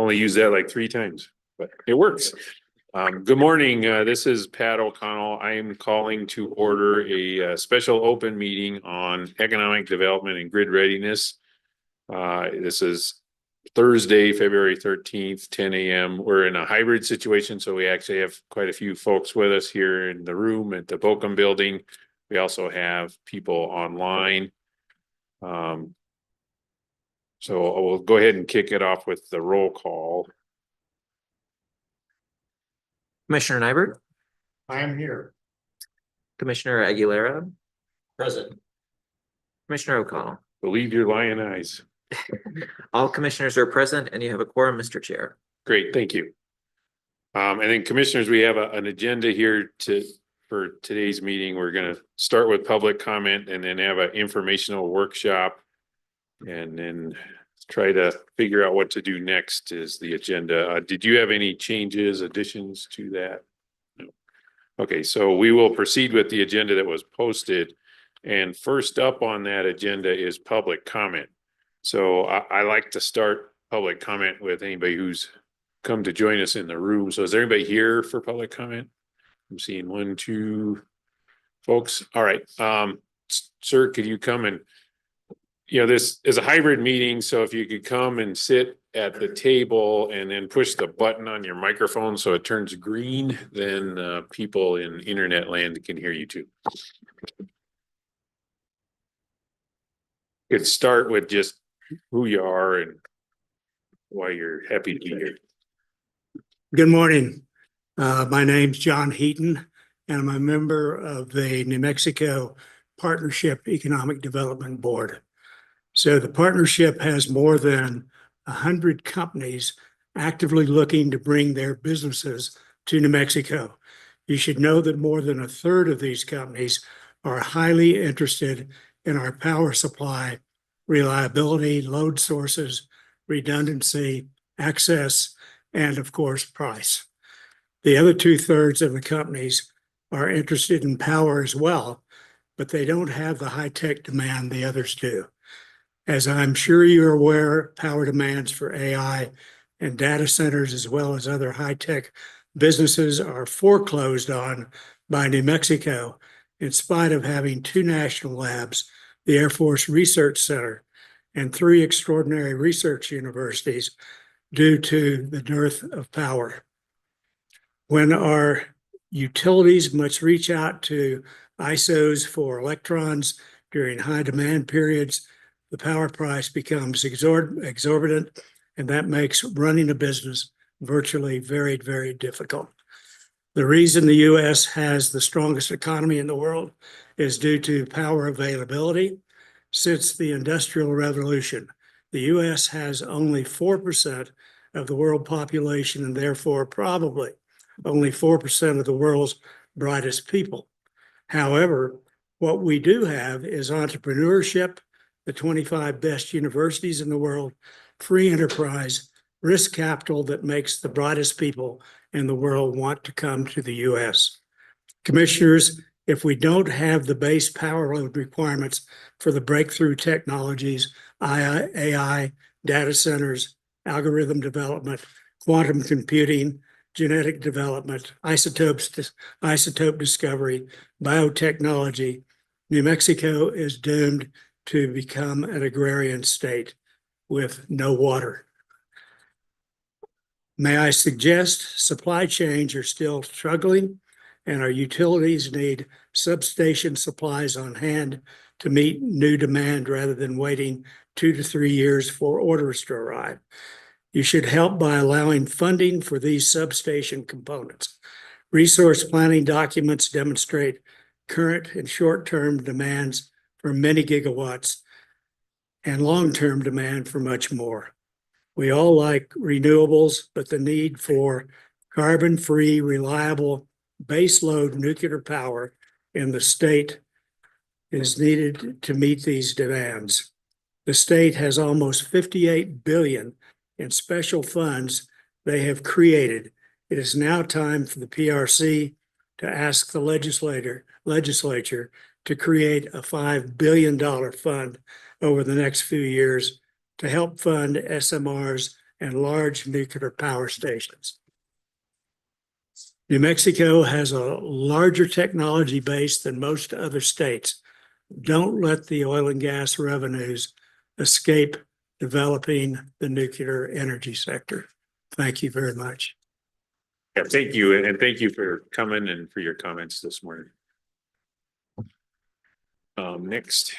only used that like 3 times, but it works. Good morning. This is Pat O'Connell. I am calling to order a special open meeting on economic development and grid readiness. This is Thursday, February 13th, 10 a.m. We're in a hybrid situation, so we actually have quite a few folks with us here in the room at the Bochum building. We also have people online. So we'll go ahead and kick it off with the roll call. Commissioner Nybert, I am here. Commissioner Aguilera, Present. Commissioner O'Connell. Believe your lion eyes. All commissioners are present and you have a quorum, Mr. Chair. Great, thank you. And then commissioners, we have an agenda here for today's meeting. We're going to start with public comment and then have an informational workshop. And then try to figure out what to do next is the agenda. Did you have any changes, additions to that? No. Okay, so we will proceed with the agenda that was posted. And first up on that agenda is public comment. So I like to start public comment with anybody who's come to join us in the room. So is there anybody here for public comment? I'm seeing 1, 2 folks. All right. Sir, could you come and, this is a hybrid meeting. So if you could come and sit at the table and then push the button on your microphone so it turns green, then people in internet land can hear you too. Could start with just who you are and why you're happy to be here. Good morning. My name's John Heaton, and I'm a member of the New Mexico Partnership Economic Development Board. So the partnership has more than 100 companies actively looking to bring their businesses to New Mexico. You should know that more than 1/3 of these companies are highly interested in our power supply, reliability, load sources, redundancy, access, and of course, price. The other 2/3 of the companies are interested in power as well, but they don't have the high-tech demand the others do. As I'm sure you're aware, power demands for AI and data centers, as well as other high-tech businesses, are foreclosed on by New Mexico in spite of having 2 national labs, the Air Force Research Center, and 3 extraordinary research universities due to the dearth of power. When our utilities must reach out to ISOs for electrons during high demand periods, the power price becomes exorbitant, and that makes running a business virtually very, very difficult. The reason the U.S. has the strongest economy in the world is due to power availability. Since the Industrial Revolution, the U.S. has only 4% of the world population and therefore probably only 4% of the world's brightest people. However, what we do have is entrepreneurship, the 25 best universities in the world, free enterprise, risk capital that makes the brightest people in the world want to come to the U.S. Commissioners, if we don't have the base power load requirements for the breakthrough technologies, AI, data centers, algorithm development, quantum computing, genetic development, isotope discovery, biotechnology, New Mexico is doomed to become an agrarian state with no water. May I suggest supply chains are still struggling and our utilities need substation supplies on hand to meet new demand rather than waiting 2 to 3 years for orders to arrive. You should help by allowing funding for these substation components. Resource planning documents demonstrate current and short-term demands for many gigawatts and long-term demand for much more. We all like renewables, but the need for carbon-free, reliable, baseload nuclear power in the state is needed to meet these demands. The state has almost $58 billion in special funds they have created. It is now time for the PRC to ask the legislature to create a $5 billion fund over the next few years to help fund SMRs and large nuclear power stations. New Mexico has a larger technology base than most other states. Don't let the oil and gas revenues escape developing the nuclear energy sector. Thank you very much. Yeah, thank you, and thank you for coming and for your comments this morning. Next.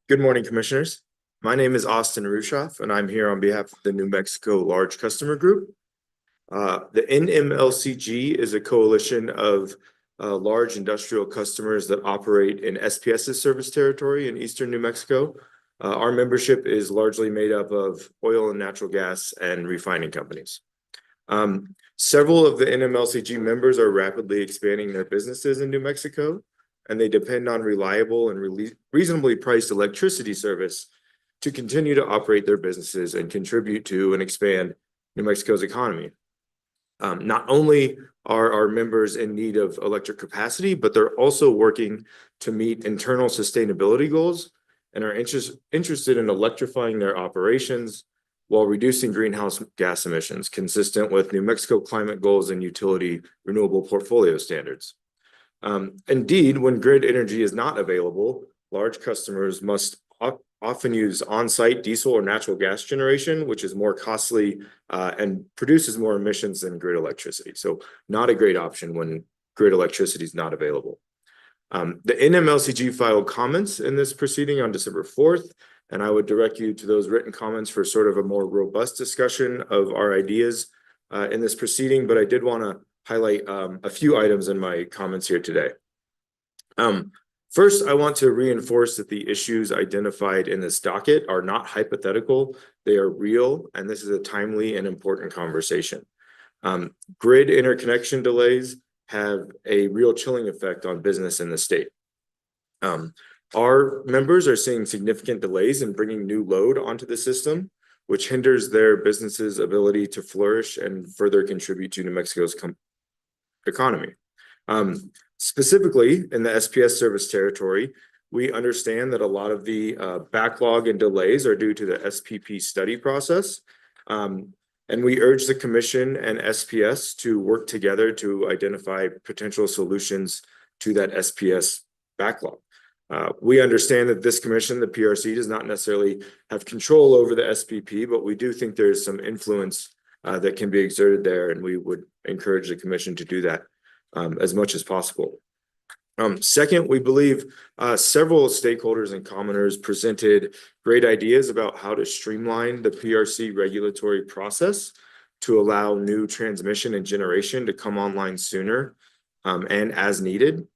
Good morning, Commissioners. My name is Austin Rushoff, and I'm here on behalf of the New Mexico Large Customer Group. The NMLCG is a coalition of large industrial customers that operate in SPS's service territory in eastern New Mexico. Our membership is largely made up of oil and natural gas and refining companies. Several of the NMLCG members are rapidly expanding their businesses in New Mexico, and they depend on reliable and reasonably priced electricity service to continue to operate their businesses and contribute to and expand New Mexico's economy. Not only are our members in need of electric capacity, but they're also working to meet internal sustainability goals and are interested in electrifying their operations while reducing greenhouse gas emissions, consistent with New Mexico climate goals and utility renewable portfolio standards. Indeed, when grid energy is not available, large customers must often use on-site diesel or natural gas generation, which is more costly and produces more emissions than grid electricity. So not a great option when grid electricity is not available. The NMLCG filed comments in this proceeding on December 4th, and I would direct you to those written comments for sort of a more robust discussion of our ideas in this proceeding, but I did want to highlight a few items in my comments here today. First, I want to reinforce that the issues identified in this docket are not hypothetical, they are real, and this is a timely and important conversation. Grid interconnection delays have a real chilling effect on business in the state. Our members are seeing significant delays in bringing new load onto the system, which hinders their business's ability to flourish and further contribute to New Mexico's economy. Specifically, in the SPS service territory, we understand that a lot of the backlog and delays are due to the SPP study process. And we urge the Commission and SPS to work together to identify potential solutions to that SPS backlog. We understand that this Commission, the PRC, does not necessarily have control over the SPP, but we do think there's some influence that can be exerted there, and we would encourage the Commission to do that as much as possible. Second, we believe several stakeholders and commoners presented great ideas about how to streamline the PRC regulatory process to allow new transmission and generation to come online sooner and as needed.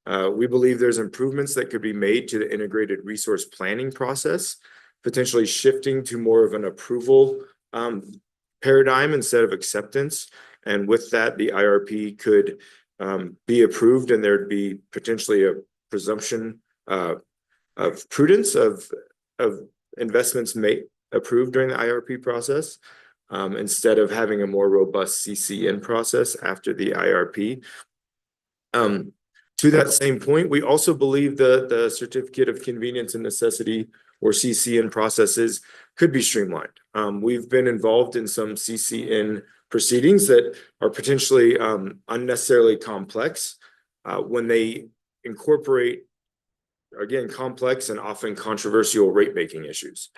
We believe there's improvements that could be made to the integrated resource planning process, potentially shifting to more of an approval paradigm instead of acceptance. And with that, the IRP could be approved, and there'd be potentially a presumption of prudence of investments made approved during the IRP process, instead of having a more robust CCN process after the IRP. To that same point, we also believe the Certificate of Convenience and Necessity, or CCN, processes could be streamlined. We've been involved in some CCN proceedings that are potentially unnecessarily complex when they incorporate, again, complex and often controversial rate-making issues.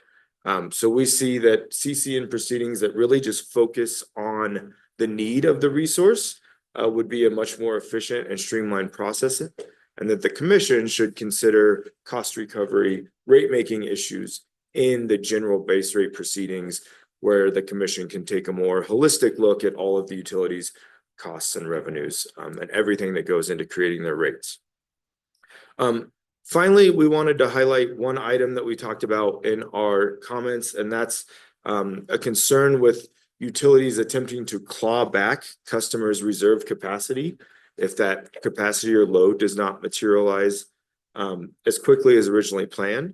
So we see that CCN proceedings that really just focus on the need of the resource would be a much more efficient and streamlined process, and that the Commission should consider cost recovery rate-making issues in the general base rate proceedings, where the Commission can take a more holistic look at all of the utilities' costs and revenues and everything that goes into creating their rates. Finally, we wanted to highlight one item that we talked about in our comments, and that's a concern with utilities attempting to claw back customers' reserve capacity if that capacity or load does not materialize as quickly as originally planned.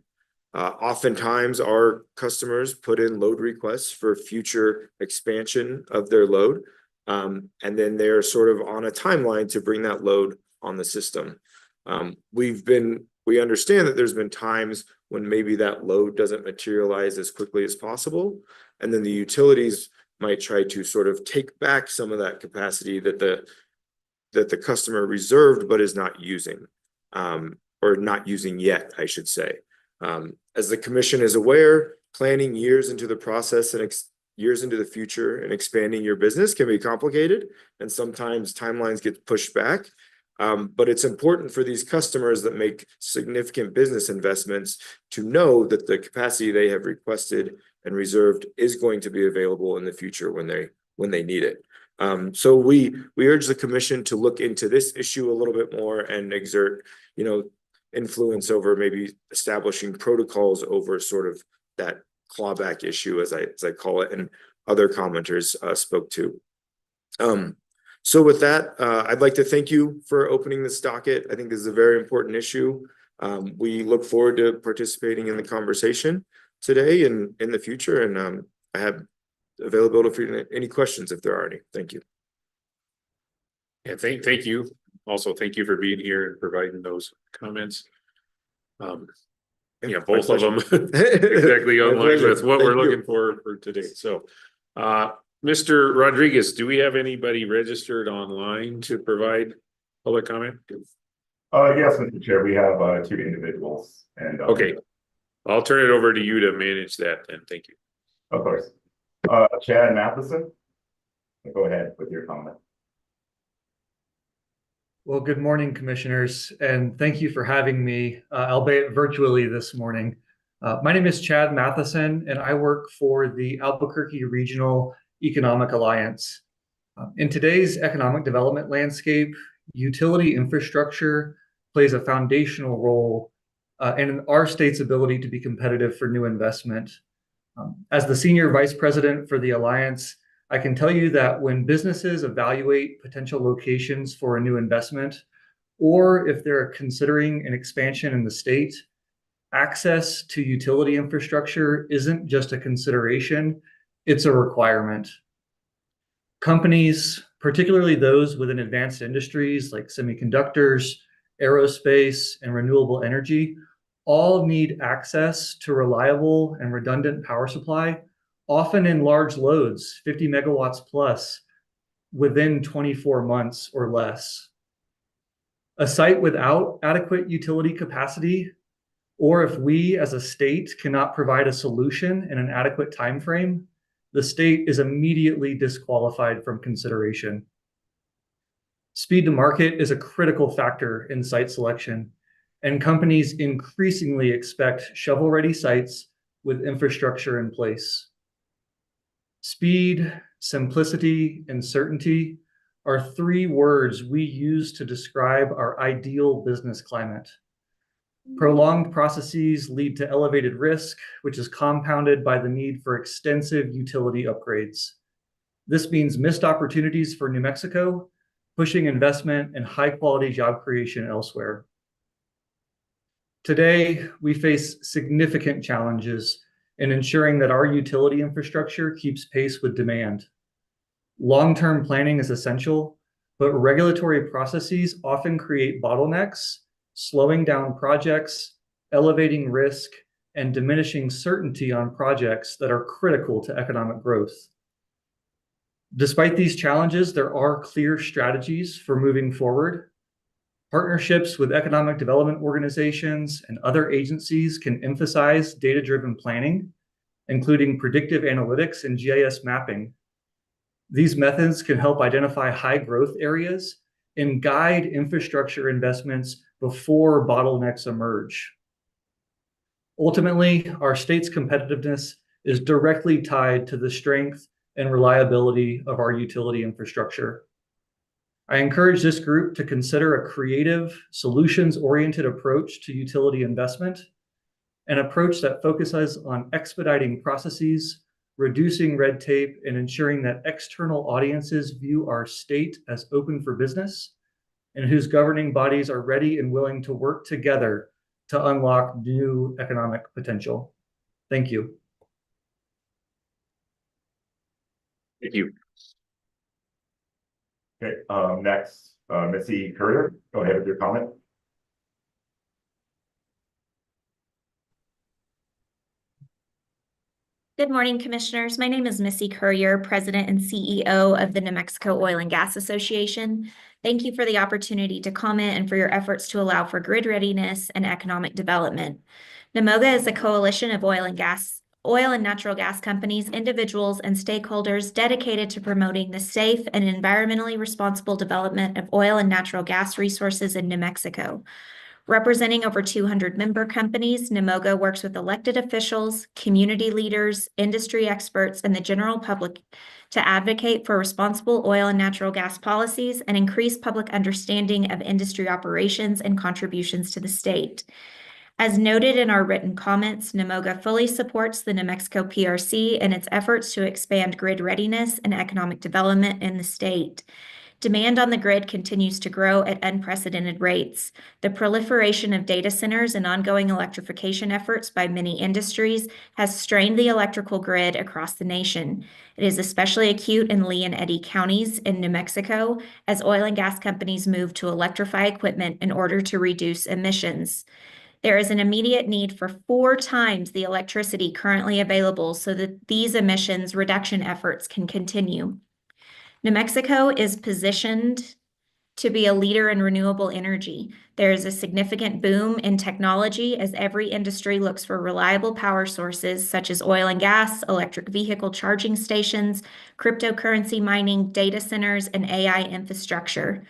Oftentimes, our customers put in load requests for future expansion of their load, And then they're sort of on a timeline to bring that load on the system. We understand that there's been times when maybe that load doesn't materialize as quickly as possible. And then the utilities might try to sort of take back some of that capacity that the customer reserved but is not using, or not using yet, I should say. As the commission is aware, planning years into the process and years into the future and expanding your business can be complicated, and sometimes timelines get pushed back. But it's important for these customers that make significant business investments to know that the capacity they have requested and reserved is going to be available in the future when they need it. So we urge the commission to look into this issue a little bit more and exert, influence over maybe establishing protocols over sort of that clawback issue, as I call it, and other commenters spoke to. So with that, I'd like to thank you for opening this docket. I think this is a very important issue. We look forward to participating in the conversation today and in the future. And I have availability for any questions if there are any. Thank you. Yeah, thank you. Also, thank you for being here and providing those comments. Yeah, both of them exactly online with what we're looking for today. So, Mr. Rodriguez, do we have anybody registered online to provide public comment? Yes, Mr. Chair, we have 2 individuals, and Okay, I'll turn it over to you to manage that then. Thank you. of course, Chad Matheson, go ahead with your comment. Well, good morning, commissioners, and thank you for having me, albeit virtually this morning. My name is Chad Matheson, and I work for the Albuquerque Regional Economic Alliance. In today's economic development landscape, utility infrastructure plays a foundational role in our state's ability to be competitive for new investment. As the Senior Vice President for the Alliance, I can tell you that when businesses evaluate potential locations for a new investment, or if they're considering an expansion in the state, access to utility infrastructure isn't just a consideration, it's a requirement. Companies, particularly those within advanced industries like semiconductors, aerospace, and renewable energy, all need access to reliable and redundant power supply, often in large loads, 50 megawatts plus, within 24 months or less. A site without adequate utility capacity, or if we as a state cannot provide a solution in an adequate time frame, the state is immediately disqualified from consideration. Speed to market is a critical factor in site selection, and companies increasingly expect shovel-ready sites with infrastructure in place. Speed, simplicity, and certainty are 3 words we use to describe our ideal business climate. Prolonged processes lead to elevated risk, which is compounded by the need for extensive utility upgrades. This means missed opportunities for New Mexico, pushing investment and high-quality job creation elsewhere. Today, we face significant challenges in ensuring that our utility infrastructure keeps pace with demand. Long-term planning is essential, but regulatory processes often create bottlenecks, slowing down projects, elevating risk, and diminishing certainty on projects that are critical to economic growth. Despite these challenges, there are clear strategies for moving forward. Partnerships with economic development organizations and other agencies can emphasize data-driven planning, including predictive analytics and GIS mapping. These methods can help identify high-growth areas and guide infrastructure investments before bottlenecks emerge. Ultimately, our state's competitiveness is directly tied to the strength and reliability of our utility infrastructure. I encourage this group to consider a creative, solutions-oriented approach to utility investment, an approach that focuses on expediting processes, reducing red tape, and ensuring that external audiences view our state as open for business, and whose governing bodies are ready and willing to work together to unlock new economic potential. Thank you. Thank you. Okay, next, Missy Courier, go ahead with your comment. Good morning, Commissioners. My name is Missy Courier, President and CEO of the New Mexico Oil and Gas Association. Thank you for the opportunity to comment and for your efforts to allow for grid readiness and economic development. NMOGA is a coalition of oil and natural gas companies, individuals, and stakeholders dedicated to promoting the safe and environmentally responsible development of oil and natural gas resources in New Mexico. Representing over 200 member companies, NMOGA works with elected officials, community leaders, industry experts, and the general public to advocate for responsible oil and natural gas policies and increase public understanding of industry operations and contributions to the state. As noted in our written comments, NMOGA fully supports the New Mexico PRC in its efforts to expand grid readiness and economic development in the state. Demand on the grid continues to grow at unprecedented rates. The proliferation of data centers and ongoing electrification efforts by many industries has strained the electrical grid across the nation. It is especially acute in Lee and Eddy counties in New Mexico as oil and gas companies move to electrify equipment in order to reduce emissions. There is an immediate need for 4 times the electricity currently available so that these emissions reduction efforts can continue. New Mexico is positioned to be a leader in renewable energy. There is a significant boom in technology as every industry looks for reliable power sources such as oil and gas, electric vehicle charging stations, cryptocurrency mining, data centers, and AI infrastructure.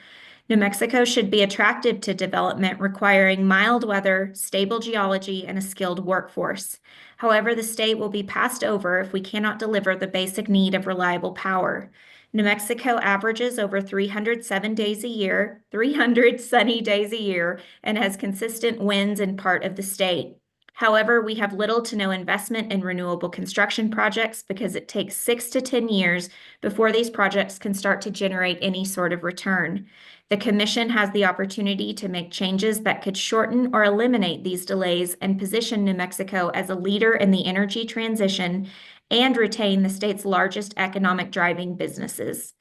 New Mexico should be attractive to development requiring mild weather, stable geology, and a skilled workforce. However, the state will be passed over if we cannot deliver the basic need of reliable power. New Mexico averages over 300 sunny days a year, and has consistent winds in part of the state. However, we have little to no investment in renewable construction projects because it takes 6 to 10 years before these projects can start to generate any sort of return. The Commission has the opportunity to make changes that could shorten or eliminate these delays and position New Mexico as a leader in the energy transition and retain the state's largest economic driving businesses.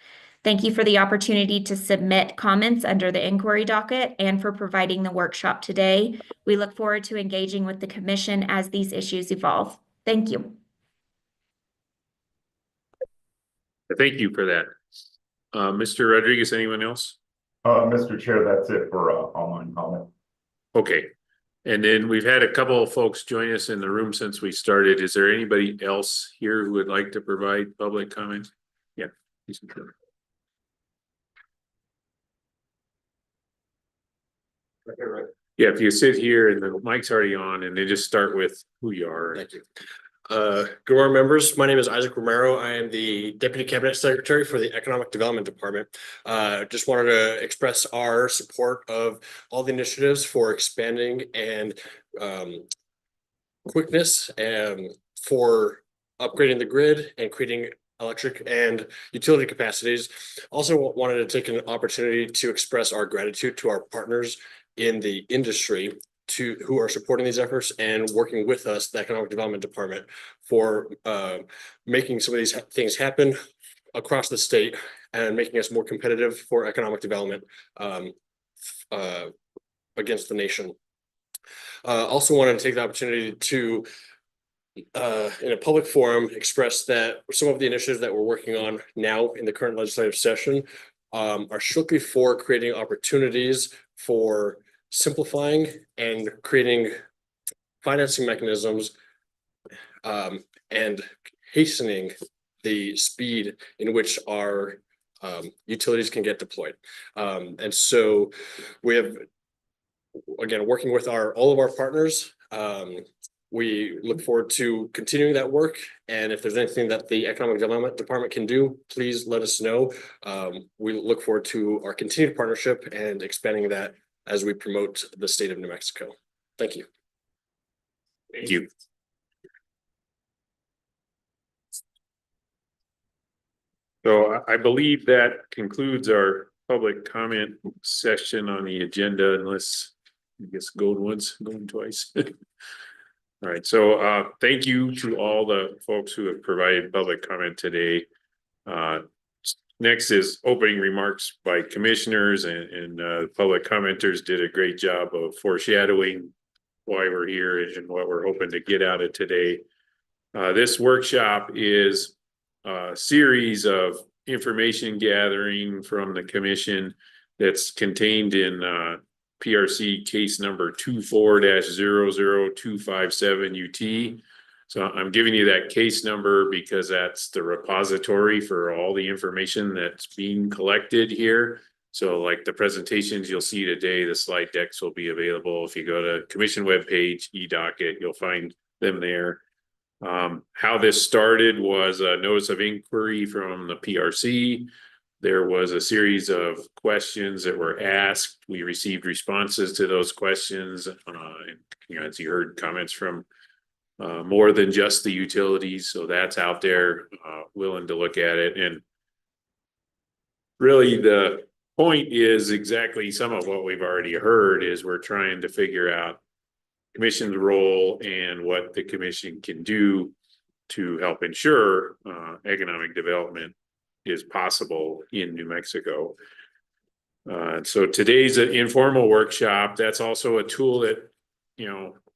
Thank you for the opportunity to submit comments under the inquiry docket and for providing the workshop today. We look forward to engaging with the Commission as these issues evolve. Thank you. Thank you for that. Mr. Rodriguez, anyone else? Mr. Chair, that's it for online comment. Okay. And then we've had a couple of folks join us in the room since we started. Is there anybody else here who would like to provide public comment? Yeah. Yeah, if you sit here and the mic's already on and they just start with who you are. Thank you. Good morning, members. My name is Isaac Romero. I am the Deputy Cabinet Secretary for the Economic Development Department. Just wanted to express our support of all the initiatives for expanding and quickness for upgrading the grid and creating electric and utility capacities. Also wanted to take an opportunity to express our gratitude to our partners in the industry who are supporting these efforts and working with us, the Economic Development Department, for making some of these things happen across the state and making us more competitive for economic development against the nation. Also wanted to take the opportunity to, in a public forum, express that some of the initiatives that we're working on now in the current legislative session are strictly for creating opportunities for simplifying and creating financing mechanisms and hastening the speed in which our utilities can get deployed. And so we have, again, working with all of our partners. We look forward to continuing that work. And if there's anything that the Economic Development Department can do, please let us know. We look forward to our continued partnership and expanding that as we promote the state of New Mexico. Thank you. Thank you. So I believe that concludes our public comment session on the agenda, unless I guess going once, going twice. All right, so thank you to all the folks who have provided public comment today. next is opening remarks by commissioners and public commenters did a great job of foreshadowing why we're here and what we're hoping to get out of today. This workshop is a series of information gathering from the commission that's contained in PRC case number 24-00257 UT. So I'm giving you that case number because that's the repository for all the information that's being collected here. So like the presentations you'll see today, the slide decks will be available. If you go to commission webpage, eDocket, you'll find them there. How this started was a notice of inquiry from the PRC. There was a series of questions that were asked. We received responses to those questions. As you heard, comments from more than just the utilities. So that's out there, willing to look at it. And really the point is exactly some of what we've already heard is we're trying to figure out commission's role and what the commission can do to help ensure economic development is possible in New Mexico. So today's an informal workshop. That's also a tool that,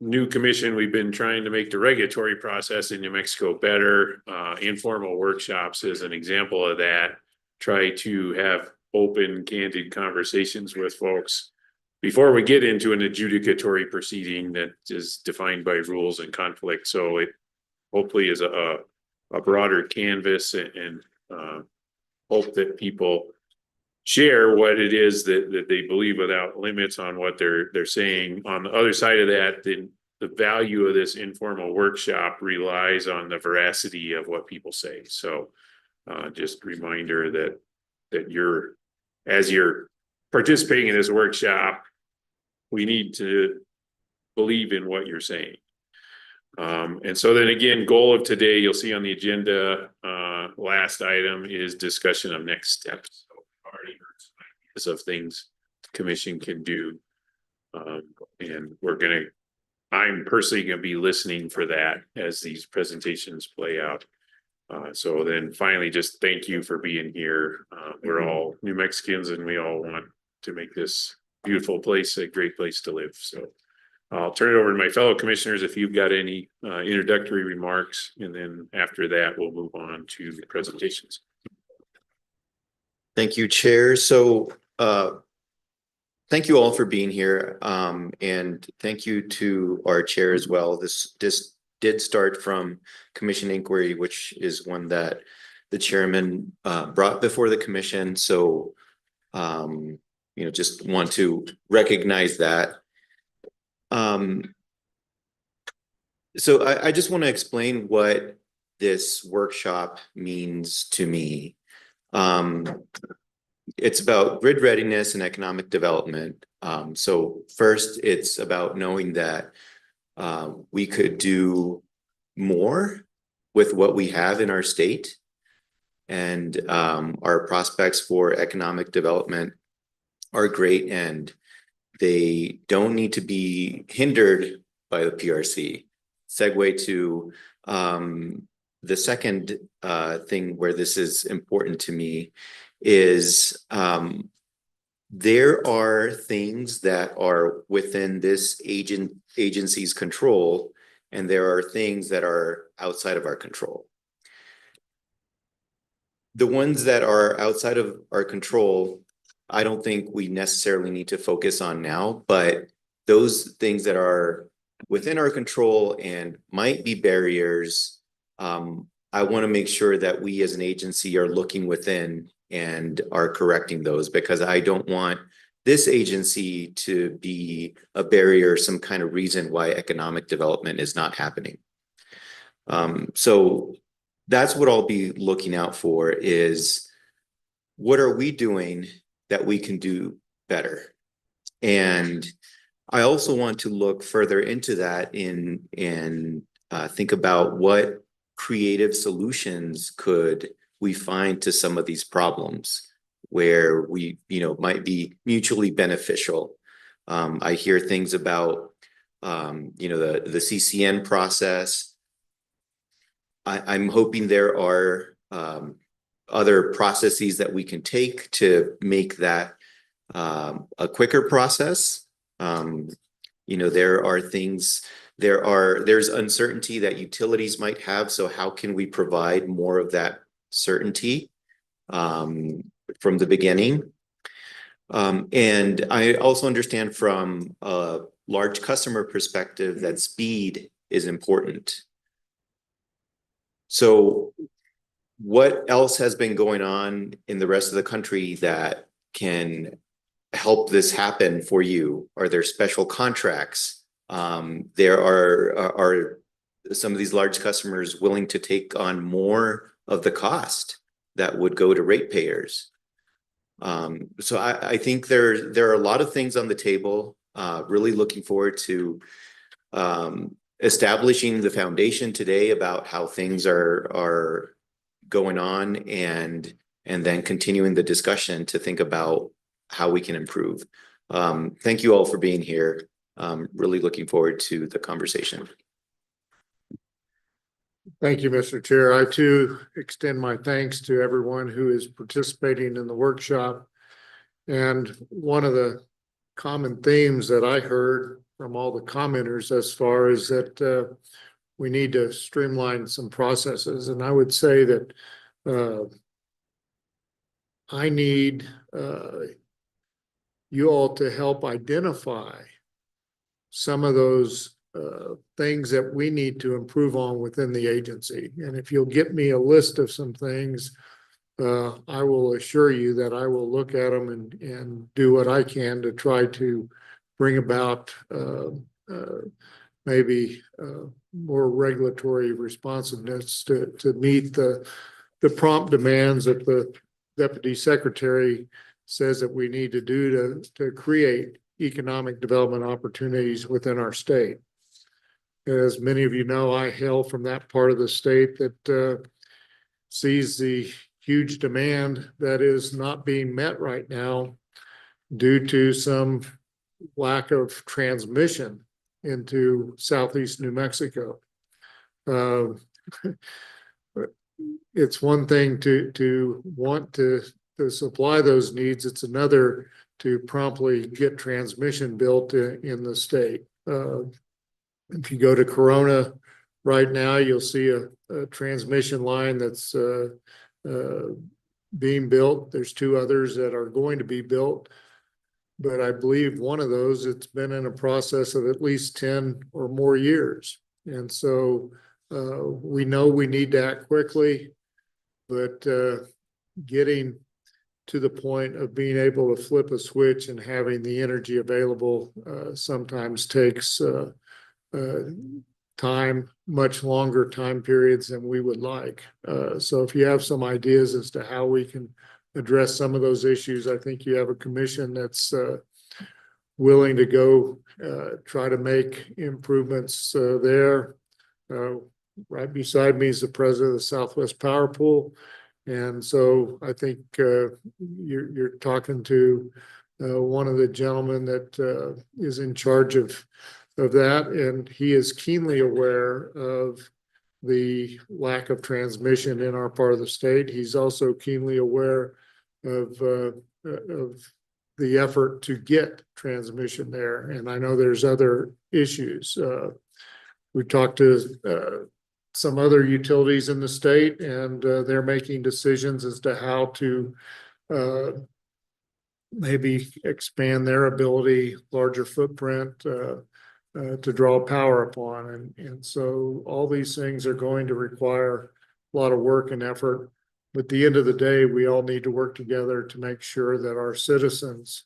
new commission, we've been trying to make the regulatory process in New Mexico better. Informal workshops is an example of that. Try to have open, candid conversations with folks before we get into an adjudicatory proceeding that is defined by rules and conflict. So it hopefully is a broader canvas and hope that people share what it is that they believe without limits on what they're saying. On the other side of that, the value of this informal workshop relies on the veracity of what people say. So just a reminder that as you're participating in this workshop, we need to believe in what you're saying. And so then again, goal of today, you'll see on the agenda, last item is discussion of next steps. So we've already heard some ideas of things the commission can do. And I'm personally going to be listening for that as these presentations play out. So then finally, just thank you for being here. We're all New Mexicans and we all want to make this beautiful place a great place to live. So I'll turn it over to my fellow commissioners if you've got any introductory remarks, and then after that, we'll move on to the presentations. Thank you, Chair. So thank you all for being here, and thank you to our chair as well. This did start from commission inquiry, which is one that the chairman brought before the commission. So just want to recognize that. So I just want to explain what this workshop means to me. It's about grid readiness and economic development. So first, it's about knowing that we could do more with what we have in our state, and our prospects for economic development are great, and they don't need to be hindered by the PRC. Segue to the second thing where this is important to me is there are things that are within this agency's control, and there are things that are outside of our control. The ones that are outside of our control, I don't think we necessarily need to focus on now, but those things that are within our control and might be barriers, I want to make sure that we as an agency are looking within and are correcting those, because I don't want this agency to be a barrier, some kind of reason why economic development is not happening. So that's what I'll be looking out for, is what are we doing that we can do better? And I also want to look further into that and think about what creative solutions could we find to some of these problems where we, might be mutually beneficial. I hear things about, the CCN process. I'm hoping there are other processes that we can take to make that a quicker process. There are things, there's uncertainty that utilities might have. So how can we provide more of that certainty from the beginning? And I also understand from a large customer perspective that speed is important. So what else has been going on in the rest of the country that can help this happen for you? Are there special contracts? There are some of these large customers willing to take on more of the cost that would go to ratepayers. So I think there are a lot of things on the table. Really looking forward to establishing the foundation today about how things are going on, and then continuing the discussion to think about how we can improve. Thank you all for being here. Really looking forward to the conversation. Thank you, Mr. Chair. I too extend my thanks to everyone who is participating in the workshop. And one of the common themes that I heard from all the commenters thus far is that we need to streamline some processes. And I would say that I need you all to help identify some of those things that we need to improve on within the agency. And if you'll get me a list of some things, I will assure you that I will look at them and do what I can to try to bring about maybe more regulatory responsiveness to meet the prompt demands that the Deputy Secretary says that we need to do to create economic development opportunities within our state. As many of you know, I hail from that part of the state that sees the huge demand that is not being met right now due to some lack of transmission into southeast New Mexico. It's one thing to want to supply those needs. It's another to promptly get transmission built in the state. If you go to Corona right now, you'll see a transmission line that's being built. There's two others that are going to be built, but I believe one of those, it's been in a process of at least 10 or more years. And so we know we need to act quickly, but getting to the point of being able to flip a switch and having the energy available sometimes takes time, much longer time periods than we would like. So if you have some ideas as to how we can address some of those issues, I think you have a commission that's willing to go try to make improvements there. Right beside me is the president of the Southwest Power Pool. And so I think you're talking to one of the gentlemen that is in charge of that, and he is keenly aware of the lack of transmission in our part of the state. He's also keenly aware of the effort to get transmission there, and I know there's other issues. We talked to some other utilities in the state, and they're making decisions as to how to maybe expand their ability, larger footprint, to draw power upon. And so all these things are going to require a lot of work and effort. But at the end of the day, we all need to work together to make sure that our citizens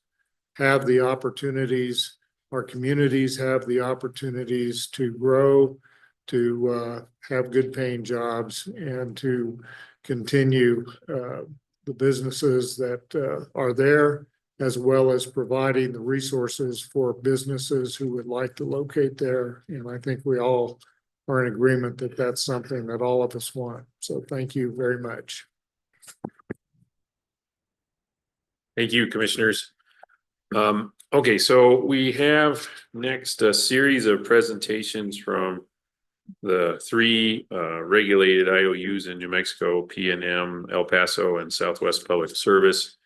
have the opportunities, our communities have the opportunities to grow, to have good paying jobs, and to continue the businesses that are there, as well as providing the resources for businesses who would like to locate there. And I think we all are in agreement that that's something that all of us want. So thank you very much. Thank you, commissioners. Okay, so we have next a series of presentations from the three regulated IOUs in New Mexico, PNM, El Paso, and Southwest Public Service.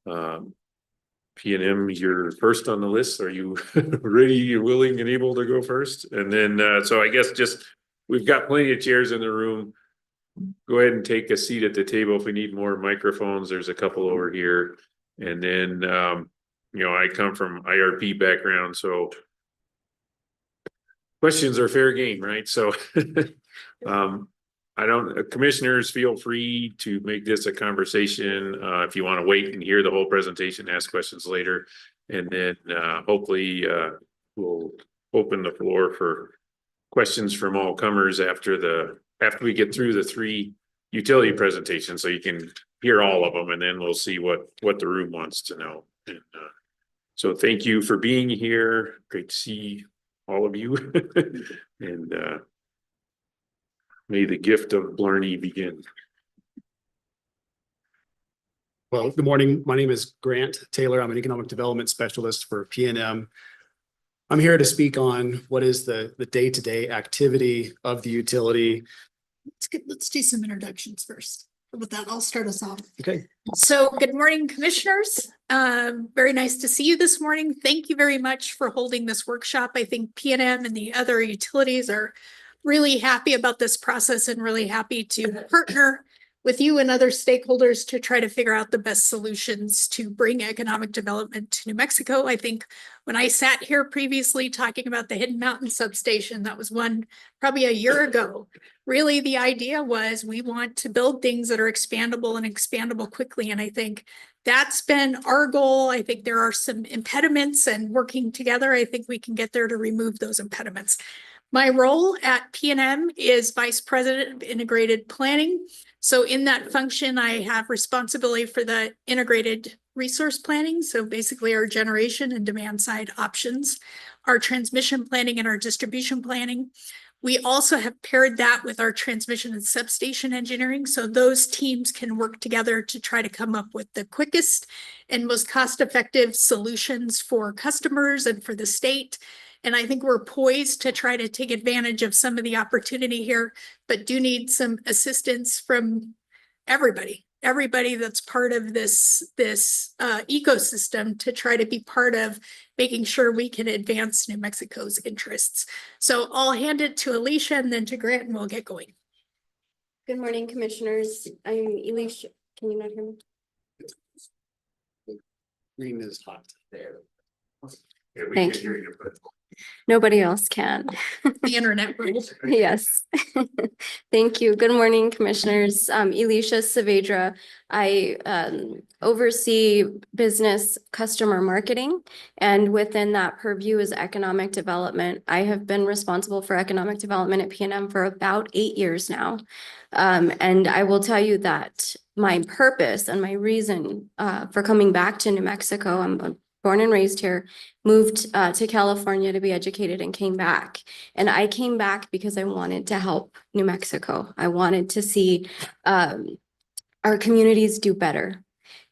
PNM, you're first on the list. Are you ready, willing, and able to go first? And then, so I guess just, we've got plenty of chairs in the room. Go ahead and take a seat at the table. If we need more microphones, there's a couple over here. And then, I come from IRP background, so questions are fair game, right? So, commissioners, feel free to make this a conversation. If you want to wait and hear the whole presentation, ask questions later. And then, hopefully, we'll open the floor for questions from all comers after we get through the three utility presentations, so you can hear all of them, and then we'll see what the room wants to know. And, so thank you for being here. Great to see all of you. And may the gift of Blarney begin. Well, good morning. My name is Grant Taylor. I'm an economic development specialist for PNM. I'm here to speak on what is the day-to-day activity of the utility. Let's do some introductions first. With that, I'll start us off. Okay. So good morning, commissioners. Very nice to see you this morning. Thank you very much for holding this workshop. I think PNM and the other utilities are really happy about this process and really happy to partner with you and other stakeholders to try to figure out the best solutions to bring economic development to New Mexico. I think when I sat here previously talking about the Hidden Mountain substation, that was one probably a year ago. Really, the idea was we want to build things that are expandable and expandable quickly. And I think that's been our goal. I think there are some impediments, and working together, I think we can get there to remove those impediments. My role at PNM is Vice President of Integrated Planning. So in that function, I have responsibility for the integrated resource planning. So basically our generation and demand side options, our transmission planning and our distribution planning. We also have paired that with our transmission and substation engineering. So those teams can work together to try to come up with the quickest and most cost-effective solutions for customers and for the state. And I think we're poised to try to take advantage of some of the opportunity here, but do need some assistance from everybody that's part of this ecosystem to try to be part of making sure we can advance New Mexico's interests. So I'll hand it to Alicia and then to Grant, and we'll get going. Good morning, commissioners. I'm Alicia. Can you not hear me? Green is hot. There. Yeah, we Thank can't hear you, but Nobody else can. The internet rules. Yes. Thank you. Good morning, commissioners. Alicia Saavedra. I oversee business customer marketing, and within that purview is economic development. I have been responsible for economic development at PNM for about 8 years now. And I will tell you that my purpose and my reason for coming back to New Mexico, I'm born and raised here, moved to California to be educated, and came back. And I came back because I wanted to help New Mexico. I wanted to see our communities do better.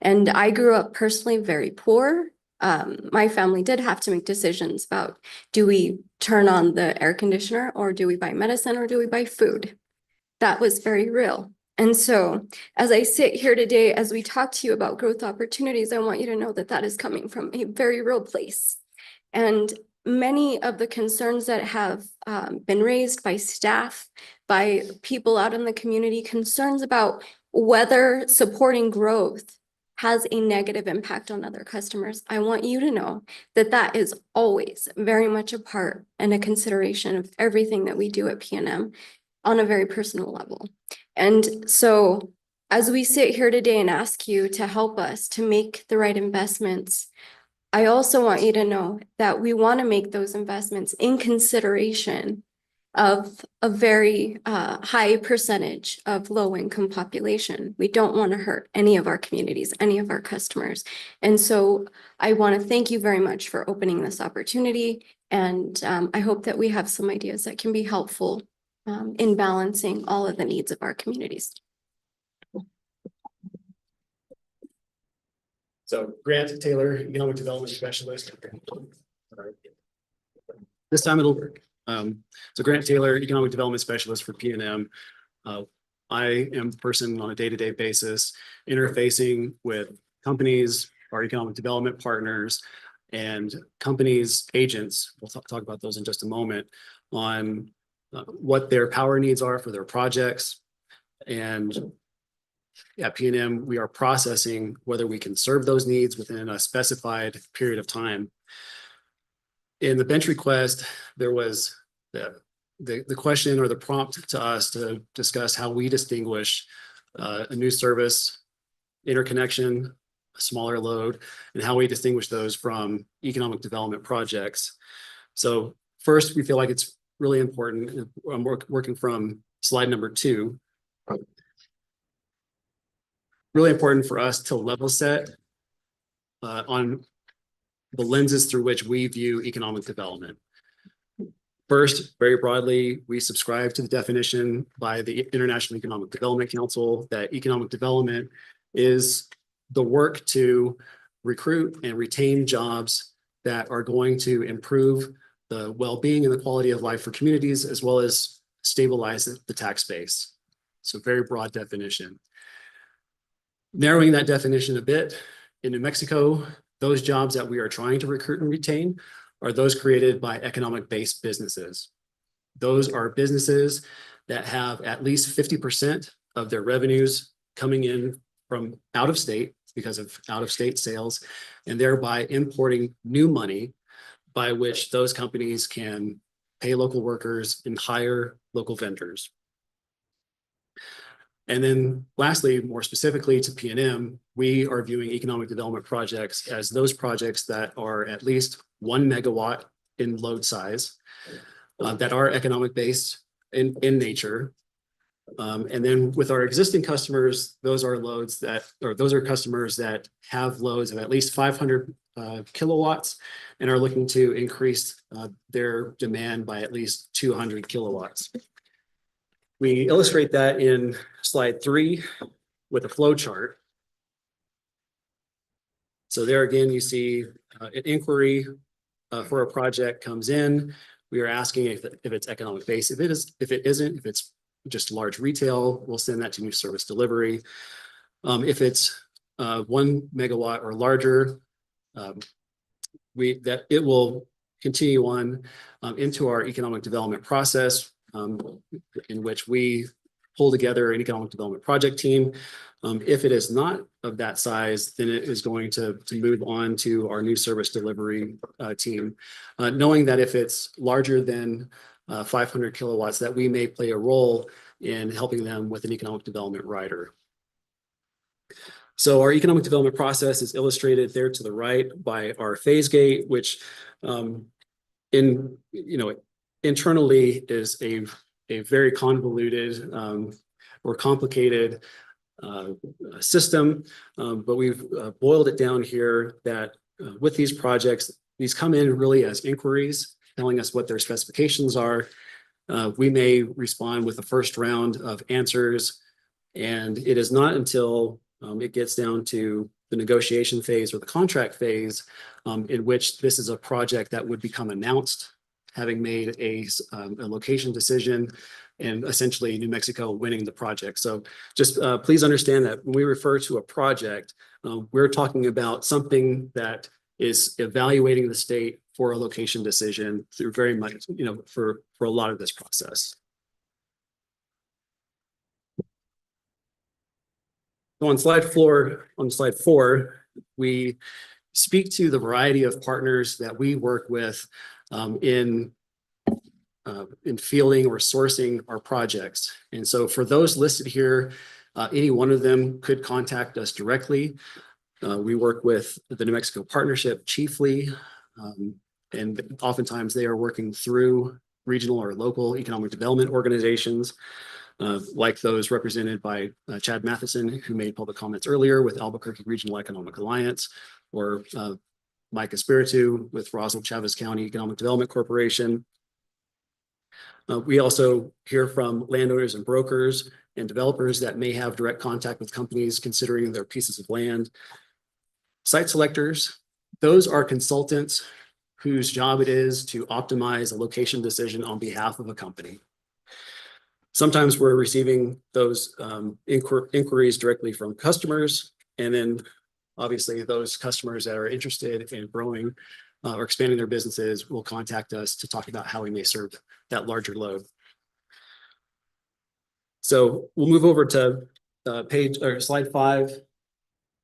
And I grew up personally very poor. My family did have to make decisions about, do we turn on the air conditioner, or do we buy medicine, or do we buy food? That was very real. And so as I sit here today, as we talk to you about growth opportunities, I want you to know that that is coming from a very real place. And many of the concerns that have been raised by staff, by people out in the community, concerns about whether supporting growth has a negative impact on other customers. I want you to know that that is always very much a part and a consideration of everything that we do at PNM on a very personal level. And so as we sit here today and ask you to help us to make the right investments, I also want you to know that we want to make those investments in consideration of a very high percentage of low-income population. We don't want to hurt any of our communities, any of our customers. And so I want to thank you very much for opening this opportunity. And I hope that we have some ideas that can be helpful in balancing all of the needs of our communities. So Grant Taylor, economic development specialist. This time it'll work. So Grant Taylor, Economic Development Specialist for PNM. I am the person on a day-to-day basis interfacing with companies, our economic development partners, and companies' agents. We'll talk about those in just a moment on what their power needs are for their projects. And at PNM, we are processing whether we can serve those needs within a specified period of time. In the bench request, there was the question or the prompt to us to discuss how we distinguish a new service, interconnection, a smaller load, and how we distinguish those from economic development projects. So first, we feel like it's really important. I'm working from slide number 2. Really important for us to level set on the lenses through which we view economic development. First, very broadly, we subscribe to the definition by the International Economic Development Council that economic development is the work to recruit and retain jobs that are going to improve the well-being and the quality of life for communities, as well as stabilize the tax base. So very broad definition. Narrowing that definition a bit, in New Mexico, those jobs that we are trying to recruit and retain are those created by economic-based businesses. Those are businesses that have at least 50% of their revenues coming in from out of state because of out-of-state sales, and thereby importing new money by which those companies can pay local workers and hire local vendors. And then lastly, more specifically to PNM, we are viewing economic development projects as those projects that are at least 1 megawatt in load size, that are economic based in nature. And then with our existing customers, those are loads that, or those are customers that have loads of at least 500 kilowatts and are looking to increase their demand by at least 200 kilowatts. We illustrate that in slide 3 with a flow chart. So there again, you see an inquiry for a project comes in. We are asking if it's economic based. If it isn't, if it's just large retail, we'll send that to new service delivery. If it's 1 megawatt or larger, it will continue on into our economic development process, in which we pull together an economic development project team. If it is not of that size, then it is going to move on to our new service delivery team, knowing that if it's larger than 500 kilowatts, that we may play a role in helping them with an economic development rider. So our economic development process is illustrated there to the right by our phase gate, which internally is a very convoluted or complicated system, but we've boiled it down here that with these projects, these come in really as inquiries, telling us what their specifications are. We may respond with the first round of answers, and it is not until it gets down to the negotiation phase or the contract phase in which this is a project that would become announced, having made a location decision and essentially New Mexico winning the project. So just please understand that when we refer to a project, we're talking about something that is evaluating the state for a location decision through very much, for a lot of this process. So on slide 4, we speak to the variety of partners that we work with in fielding or sourcing our projects. And so for those listed here, any one of them could contact us directly. We work with the New Mexico Partnership chiefly, and oftentimes they are working through regional or local economic development organizations, like those represented by Chad Matheson, who made public comments earlier with Albuquerque Regional Economic Alliance, or Mike Espiritu with Roswell Chavez County Economic Development Corporation. We also hear from landowners and brokers and developers that may have direct contact with companies considering their pieces of land. Site selectors, those are consultants whose job it is to optimize a location decision on behalf of a company. Sometimes we're receiving those inquiries directly from customers, and then obviously those customers that are interested in growing or expanding their businesses will contact us to talk about how we may serve that larger load. So we'll move over to page or slide 5.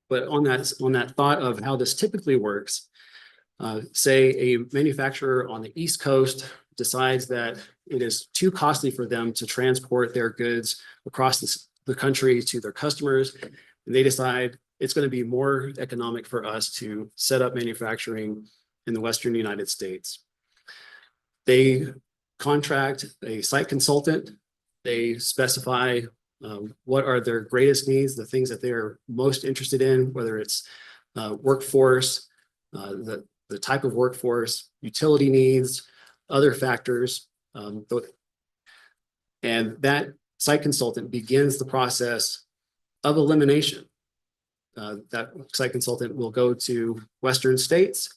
But on that thought of how this typically works, say a manufacturer on the East Coast decides that it is too costly for them to transport their goods across the country to their customers, and they decide it's going to be more economic for us to set up manufacturing in the Western United States. They contract a site consultant. They specify what are their greatest needs, the things that they're most interested in, whether it's workforce, the type of workforce, utility needs, other factors. And that site consultant begins the process of elimination. That site consultant will go to Western states,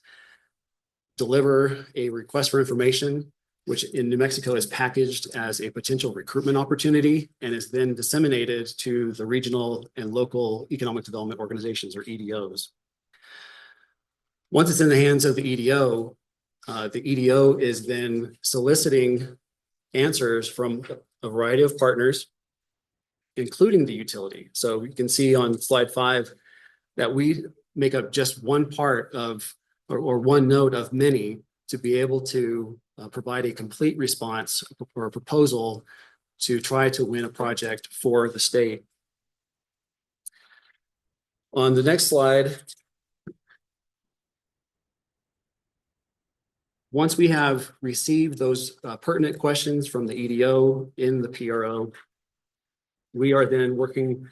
deliver a request for information, which in New Mexico is packaged as a potential recruitment opportunity and is then disseminated to the regional and local economic development organizations, or EDOs. Once it's in the hands of the EDO is then soliciting answers from a variety of partners, including the utility. So you can see on slide 5 that we make up just one part of, or one node of many, to be able to provide a complete response or a proposal to try to win a project for the state. On the next slide, once we have received those pertinent questions from the EDO in the PRO, we are then working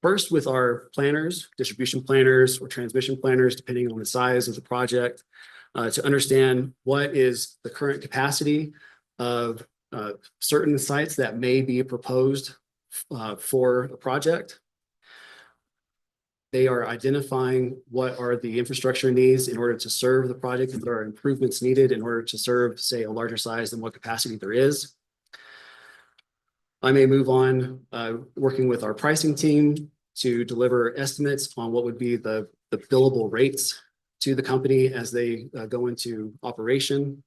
first with our planners, distribution planners or transmission planners, depending on the size of the project, to understand what is the current capacity of certain sites that may be proposed for a project. They are identifying what are the infrastructure needs in order to serve the project, if there are improvements needed in order to serve, say, a larger size than what capacity there is. I may move on working with our pricing team to deliver estimates on what would be the billable rates to the company as they go into operation.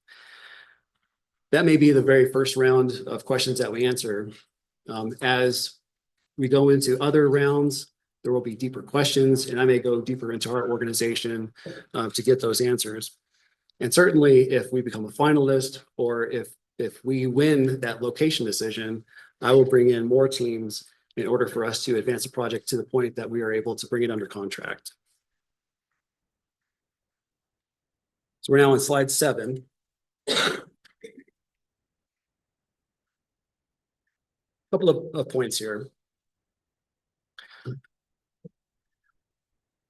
That may be the very first round of questions that we answer. As we go into other rounds, there will be deeper questions, and I may go deeper into our organization to get those answers. And certainly if we become a finalist, or if we win that location decision, I will bring in more teams in order for us to advance the project to the point that we are able to bring it under contract. So we're now on slide 7. Couple of points here.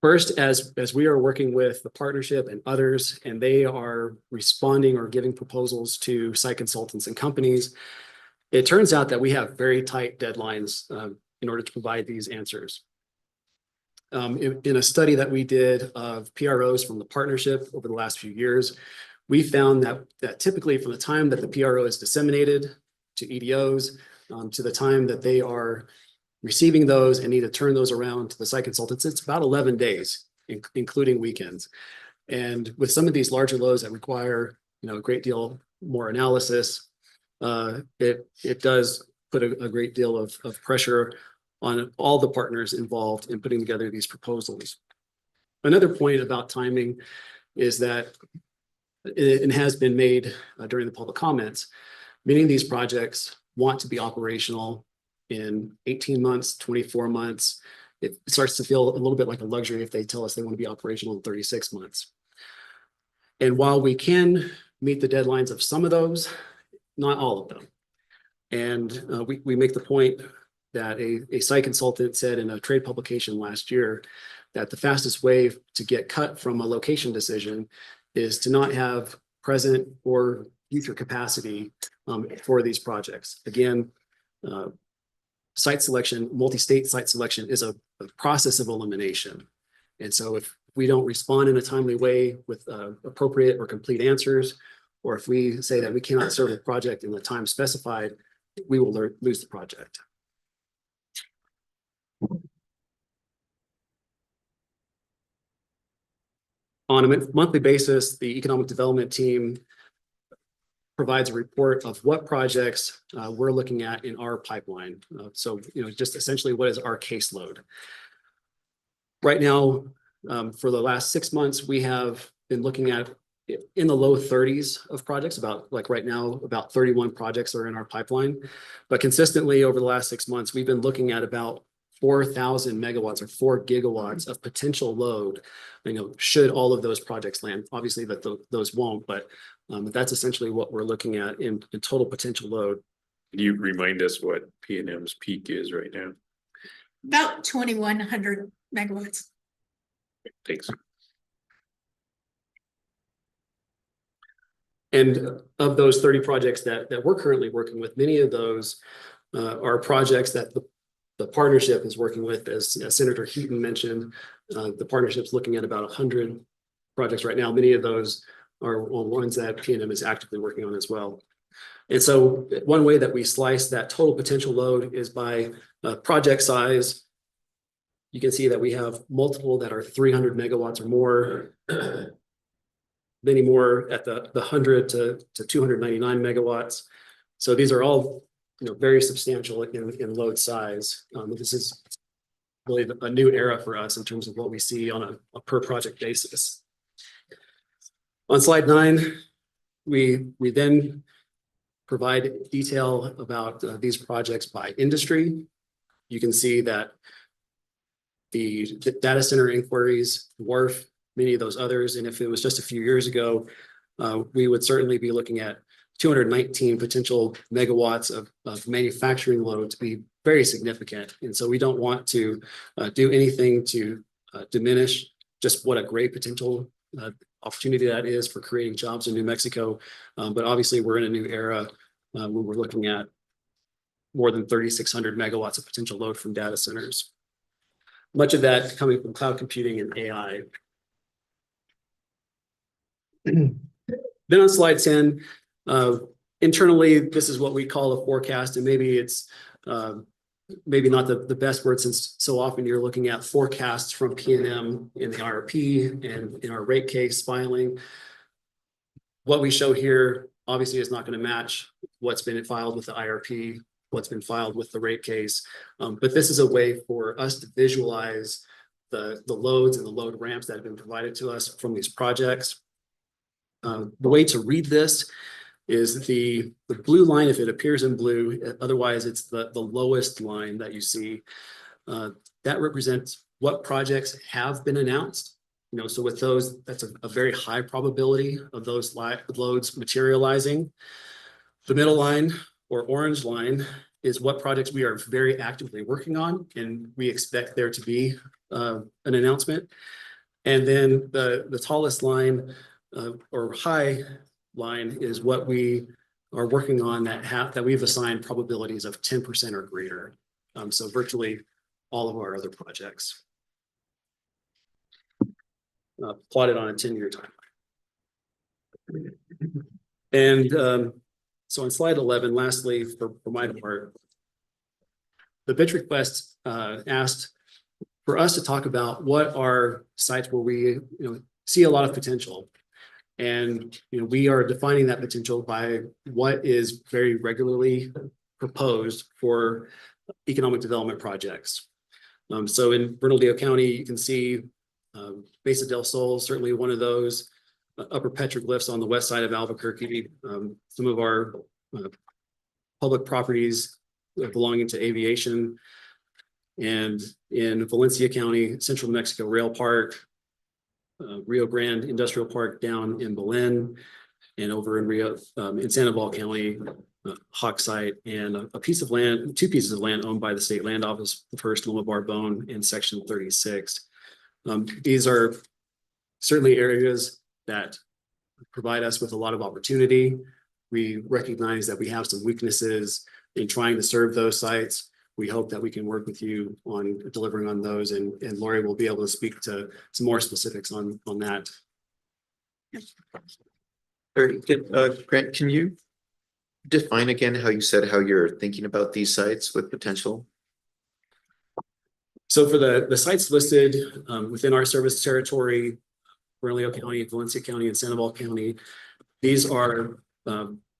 First, as we are working with the partnership and others, and they are responding or giving proposals to site consultants and companies, it turns out that we have very tight deadlines in order to provide these answers. In a study that we did of PROs from the partnership over the last few years, we found that typically from the time that the PRO is disseminated to EDOs to the time that they are receiving those and need to turn those around to the site consultants, it's about 11 days, including weekends. And with some of these larger loads that require, a great deal more analysis, it does put a great deal of pressure on all the partners involved in putting together these proposals. Another point about timing is that it has been made during the public comments, many of these projects want to be operational in 18 months, 24 months. It starts to feel a little bit like a luxury if they tell us they want to be operational in 36 months. And while we can meet the deadlines of some of those, not all of them. And we make the point that a site consultant said in a trade publication last year that the fastest way to get cut from a location decision is to not have present or future capacity for these projects. Again, site selection, multi-state site selection is a process of elimination. And so if we don't respond in a timely way with appropriate or complete answers, or if we say that we cannot serve the project in the time specified, we will lose the project. On a monthly basis, the economic development team provides a report of what projects we're looking at in our pipeline. So, just essentially what is our caseload. Right now, for the last 6 months, we have been looking at in the low 30s of projects, about like right now, about 31 projects are in our pipeline. But consistently over the last 6 months, we've been looking at about 4,000 megawatts or 4 gigawatts of potential load, should all of those projects land. Obviously that those won't, but that's essentially what we're looking at in total potential load. Can you remind us what P&M's peak is right now? About 2,100 megawatts. Thanks. And of those 30 projects that we're currently working with, many of those are projects that the partnership is working with, as Senator Heaton mentioned. The partnership's looking at about 100 projects right now. Many of those are ones that P&M is actively working on as well. And so one way that we slice that total potential load is by project size. You can see that we have multiple that are 300 megawatts or more, many more at the 100 to 299 megawatts. So these are all very substantial in load size. This is really a new era for us in terms of what we see on a per project basis. On slide 9, we then provide detail about these projects by industry. You can see that the data center inquiries dwarf many of those others. And if it was just a few years ago, we would certainly be looking at 219 potential megawatts of manufacturing load to be very significant. And so we don't want to do anything to diminish just what a great potential opportunity that is for creating jobs in New Mexico. But obviously we're in a new era when we're looking at more than 3,600 megawatts of potential load from data centers. Much of that coming from cloud computing and AI. Then on slide 10, internally, this is what we call a forecast, and maybe it's maybe not the best word, since so often you're looking at forecasts from P&M in the IRP and in our rate case filing. What we show here obviously is not going to match what's been filed with the IRP, what's been filed with the rate case, but this is a way for us to visualize the loads and the load ramps that have been provided to us from these projects. The way to read this is the blue line, if it appears in blue, otherwise it's the lowest line that you see. That represents what projects have been announced. So with those, that's a very high probability of those loads materializing. The middle line, or orange line, is what projects we are very actively working on, and we expect there to be an announcement. And then the tallest line, or high line, is what we are working on that we've assigned probabilities of 10% or greater. So virtually all of our other projects. Plotted on a 10-year timeline. And so on slide 11, lastly, for my part, the bid request asked for us to talk about what are sites where we see a lot of potential. And we are defining that potential by what is very regularly proposed for economic development projects. So in Bernalillo County, you can see Mesa del Sol, certainly one of those. Upper petroglyphs on the west side of Albuquerque. Some of our public properties belonging to aviation. And in Valencia County, Central New Mexico Rail Park, Rio Grande Industrial Park down in Belen, and over in Sandoval County, Hawk Site, and a piece of land, 2 pieces of land owned by the State Land Office, the first Loma Barbone in Section 36. These are certainly areas that provide us with a lot of opportunity. We recognize that we have some weaknesses in trying to serve those sites. we hope that we can work with you on delivering on those, and Lori will be able to speak to some more specifics on that. Very good. Grant, can you define again how you said how you're thinking about these sites with potential? So for the sites listed within our service territory, Bernalillo County, Valencia County, and Sandoval County, these are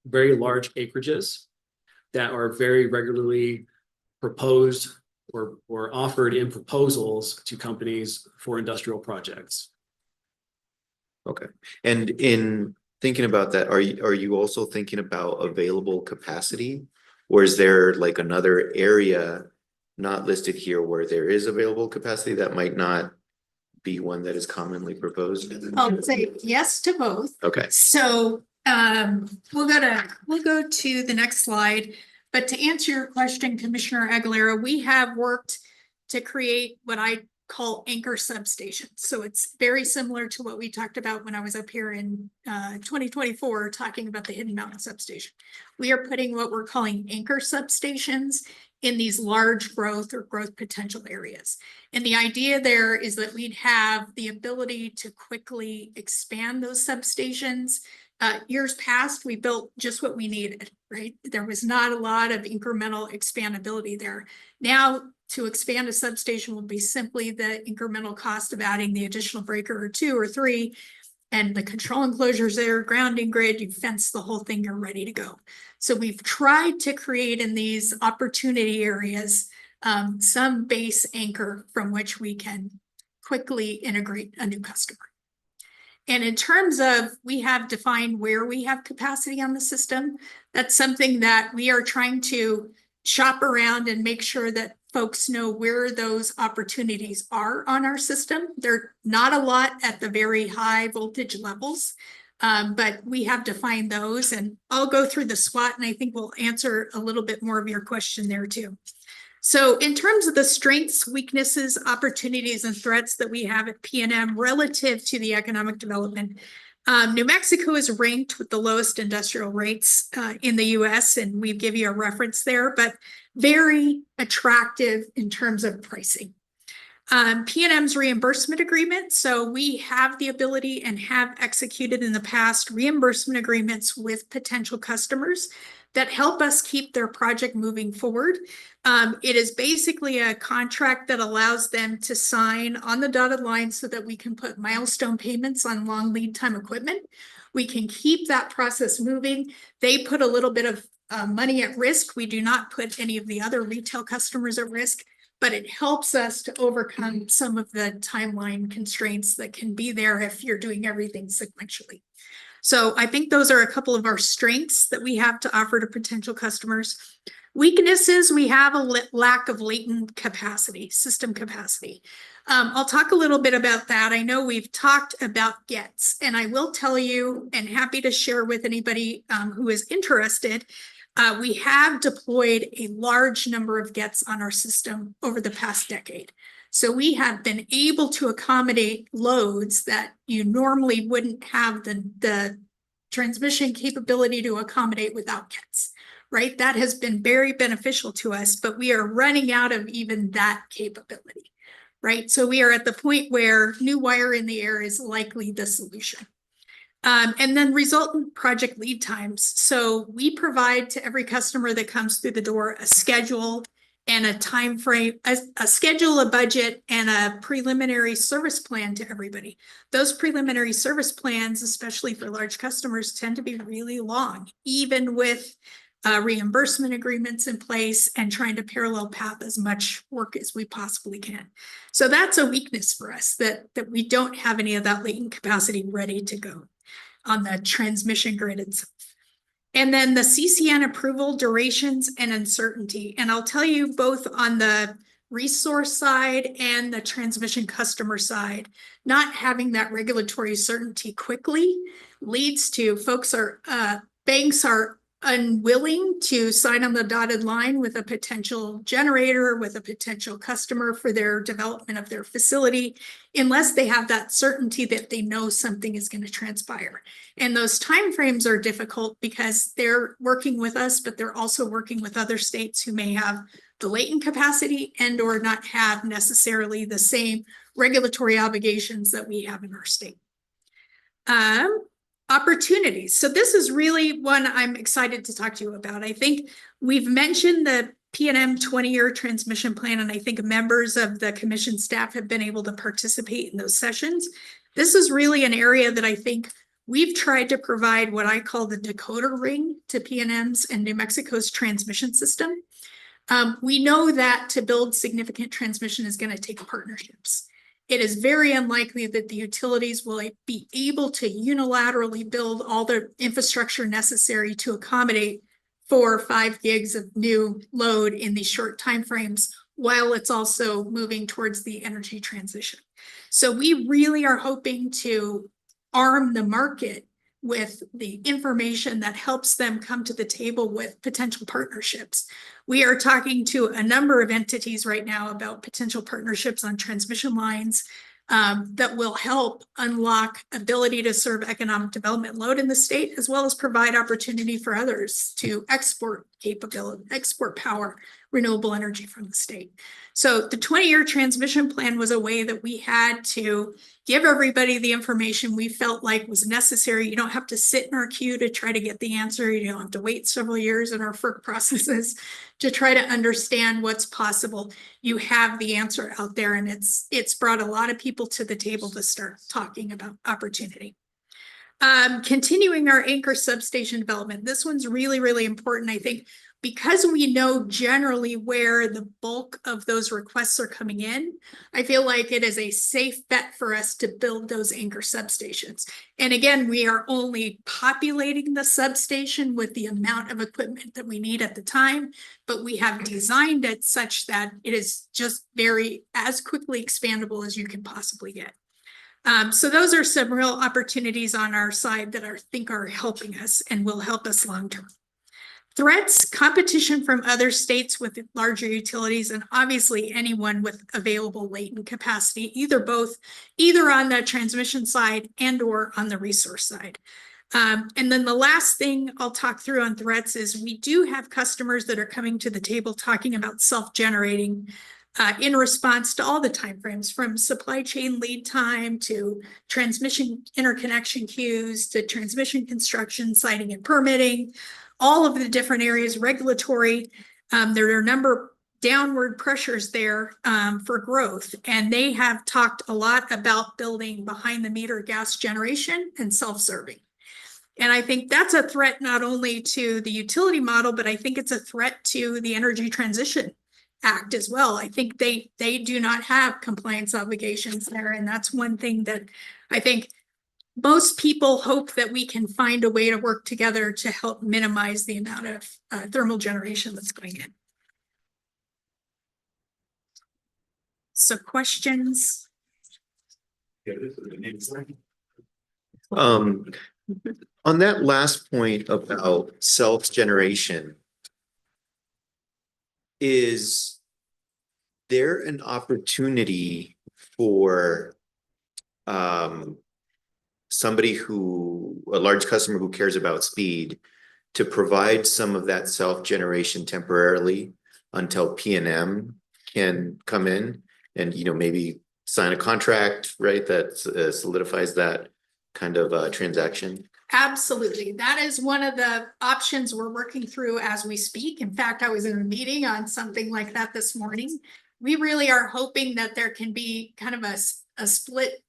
very large acreages that are very regularly proposed or offered in proposals to companies for industrial projects. Okay. And in thinking about that, are you also thinking about available capacity? Or is there like another area not listed here where there is available capacity that might not be one that is commonly proposed? I'll say yes to both. Okay. So we'll go to the next slide. But to answer your question, Commissioner Aguilera, we have worked to create what I call anchor substations. So it's very similar to what we talked about when I was up here in 2024 talking about the Hidden Mountain substation. We are putting what we're calling anchor substations in these large growth or growth potential areas. And the idea there is that we'd have the ability to quickly expand those substations. Years past, we built just what we needed, right? There was not a lot of incremental expandability there. Now, to expand a substation will be simply the incremental cost of adding the additional breaker or 2 or 3, and the control enclosures there, grounding grid, you fence the whole thing, you're ready to go. So we've tried to create in these opportunity areas some base anchor from which we can quickly integrate a new customer. And in terms of, we have defined where we have capacity on the system. That's something that we are trying to shop around and make sure that folks know where those opportunities are on our system. They're not a lot at the very high voltage levels, but we have defined those, and I'll go through the SWOT and I think we'll answer a little bit more of your question there too. So in terms of the strengths, weaknesses, opportunities, and threats that we have at PNM relative to the economic development, New Mexico is ranked with the lowest industrial rates in the US, and we give you a reference there, but very attractive in terms of pricing. PNM's reimbursement agreement. So we have the ability and have executed in the past reimbursement agreements with potential customers that help us keep their project moving forward. It is basically a contract that allows them to sign on the dotted line so that we can put milestone payments on long lead time equipment. We can keep that process moving. They put a little bit of money at risk. We do not put any of the other retail customers at risk, but it helps us to overcome some of the timeline constraints that can be there if you're doing everything sequentially. So I think those are a couple of our strengths that we have to offer to potential customers. Weaknesses, we have a lack of latent capacity, system capacity. I'll talk a little bit about that. I know we've talked about GETs, and I will tell you, and happy to share with anybody who is interested, we have deployed a large number of GETs on our system over the past decade. So we have been able to accommodate loads that you normally wouldn't have the transmission capability to accommodate without GETs, right? That has been very beneficial to us, but we are running out of even that capability, right? So we are at the point where new wire in the air is likely the solution. And then resultant project lead times. So we provide to every customer that comes through the door a schedule and a time frame, a schedule, a budget, and a preliminary service plan to everybody. Those preliminary service plans, especially for large customers, tend to be really long, even with reimbursement agreements in place and trying to parallel path as much work as we possibly can. So that's a weakness for us, that we don't have any of that latent capacity ready to go on the transmission grid itself. And then the CCN approval, durations, and uncertainty. And I'll tell you, both on the resource side and the transmission customer side, not having that regulatory certainty quickly leads to banks are unwilling to sign on the dotted line with a potential generator, with a potential customer for their development of their facility, unless they have that certainty that they know something is going to transpire. And those timeframes are difficult because they're working with us, but they're also working with other states who may have the latent capacity and or not have necessarily the same regulatory obligations that we have in our state. Opportunities. So this is really one I'm excited to talk to you about. I think we've mentioned the PNM 20-year transmission plan, and I think members of the commission staff have been able to participate in those sessions. This is really an area that I think we've tried to provide what I call the decoder ring to PNM's and New Mexico's transmission system. We know that to build significant transmission is going to take partnerships. It is very unlikely that the utilities will be able to unilaterally build all the infrastructure necessary to accommodate 4 or 5 gigs of new load in these short timeframes, while it's also moving towards the energy transition. So we really are hoping to arm the market with the information that helps them come to the table with potential partnerships. We are talking to a number of entities right now about potential partnerships on transmission lines that will help unlock ability to serve economic development load in the state, as well as provide opportunity for others to export capability, export power, renewable energy from the state. So the 20-year transmission plan was a way that we had to give everybody the information we felt like was necessary. You don't have to sit in our queue to try to get the answer. You don't have to wait several years in our FERC processes to try to understand what's possible. You have the answer out there, and it's brought a lot of people to the table to start talking about opportunity. Continuing our anchor substation development. This one's really, really important, I think, because we know generally where the bulk of those requests are coming in. I feel like it is a safe bet for us to build those anchor substations. And again, we are only populating the substation with the amount of equipment that we need at the time, but we have designed it such that it is just as quickly expandable as you can possibly get. So those are some real opportunities on our side that I think are helping us and will help us long term. Threats, competition from other states with larger utilities, and obviously anyone with available latent capacity, either on the transmission side and or on the resource side. And then the last thing I'll talk through on threats is we do have customers that are coming to the table talking about self-generating in response to all the timeframes, from supply chain lead time to transmission interconnection queues to transmission construction, siting and permitting, all of the different areas, regulatory. There are a number of downward pressures there for growth, and they have talked a lot about building behind the meter gas generation and self-serving. And I think that's a threat not only to the utility model, but I think it's a threat to the Energy Transition Act as well. I think they do not have compliance obligations there, and that's one thing that I think most people hope that we can find a way to work together to help minimize the amount of thermal generation that's going in. So questions? On that last point about self-generation, is there an opportunity for a large customer who cares about speed, to provide some of that self-generation temporarily until PNM can come in and, maybe sign a contract, right, that solidifies that kind of transaction? Absolutely. That is one of the options we're working through as we speak. In fact, I was in a meeting on something like that this morning. We really are hoping that there can be kind of a split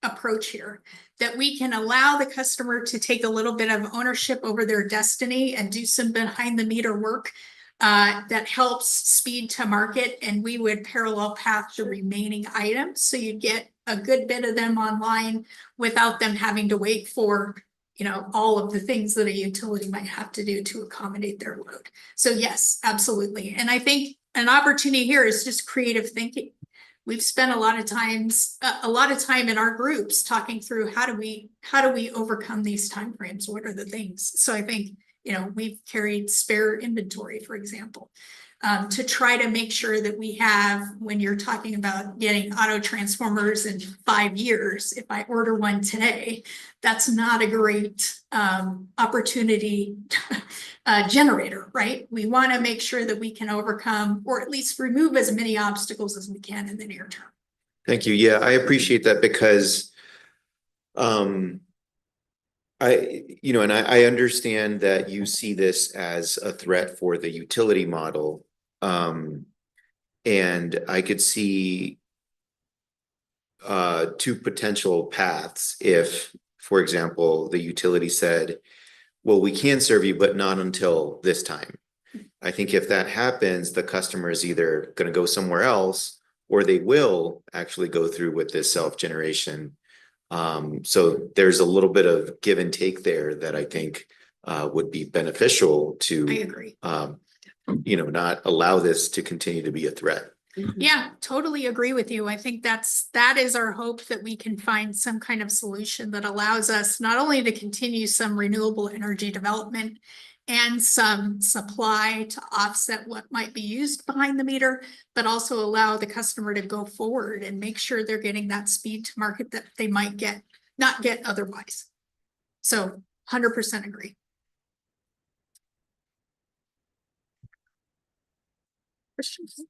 approach here, that we can allow the customer to take a little bit of ownership over their destiny and do some behind the meter work that helps speed to market, and we would parallel path the remaining items, so you get a good bit of them online without them having to wait for all of the things that a utility might have to do to accommodate their load. So yes, absolutely. And I think an opportunity here is just creative thinking. We've spent a lot of time in our groups talking through how do we overcome these timeframes? What are the things? So I think, we've carried spare inventory, for example, to try to make sure that we have, when you're talking about getting auto transformers in 5 years, if I order one today, that's not a great opportunity generator, right? We want to make sure that we can overcome or at least remove as many obstacles as we can in the near term. Thank you. Yeah, I appreciate that because and I understand that you see this as a threat for the utility model. And I could see two potential paths if, for example, the utility said, well, we can serve you, but not until this time. I think if that happens, the customer is either going to go somewhere else or they will actually go through with this self-generation. So there's a little bit of give and take there that I think would be beneficial to, I agree. Not allow this to continue to be a threat. Yeah, totally agree with you. I think that is our hope, that we can find some kind of solution that allows us not only to continue some renewable energy development and some supply to offset what might be used behind the meter, but also allow the customer to go forward and make sure they're getting that speed to market that they might not get otherwise. So 100% agree. Questions?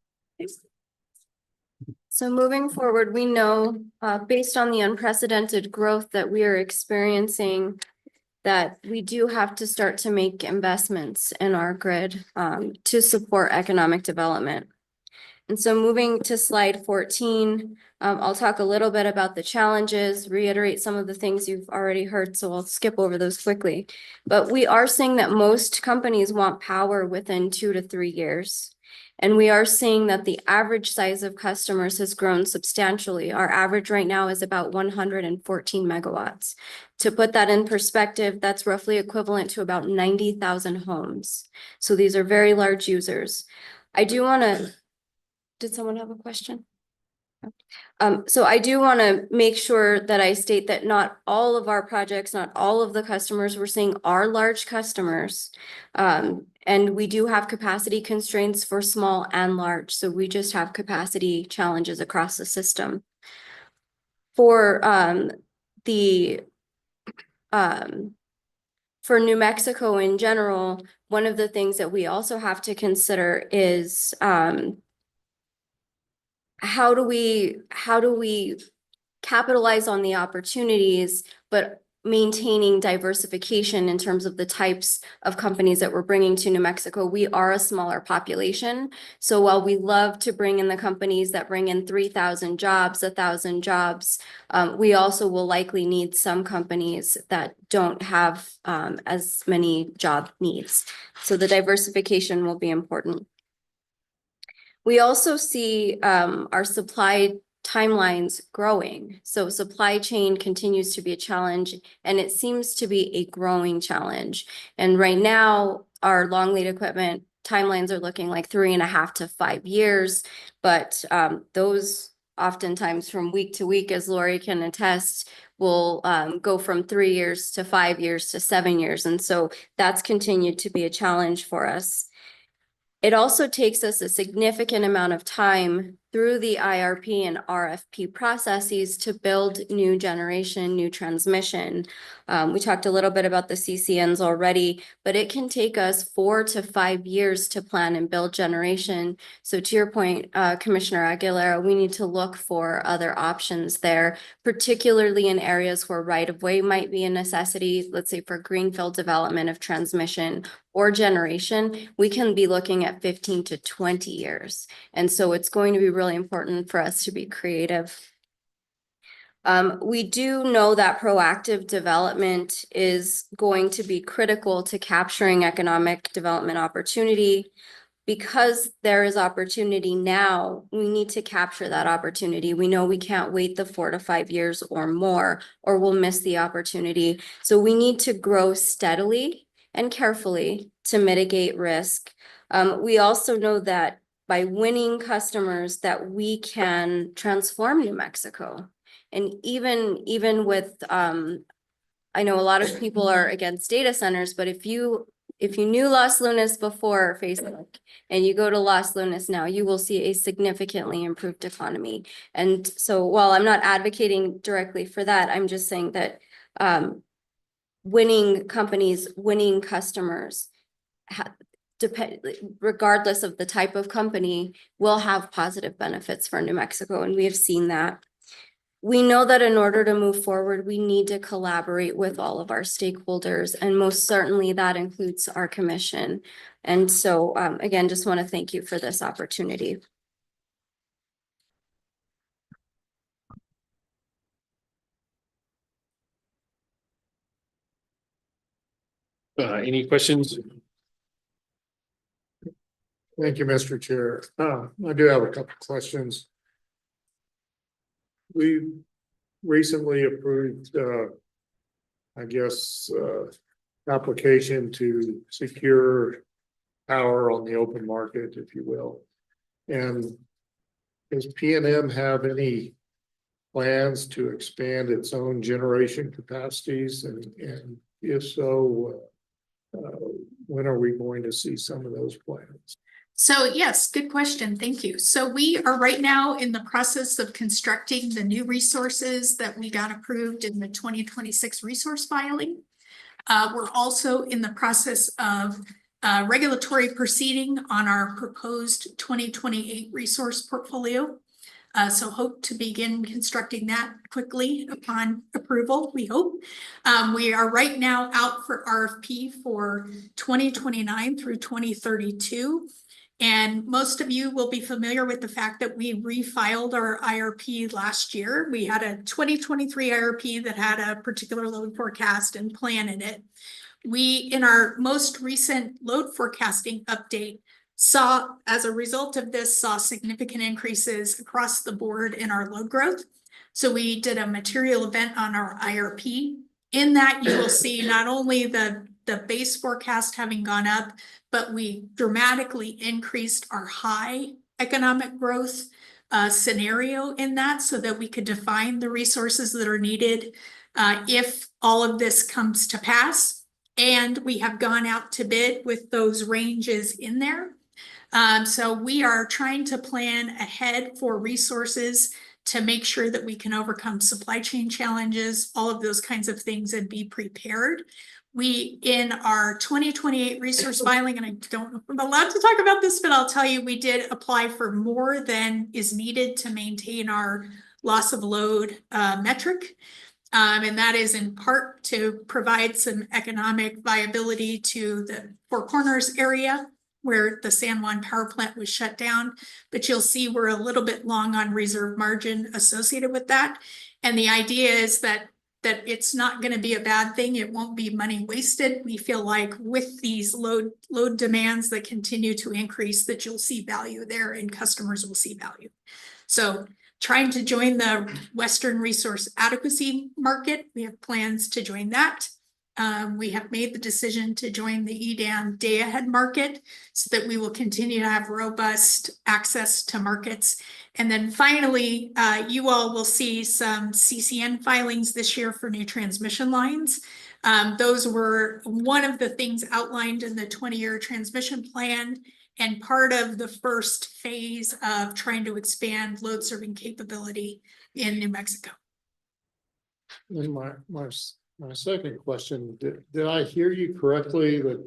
So moving forward, we know, based on the unprecedented growth that we are experiencing, that we do have to start to make investments in our grid to support economic development. And so moving to slide 14, I'll talk a little bit about the challenges, reiterate some of the things you've already heard, so I'll skip over those quickly. But we are seeing that most companies want power within 2 to 3 years. And we are seeing that the average size of customers has grown substantially. Our average right now is about 114 megawatts. To put that in perspective, that's roughly equivalent to about 90,000 homes. So these are very large users. Did someone have a question? So I do want to make sure that I state that not all of our projects, not all of the customers we're seeing are large customers. And we do have capacity constraints for small and large. So we just have capacity challenges across the system. For New Mexico in general, one of the things that we also have to consider is how do we capitalize on the opportunities, but maintaining diversification in terms of the types of companies that we're bringing to New Mexico. We are a smaller population. So while we love to bring in the companies that bring in 3,000 jobs, 1,000 jobs, we also will likely need some companies that don't have as many job needs. So the diversification will be important. We also see our supply timelines growing. So supply chain continues to be a challenge, and it seems to be a growing challenge. And right now, our long lead equipment timelines are looking like 3.5 to 5 years, but those oftentimes from week to week, as Lori can attest, will go from 3 years to 5 years to 7 years. And so that's continued to be a challenge for us. It also takes us a significant amount of time through the IRP and RFP processes to build new generation, new transmission. We talked a little bit about the CCNs already, but it can take us 4 to 5 years to plan and build generation. So to your point, Commissioner Aguilera, we need to look for other options there, particularly in areas where right-of-way might be a necessity, let's say for greenfield development of transmission or generation. We can be looking at 15 to 20 years. And so it's going to be really important for us to be creative. We do know that proactive development is going to be critical to capturing economic development opportunity. Because there is opportunity now, we need to capture that opportunity. We know we can't wait the 4 to 5 years or more, or we'll miss the opportunity. So we need to grow steadily and carefully to mitigate risk. We also know that by winning customers that we can transform New Mexico. And even with, I know a lot of people are against data centers, but if you knew Los Lunas before Facebook and you go to Los Lunas now, you will see a significantly improved economy. And so while I'm not advocating directly for that, I'm just saying that winning companies, winning customers regardless of the type of company, will have positive benefits for New Mexico, and we have seen that. We know that in order to move forward, we need to collaborate with all of our stakeholders, and most certainly that includes our commission. And so, again, just want to thank you for this opportunity. Any questions? Thank you, Mr. Chair. I do have a couple of questions. We recently approved, I guess, application to secure power on the open market, if you will. And does P&M have any plans to expand its own generation capacities? And if so, when are we going to see some of those plans? So yes, good question. Thank you. So we are right now in the process of constructing the new resources that we got approved in the 2026 resource filing. We're also in the process of regulatory proceeding on our proposed 2028 resource portfolio. So hope to begin constructing that quickly upon approval, we hope. We are right now out for RFP for 2029 through 2032. And most of you will be familiar with the fact that we refiled our IRP last year. We had a 2023 IRP that had a particular load forecast and plan in it. We, in our most recent load forecasting update, saw, as a result of this, saw significant increases across the board in our load growth. So we did a material event on our IRP. In that, you will see not only the base forecast having gone up, but we dramatically increased our high economic growth scenario in that so that we could define the resources that are needed if all of this comes to pass. And we have gone out to bid with those ranges in there. So we are trying to plan ahead for resources to make sure that we can overcome supply chain challenges, all of those kinds of things, and be prepared. We, in our 2028 resource filing, and I don't know if I'm allowed to talk about this, but I'll tell you, we did apply for more than is needed to maintain our loss of load metric. And that is in part to provide some economic viability to the Four Corners area where the San Juan power plant was shut down. But you'll see we're a little bit long on reserve margin associated with that. And the idea is that it's not going to be a bad thing. It won't be money wasted. We feel like with these load demands that continue to increase, that you'll see value there and customers will see value. So trying to join the Western Resource Adequacy Market, we have plans to join that. We have made the decision to join the EDAM day-ahead market so that we will continue to have robust access to markets. And then finally, you all will see some CCN filings this year for new transmission lines. Those were one of the things outlined in the 20-year transmission plan and part of the first phase of trying to expand load serving capability in New Mexico. And my second question, did I hear you correctly that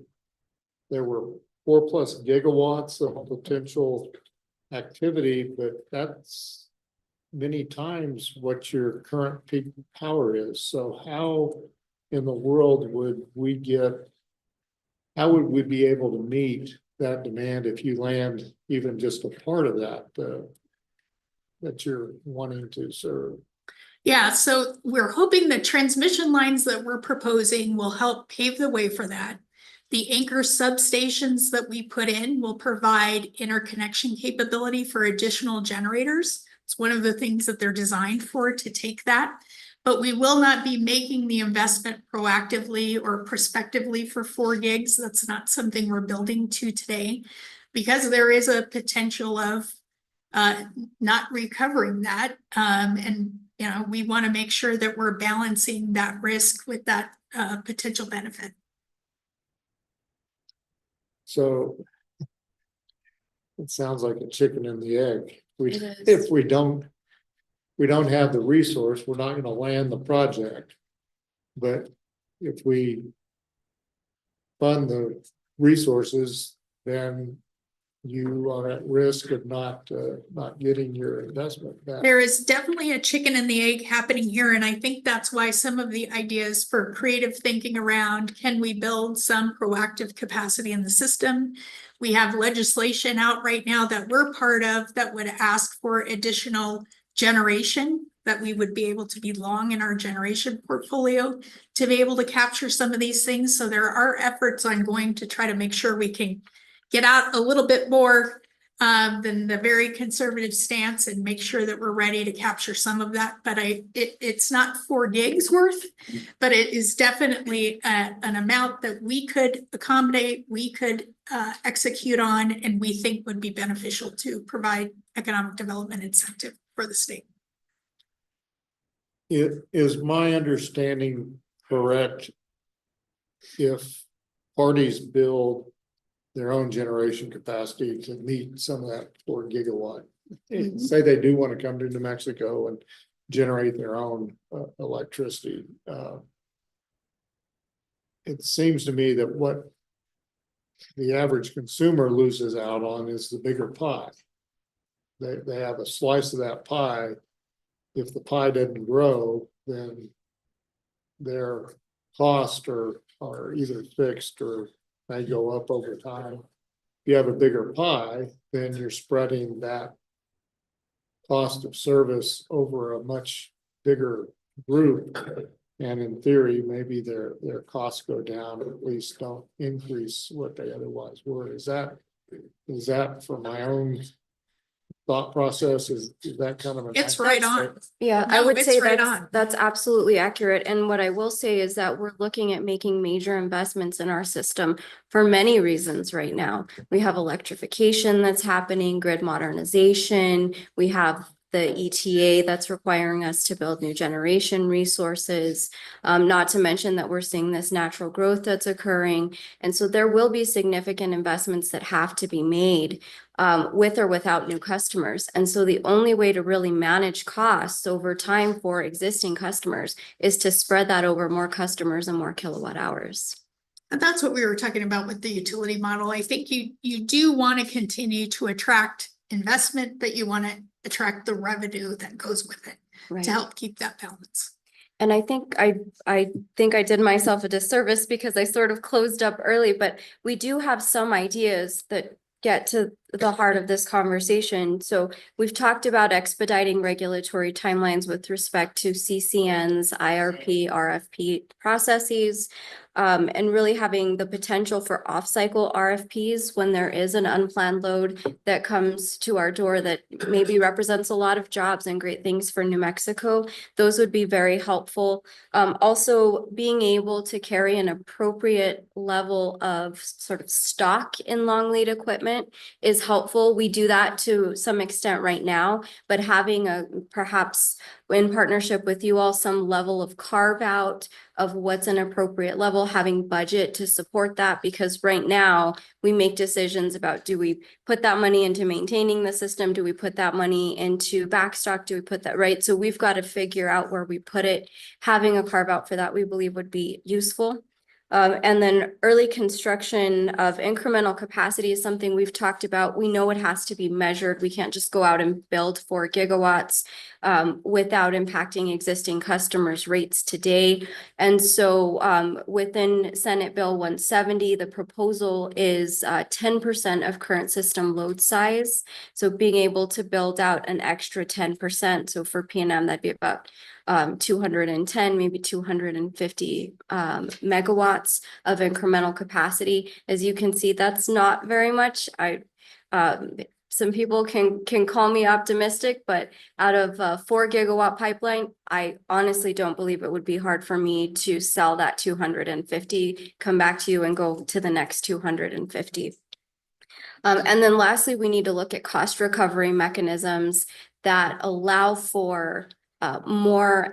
there were 4+ gigawatts of potential activity, but that's many times what your current peak power is? So how in the world would we be able to meet that demand if you land even just a part of that that you're wanting to serve? Yeah, so we're hoping the transmission lines that we're proposing will help pave the way for that. The anchor substations that we put in will provide interconnection capability for additional generators. It's one of the things that they're designed for, to take that. But we will not be making the investment proactively or prospectively for 4 gigs. That's not something we're building to today, because there is a potential of not recovering that. And you know, we want to make sure that we're balancing that risk with that potential benefit. So it sounds like a chicken and the egg. If we don't have the resource, we're not going to land the project. But if we fund resources, then you are at risk of not getting your investment back. There is definitely a chicken and the egg happening here, and I think that's why some of the ideas for creative thinking around, can we build some proactive capacity in the system? We have legislation out right now that we're part of that would ask for additional generation, that we would be able to be long in our generation portfolio to be able to capture some of these things. So there are efforts ongoing to try to make sure we can get out a little bit more than the very conservative stance and make sure that we're ready to capture some of that. But it's not 4 gigs worth, but it is definitely an amount that we could accommodate, we could execute on, and we think would be beneficial to provide economic development incentive for the state. It is my understanding correct, if parties build their own generation capacity to meet some of that 4 gigawatt. Say they do want to come to New Mexico and generate their own electricity. It seems to me that what the average consumer loses out on is the bigger pie. They have a slice of that pie. If the pie doesn't grow, then their costs are either fixed or they go up over time. If you have a bigger pie, then you're spreading that cost of service over a much bigger group. And in theory, maybe their costs go down, or at least don't increase what they otherwise were. Is that for my own thought process? Is that kind of an? It's right on. Yeah, I No, would it's say right that's, on. that's absolutely accurate. And what I will say is that we're looking at making major investments in our system for many reasons right now. We have electrification that's happening, grid modernization. We have the ETA that's requiring us to build new generation resources, not to mention that we're seeing this natural growth that's occurring. And so there will be significant investments that have to be made with or without new customers. And so the only way to really manage costs over time for existing customers is to spread that over more customers and more kilowatt hours. And that's what we were talking about with the utility model. I think you do want to continue to attract investment, but you want to attract the revenue that goes with it to help keep that balance. And I think I did myself a disservice because I sort of closed up early, but we do have some ideas that get to the heart of this conversation. So we've talked about expediting regulatory timelines with respect to CCNs, IRP, RFP processes, and really having the potential for off-cycle RFPs when there is an unplanned load that comes to our door that maybe represents a lot of jobs and great things for New Mexico. Those would be very helpful. Also, being able to carry an appropriate level of sort of stock in long lead equipment is helpful. We do that to some extent right now, but having perhaps in partnership with you all, some level of carve out of what's an appropriate level, having budget to support that, because right now we make decisions about, do we put that money into maintaining the system? Do we put that money into backstock? Do we put that right? So we've got to figure out where we put it. Having a carve out for that, we believe would be useful. And then early construction of incremental capacity is something we've talked about. We know it has to be measured. We can't just go out and build 4 gigawatts without impacting existing customers' rates today. And so within Senate Bill 170, the proposal is 10% of current system load size. So being able to build out an extra 10%. So for PNM, that'd be about 210, maybe 250 megawatts of incremental capacity. As you can see, that's not very much. Some people can call me optimistic, but out of a 4 gigawatt pipeline, I honestly don't believe it would be hard for me to sell that 250, come back to you and go to the next 250. And then lastly, we need to look at cost recovery mechanisms that allow for more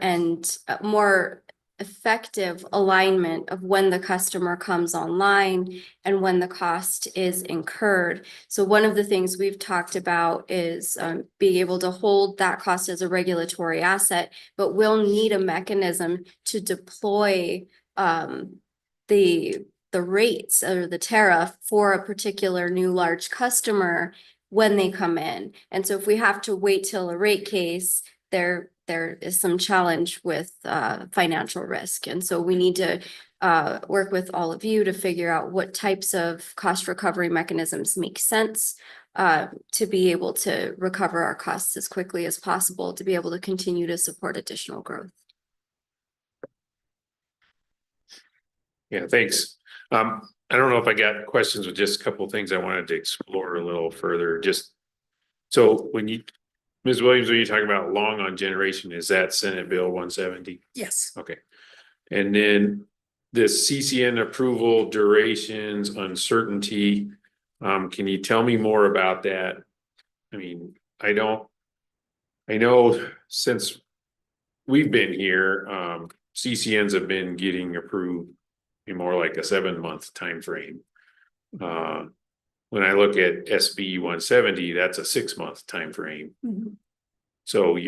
effective alignment of when the customer comes online and when the cost is incurred. So one of the things we've talked about is being able to hold that cost as a regulatory asset, but we'll need a mechanism to deploy the the rates or the tariff for a particular new large customer when they come in. And so if we have to wait till a rate case, there is some challenge with financial risk. And so we need to work with all of you to figure out what types of cost recovery mechanisms make sense to be able to recover our costs as quickly as possible, to be able to continue to support additional growth. Yeah, thanks. I don't know if I got questions with just a couple of things I wanted to explore a little further. Just so when you, Ms. Williams, when you talk about long on generation, is that Senate Bill 170? Yes. Okay. And then the CCN approval durations, uncertainty. Can you tell me more about that? I mean, I know since we've been here, CCNs have been getting approved in more like a 7-month time frame. When I look at SB 170, that's a 6-month time frame. Mhm. So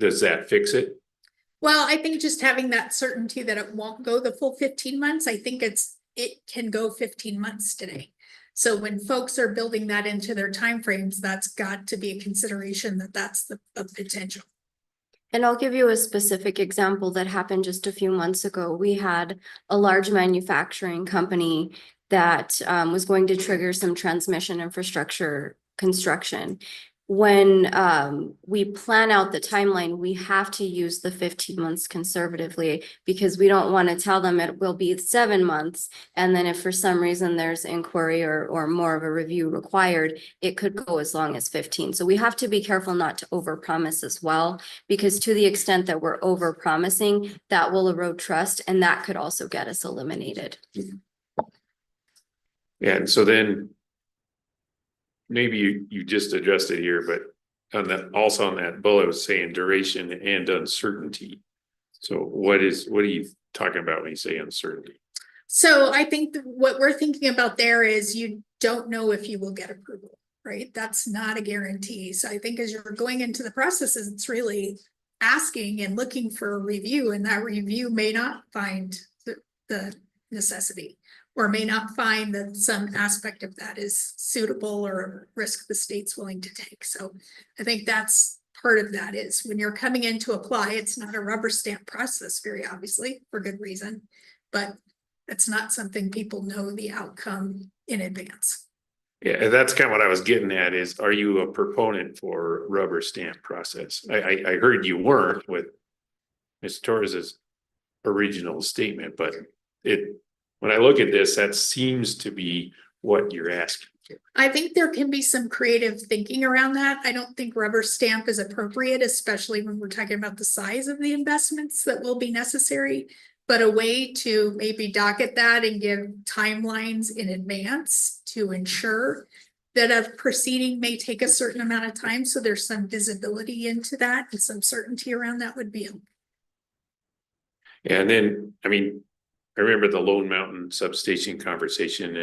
does that fix it? Well, I think just having that certainty that it won't go the full 15 months, I think it can go 15 months today. So when folks are building that into their timeframes, that's got to be a consideration that that's the potential. And I'll give you a specific example that happened just a few months ago. We had a large manufacturing company that was going to trigger some transmission infrastructure construction. When we plan out the timeline, we have to use the 15 months conservatively because we don't want to tell them it will be 7 months. And then if for some reason there's inquiry or more of a review required, it could go as long as 15. So we have to be careful not to overpromise as well, because to the extent that we're overpromising, that will erode trust, and that could also get us eliminated. Yeah, and so then maybe you just addressed it here, but also on that bullet was saying duration and uncertainty. So what are you talking about when you say uncertainty? So I think what we're thinking about there is you don't know if you will get approval, right? That's not a guarantee. So I think as you're going into the processes, it's really asking and looking for a review, and that review may not find the necessity, or may not find that some aspect of that is suitable or a risk the state's willing to take. So I think that's part of that is when you're coming in to apply, it's not a rubber stamp process, very obviously, for good reason, but it's not something people know the outcome in advance. Yeah, that's kind of what I was getting at is, are you a proponent for rubber stamp process? I heard you weren't with Ms. Torres's original statement, but when I look at this, that seems to be what you're asking. I think there can be some creative thinking around that. I don't think rubber stamp is appropriate, especially when we're talking about the size of the investments that will be necessary, but a way to maybe docket that and give timelines in advance to ensure that a proceeding may take a certain amount of time. So there's some visibility into that and some certainty around that would be. And then, I mean, I remember the Lone Mountain substation conversation,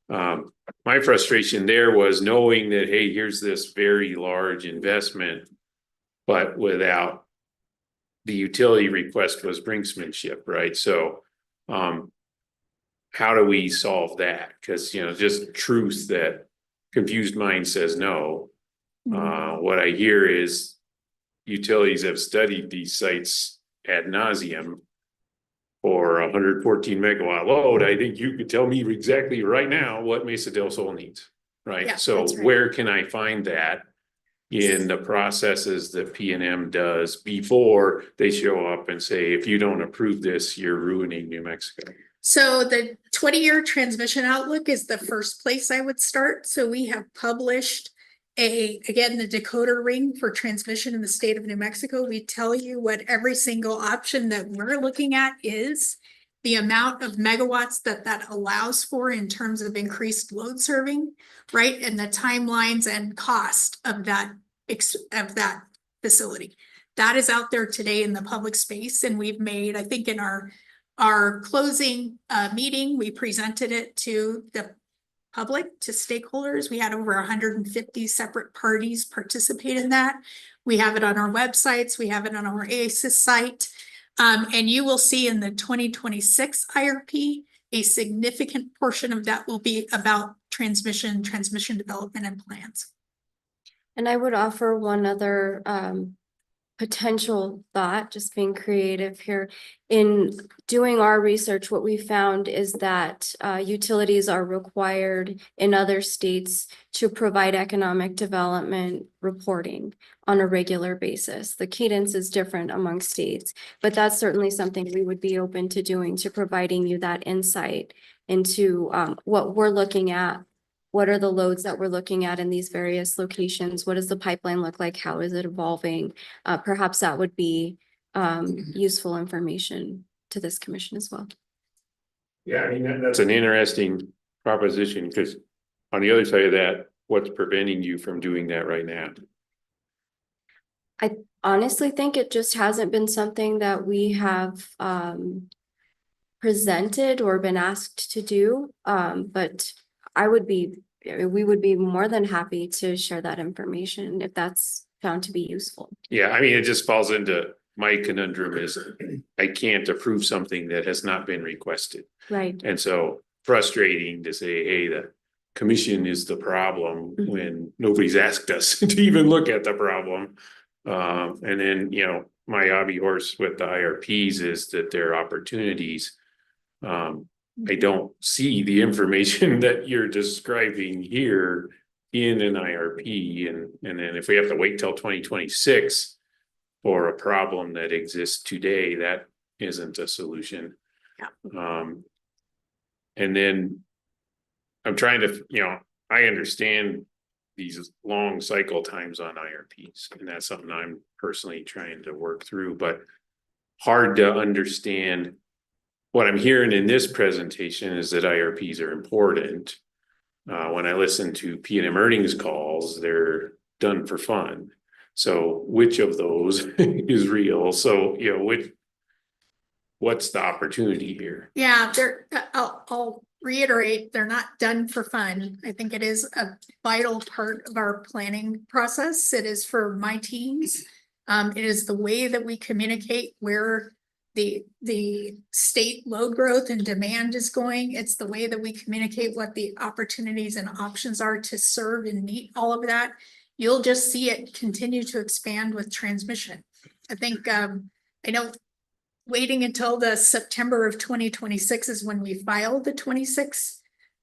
and my frustration there was knowing that, hey, here's this very large investment, but without the utility request was brinksmanship, right? So how do we solve that? Because, just truth that confused mind says no. What I hear is utilities have studied these sites ad nauseum for 114 megawatt load. I think you could tell me exactly right now what Mesa del Sol needs, right? Yeah, So that's right. where can I find that in the processes that PNM does before they show up and say, if you don't approve this, you're ruining New Mexico? So the 20-year transmission outlook is the first place I would start. So we have published again, the decoder ring for transmission in the state of New Mexico. We tell you what every single option that we're looking at is, the amount of megawatts that allows for in terms of increased load serving, right? And the timelines and cost of that facility. That is out there today in the public space. And we've made, I think in our closing meeting, we presented it to the public, to stakeholders. We had over 150 separate parties participate in that. We have it on our websites. We have it on our ASIS site. And you will see in the 2026 IRP a significant portion of that will be about transmission development and plans. And I would offer one other potential thought, just being creative here. In doing our research, what we found is that utilities are required in other states to provide economic development reporting on a regular basis. The cadence is different among states, but that's certainly something we would be open to doing, to providing you that insight into what we're looking at. What are the loads that we're looking at in these various locations? What does the pipeline look like? How is it evolving? Perhaps that would be useful information to this commission as well. Yeah, I mean, that's an interesting proposition, because on the other side of that, what's preventing you from doing that right now? I honestly think it just hasn't been something that we have presented or been asked to do. But we would be more than happy to share that information if that's found to be useful. Yeah, I mean, it just falls into my conundrum is I can't approve something that has not been requested. Right. And so frustrating to say, hey, the commission is the problem when nobody's asked us to even look at the problem. And then, you know, my hobby horse with the IRPs is that there are opportunities. I don't see the information that you're describing here in an IRP. And then if we have to wait till 2026 for a problem that exists today, that isn't a solution. Yeah. And then I'm trying to, you know, I understand these long cycle times on IRPs, and that's something I'm personally trying to work through, but hard to understand. What I'm hearing in this presentation is that IRPs are important. When I listen to P&M earnings calls, they're done for fun. So which of those is real? So, you know, what's the opportunity here? Yeah, I'll reiterate, they're not done for fun. I think it is a vital part of our planning process. It is for my teams. It is the way that we communicate where the state load growth and demand is going. It's the way that we communicate what the opportunities and options are to serve and meet all of that. You'll just see it continue to expand with transmission. I think, I know waiting until the September of 2026 is when we filed the 26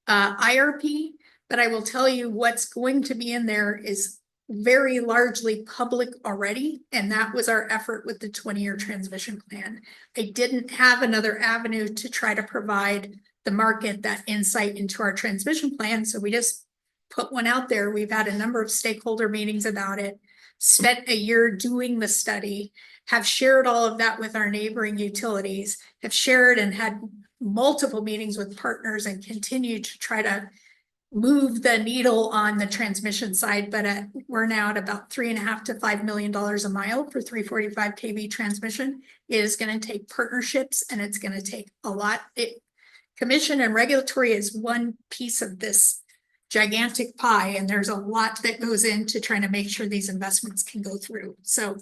IRP, but I will tell you what's going to be in there is very largely public already, and that was our effort with the 20-year transmission plan. I didn't have another avenue to try to provide the market that insight into our transmission plan, so we just put one out there. We've had a number of stakeholder meetings about it, spent a year doing the study, have shared all of that with our neighboring utilities, have shared and had multiple meetings with partners, and continue to try to move the needle on the transmission side. But we're now at about $3.5 to $5 million a mile for 345 kV transmission. It is going to take partnerships, and it's going to take a lot. Commission and regulatory is one piece of this gigantic pie, and there's a lot that goes into trying to make sure these investments can go through. So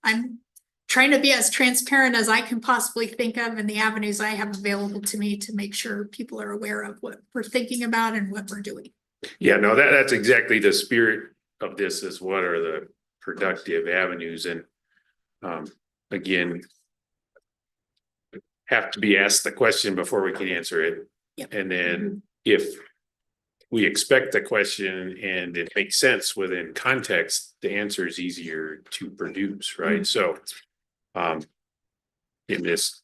I'm trying to be as transparent as I can possibly think of, and the avenues I have available to me to make sure people are aware of what we're thinking about and what we're doing. Yeah, no, that's exactly the spirit of this, is what are the productive avenues. And again, have to be asked the question before we can answer it. Yep. And then if we expect the question and it makes sense within context, the answer is easier to produce, right? So in this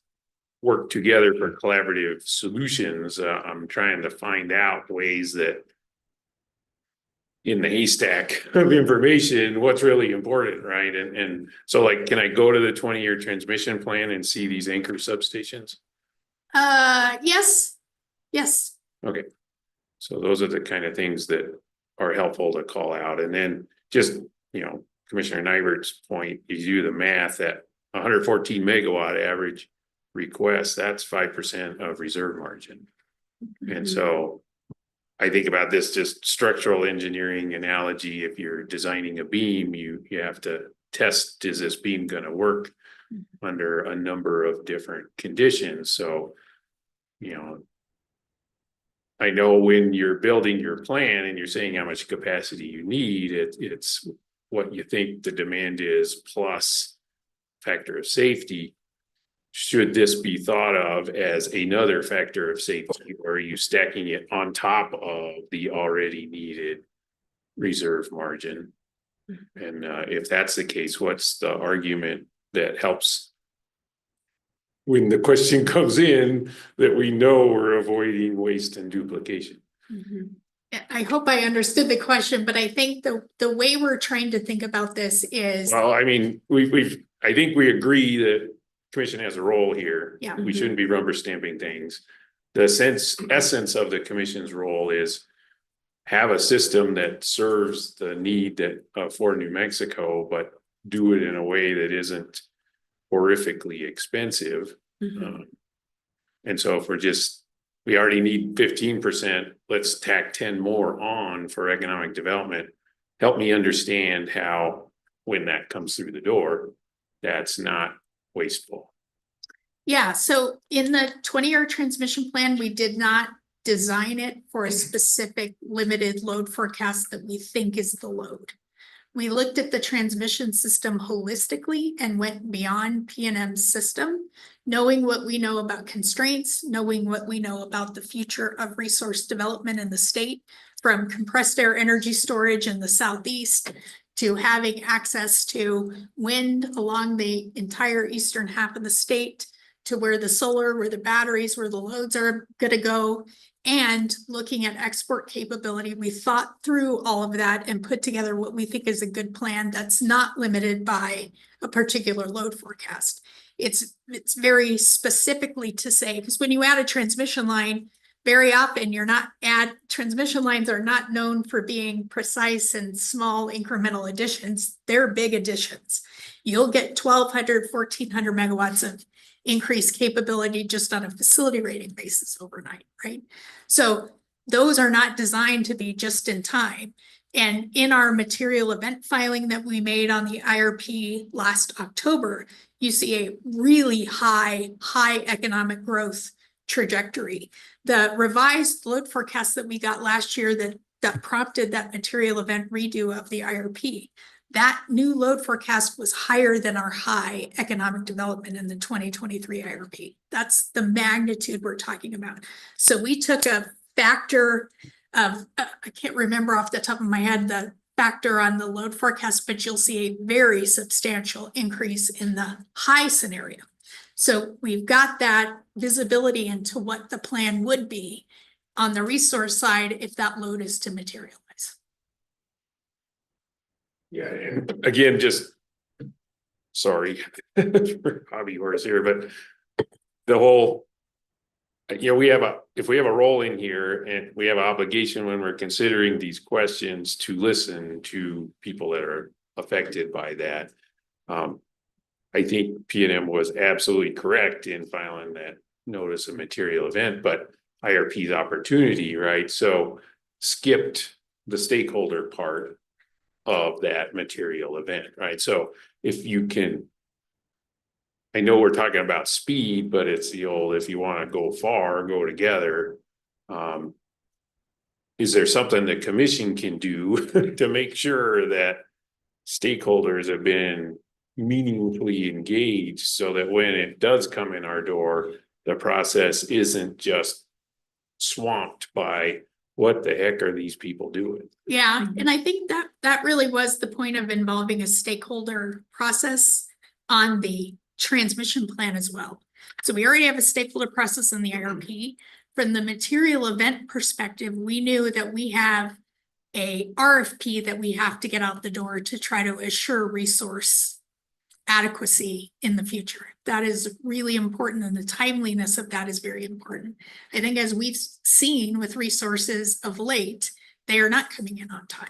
work together for collaborative solutions, I'm trying to find out ways that in the haystack of information, what's really important, right? And so, like, can I go to the 20-year transmission plan and see these anchor substations? Yes. Okay. So those are the kind of things that are helpful to call out. And then just, you know, Commissioner Nybert's point, you do the math at 114 megawatt average request, that's 5% of reserve margin. And so I think about this just structural engineering analogy. If you're designing a beam, you have to test, is this beam going to work under a number of different conditions? So, you know, I know when you're building your plan and you're saying how much capacity you need, it's what you think the demand is plus factor of safety. Should this be thought of as another factor of safety, or are you stacking it on top of the already needed reserve margin? And if that's the case, what's the argument that helps when the question comes in that we know we're avoiding waste and duplication? I hope I understood the question, but I think the way we're trying to think about this is. Well, I mean, I think we agree that commission has a role here. Yeah. We shouldn't be rubber stamping things. The essence of the commission's role is have a system that serves the need that for New Mexico, but do it in a way that isn't horrifically expensive. And so if we already need 15%, let's tack 10 more on for economic development. Help me understand how, when that comes through the door, that's not wasteful. Yeah, so in the 20-year transmission plan, we did not design it for a specific limited load forecast that we think is the load. We looked at the transmission system holistically and went beyond PNM's system, knowing what we know about constraints, knowing what we know about the future of resource development in the state, from compressed air energy storage in the southeast to having access to wind along the entire eastern half of the state, to where the solar, where the batteries, where the loads are going to go, and looking at export capability. We thought through all of that and put together what we think is a good plan that's not limited by a particular load forecast. It's very specifically to say, because when you add a transmission line, very often transmission lines are not known for being precise and small incremental additions. They're big additions. You'll get 1,200, 1,400 megawatts of increased capability just on a facility rating basis overnight, right? So those are not designed to be just in time. And in our material event filing that we made on the IRP last October, you see a really high economic growth trajectory. The revised load forecast that we got last year that prompted that material event redo of the IRP, that new load forecast was higher than our high economic development in the 2023 IRP. That's the magnitude we're talking about. So we took a factor of, I can't remember off the top of my head the factor on the load forecast, but you'll see a very substantial increase in the high scenario. So we've got that visibility into what the plan would be on the resource side if that load is to materialize. Yeah, and again, just sorry for hobby horse here, but the whole, if we have a role in here and we have an obligation when we're considering these questions to listen to people that are affected by that. I think PNM was absolutely correct in filing that notice of material event, but IRP's opportunity, right? So skipped the stakeholder part of that material event, right? So if you can, I know we're talking about speed, but it's the old, if you want to go far, go together. Is there something the commission can do to make sure that stakeholders have been meaningfully engaged so that when it does come in our door, the process isn't just swamped by what the heck are these people doing? Yeah, and I think that really was the point of involving a stakeholder process on the transmission plan as well. So we already have a stakeholder process in the IRP. From the material event perspective, we knew that we have a RFP that we have to get out the door to try to assure resource adequacy in the future. That is really important, and the timeliness of that is very important. I think as we've seen with resources of late, they are not coming in on time.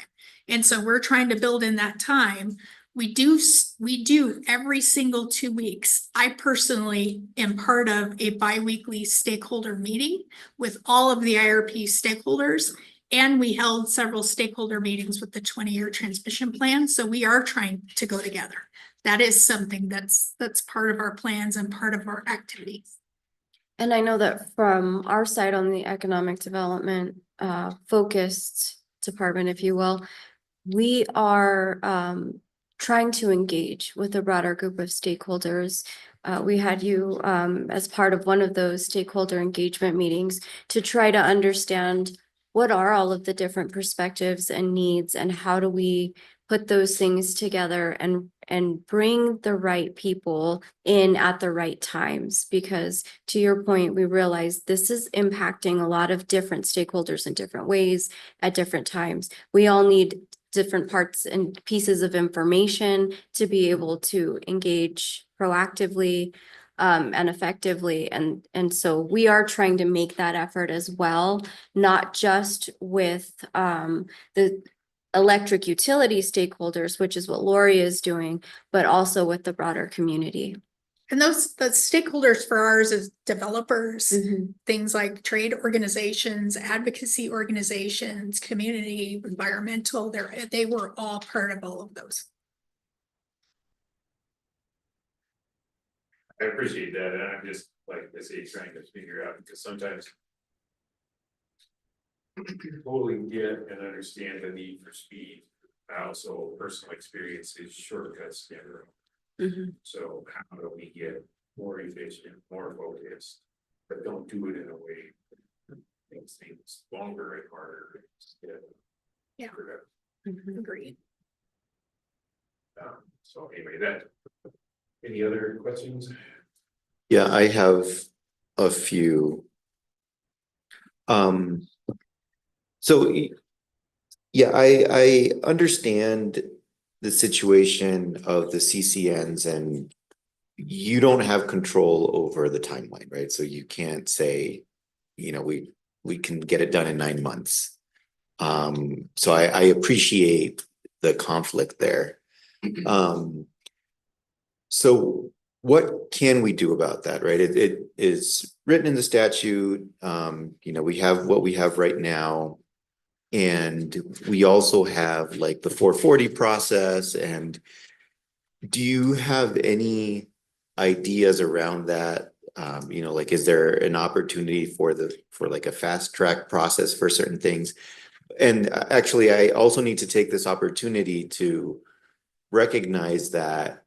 And so we're trying to build in that time. We do every single 2 weeks. I personally am part of a bi-weekly stakeholder meeting with all of the IRP stakeholders, and we held several stakeholder meetings with the 20-year transmission plan. So we are trying to go together. That is something that's part of our plans and part of our activities. And I know that from our side on the economic development focused department, if you will, we are trying to engage with a broader group of stakeholders. We had you as part of one of those stakeholder engagement meetings to try to understand what are all of the different perspectives and needs, and how do we put those things together and bring the right people in at the right times. Because to your point, we realize this is impacting a lot of different stakeholders in different ways at different times. We all need different parts and pieces of information to be able to engage proactively and effectively. And so we are trying to make that effort as well, not just with the electric utility stakeholders, which is what Lori is doing, but also with the broader community. And the stakeholders for ours is developers, Mhm. things like trade organizations, advocacy organizations, community, environmental, they were all part of all of those. I appreciate that, and I'm just, like I say, trying to figure out, because sometimes totally get and understand the need for speed. I also personal experience is shortcuts never. Mhm. So how do we get more efficient, more focused, but don't do it in a way that makes things longer and harder. Yeah. Productive. Mhm. Agreed. So anyway, any other questions? Yeah, I have a few. So yeah, I understand the situation of the CCNs, and you don't have control over the timeline, right? So you can't say, we can get it done in 9 months. So I appreciate the conflict there. So what can we do about that, right? It is written in the statute. We have what we have right now. And we also have like the 440 process. And do you have any ideas around that? Like, is there an opportunity for like a fast track process for certain things? And actually, I also need to take this opportunity to recognize that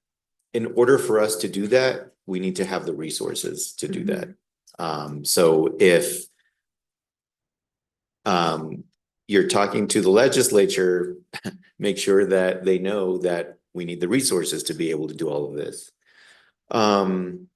in order for us to do that, we need to have the resources to do that. So if you're talking to the legislature, make sure that they know that we need the resources to be able to do all of this. So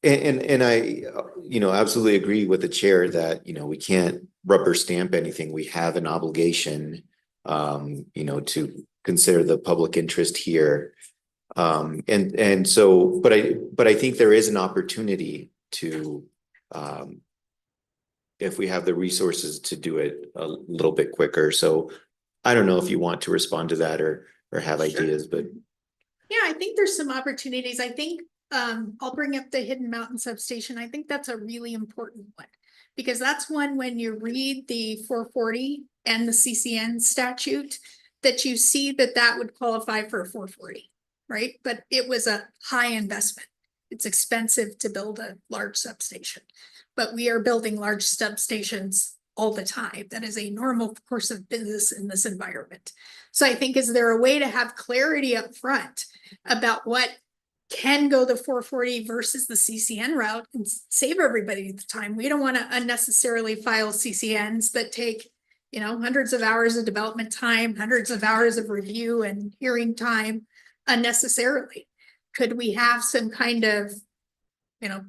and I, absolutely agree with the chair that, we can't rubber stamp anything. We have an obligation, to consider the public interest here. And so, but I think there is an opportunity to, if we have the resources to do it a little bit quicker. So I don't know if you want to respond to that or have ideas, but. Yeah, I think there's some opportunities. I think I'll bring up the Hidden Mountain substation. I think that's a really important one, because that's one, when you read the 440 and the CCN statute, that you see that would qualify for a 440, right? But it was a high investment. It's expensive to build a large substation, but we are building large substations all the time. That is a normal course of business in this environment. So I think, is there a way to have clarity up front about what can go the 440 versus the CCN route and save everybody the time? We don't want to unnecessarily file CCNs that take, hundreds of hours of development time, hundreds of hours of review and hearing time unnecessarily. Could we have some kind of,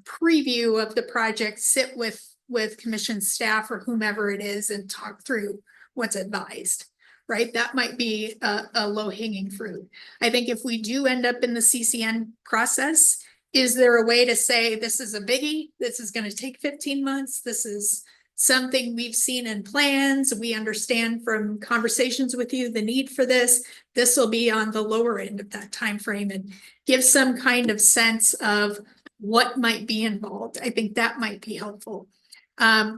preview of the project, sit with commission staff or whomever it is and talk through what's advised, right? That might be a low hanging fruit. I think if we do end up in the CCN process, is there a way to say, this is a biggie, this is going to take 15 months, this is something we've seen in plans, we understand from conversations with you the need for this will be on the lower end of that time frame, and give some kind of sense of what might be involved. I think that might be helpful.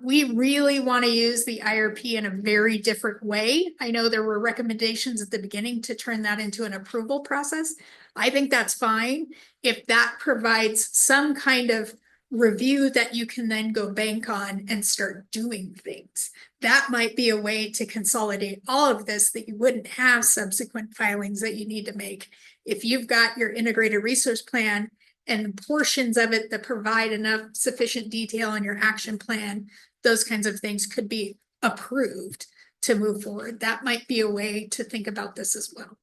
We really want to use the IRP in a very different way. I know there were recommendations at the beginning to turn that into an approval process. I think that's fine if that provides some kind of review that you can then go bank on and start doing things. That might be a way to consolidate all of this, that you wouldn't have subsequent filings that you need to make. If you've got your integrated resource plan and portions of it that provide enough sufficient detail in your action plan, those kinds of things could be approved to move forward. That might be a way to think about this as well.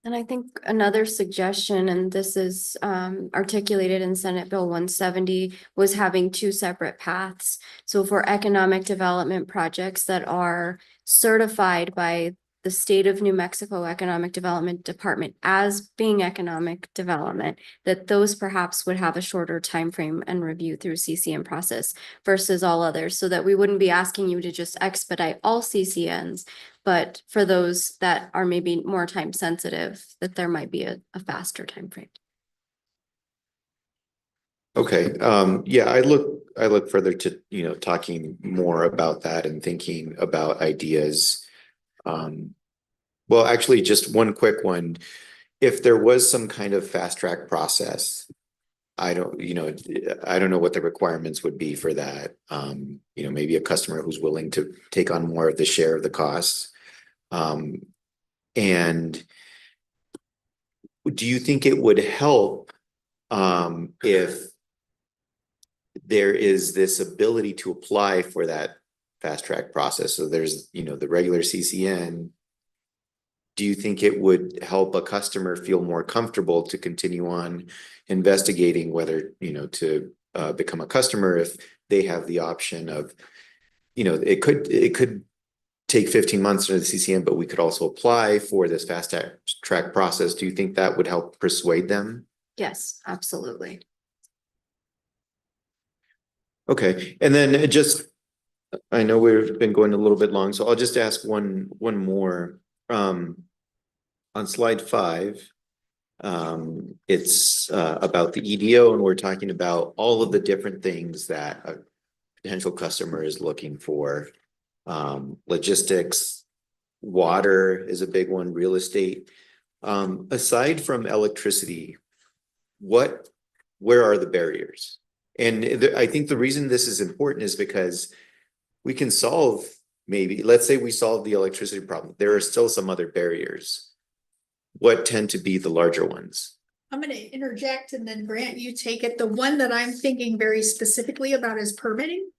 And I think another suggestion, and this is articulated in Senate Bill 170, was having two separate paths. So for economic development projects that are certified by the state of New Mexico Economic Development Department as being economic development, that those perhaps would have a shorter time frame and review through CCN process versus all others, so that we wouldn't be asking you to just expedite all CCNs, but for those that are maybe more time sensitive, that there might be a faster time frame. Okay, yeah, I look further to, you know, talking more about that and thinking about ideas. Well, actually, just one quick one. If there was some kind of fast track process, I don't know what the requirements would be for that. You know, maybe a customer who's willing to take on more of the share of the costs. And do you think it would help if there is this ability to apply for that fast track process? So there's, you know, the regular CCN. Do you think it would help a customer feel more comfortable to continue on investigating whether, you know, to become a customer if they have the option of, you know, it could take 15 months under the CCN, but we could also apply for this fast track process. Do you think that would help persuade them? Yes, absolutely. Okay, and then just, I know we've been going a little bit long, so I'll just ask one more. On slide 5, it's about the EDO, and we're talking about all of the different things that a potential customer is looking for. Logistics, water is a big one, real estate. Aside from electricity, where are the barriers? And I think the reason this is important is because we can solve, maybe, let's say we solve the electricity problem. There are still some other barriers. What tend to be the larger ones? I'm going to interject and then Grant, you take it. The one that I'm thinking very specifically about is permitting.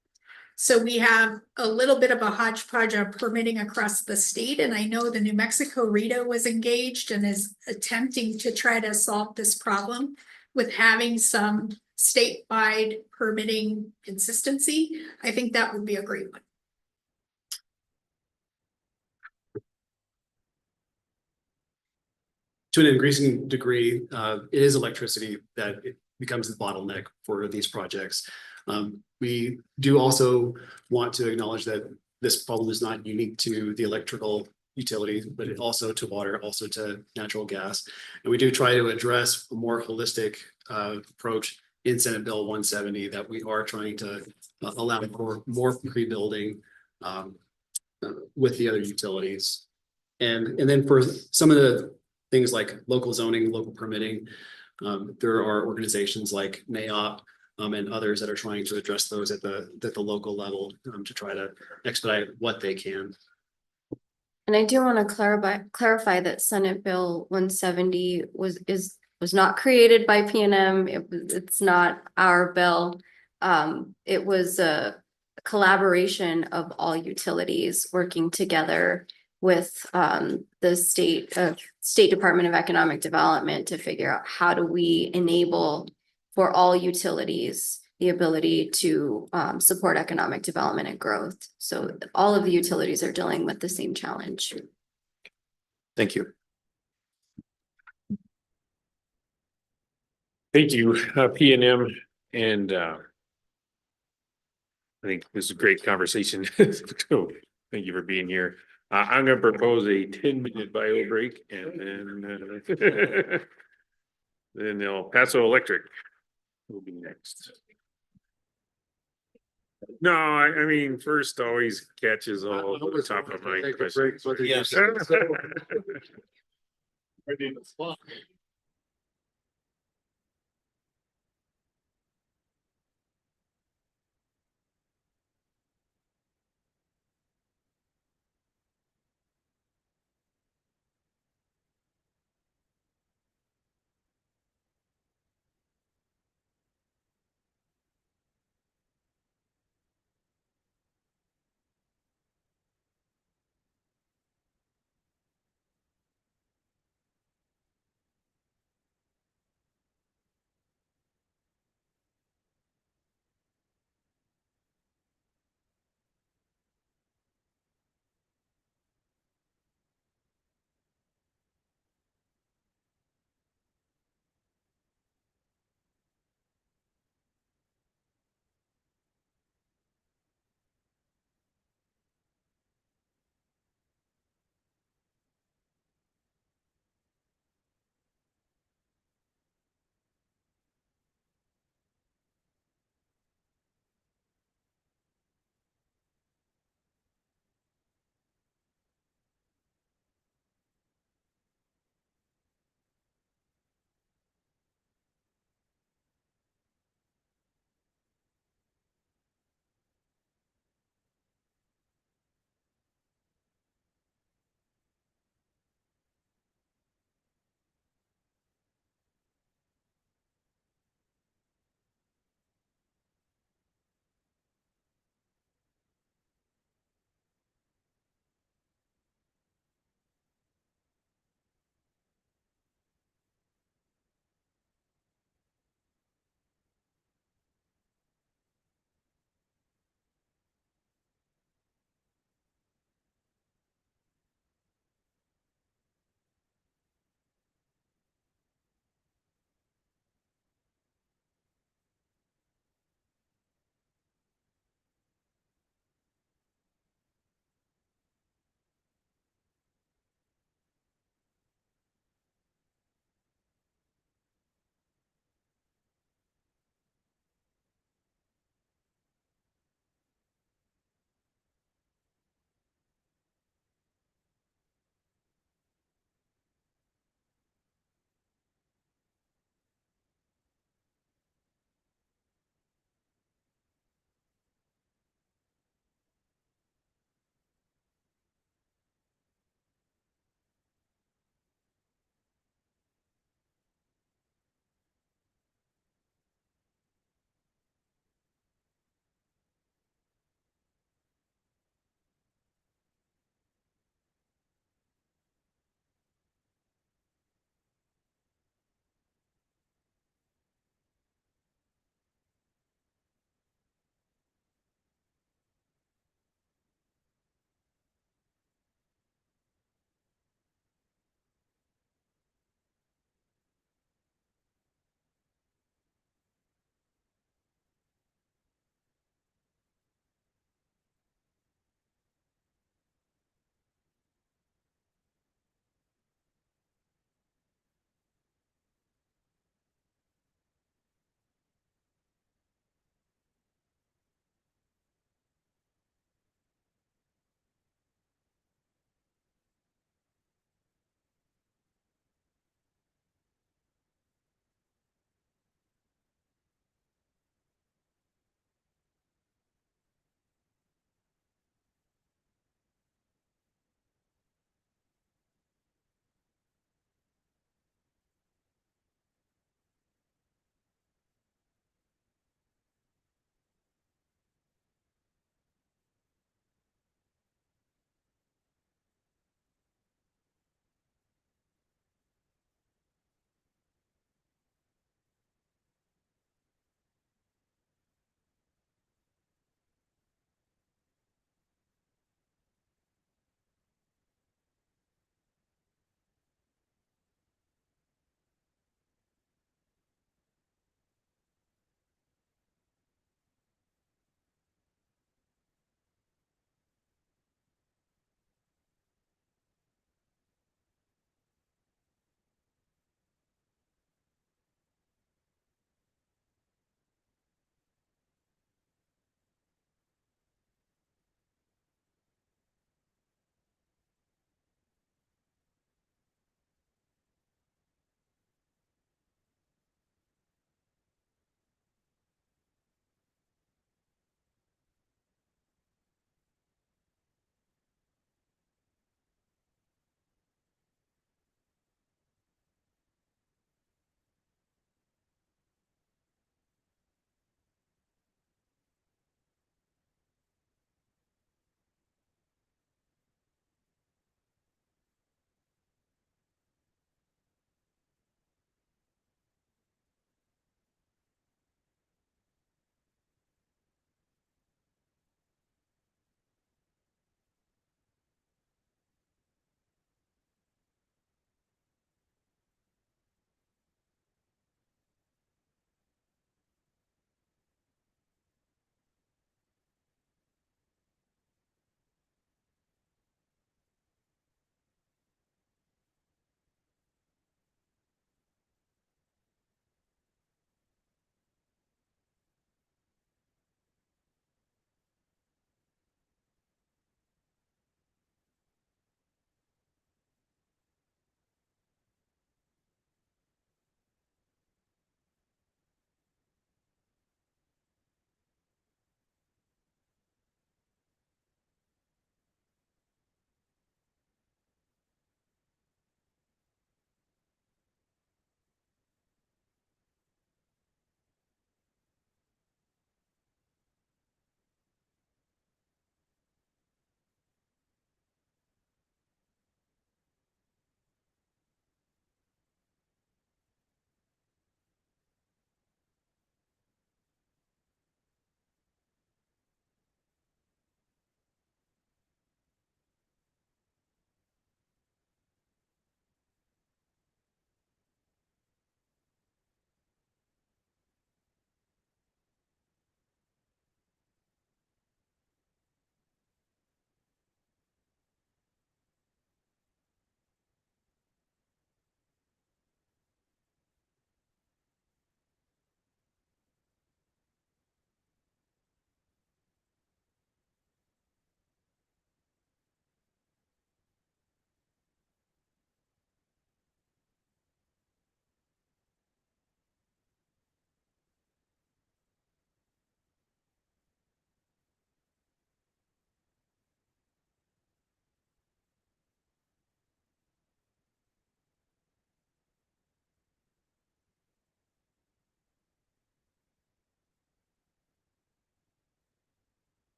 So we have a little bit of a hodgepodge of permitting across the state. And I know the New Mexico RITA was engaged and is attempting to try to solve this problem with having some statewide permitting consistency. I think that would be a great one. To an increasing degree, it is electricity that it becomes the bottleneck for these projects. We do also want to acknowledge that this problem is not unique to the electrical utilities, but it also to water, also to natural gas. And we do try to address a more holistic approach in Senate Bill 170, that we are trying to allow for more pre-building with the other utilities. And then for some of the things like local zoning, local permitting, there are organizations like NAOP and others that are trying to address those at the local level to try to expedite what they can. And I do want to clarify that Senate Bill 170 was not created by PNM. It's not our bill. It was a collaboration of all utilities working together with the State Department of Economic Development to figure out how do we enable for all utilities the ability to support economic development and growth. So all of the utilities are dealing with the same challenge. Thank you. Thank you, PNM, and I think this is a great conversation. So thank you for being here. I'm going to propose a 10-minute bio break, and then El Paso Electric will be next. No, I mean, first always catches all the top of my questions. Yes.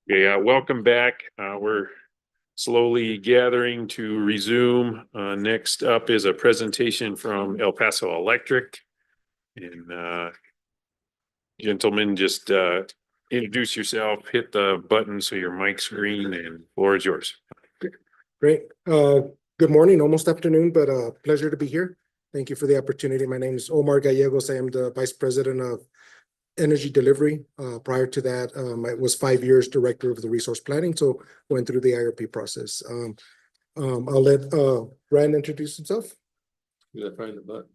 Yeah, welcome back. We're slowly gathering to resume. Next up is a presentation from El Paso Electric. And gentlemen, just introduce yourself, hit the button so your mic's green, and floor is yours. Great. Good morning, almost afternoon, but pleasure to be here. Thank you for the opportunity. My name is Omar Gallegos. I am the Vice President of Energy Delivery. Prior to that, I was 5 years Director of the Resource Planning, so went through the IRP process. I'll let Ryan introduce himself. You gotta find the button.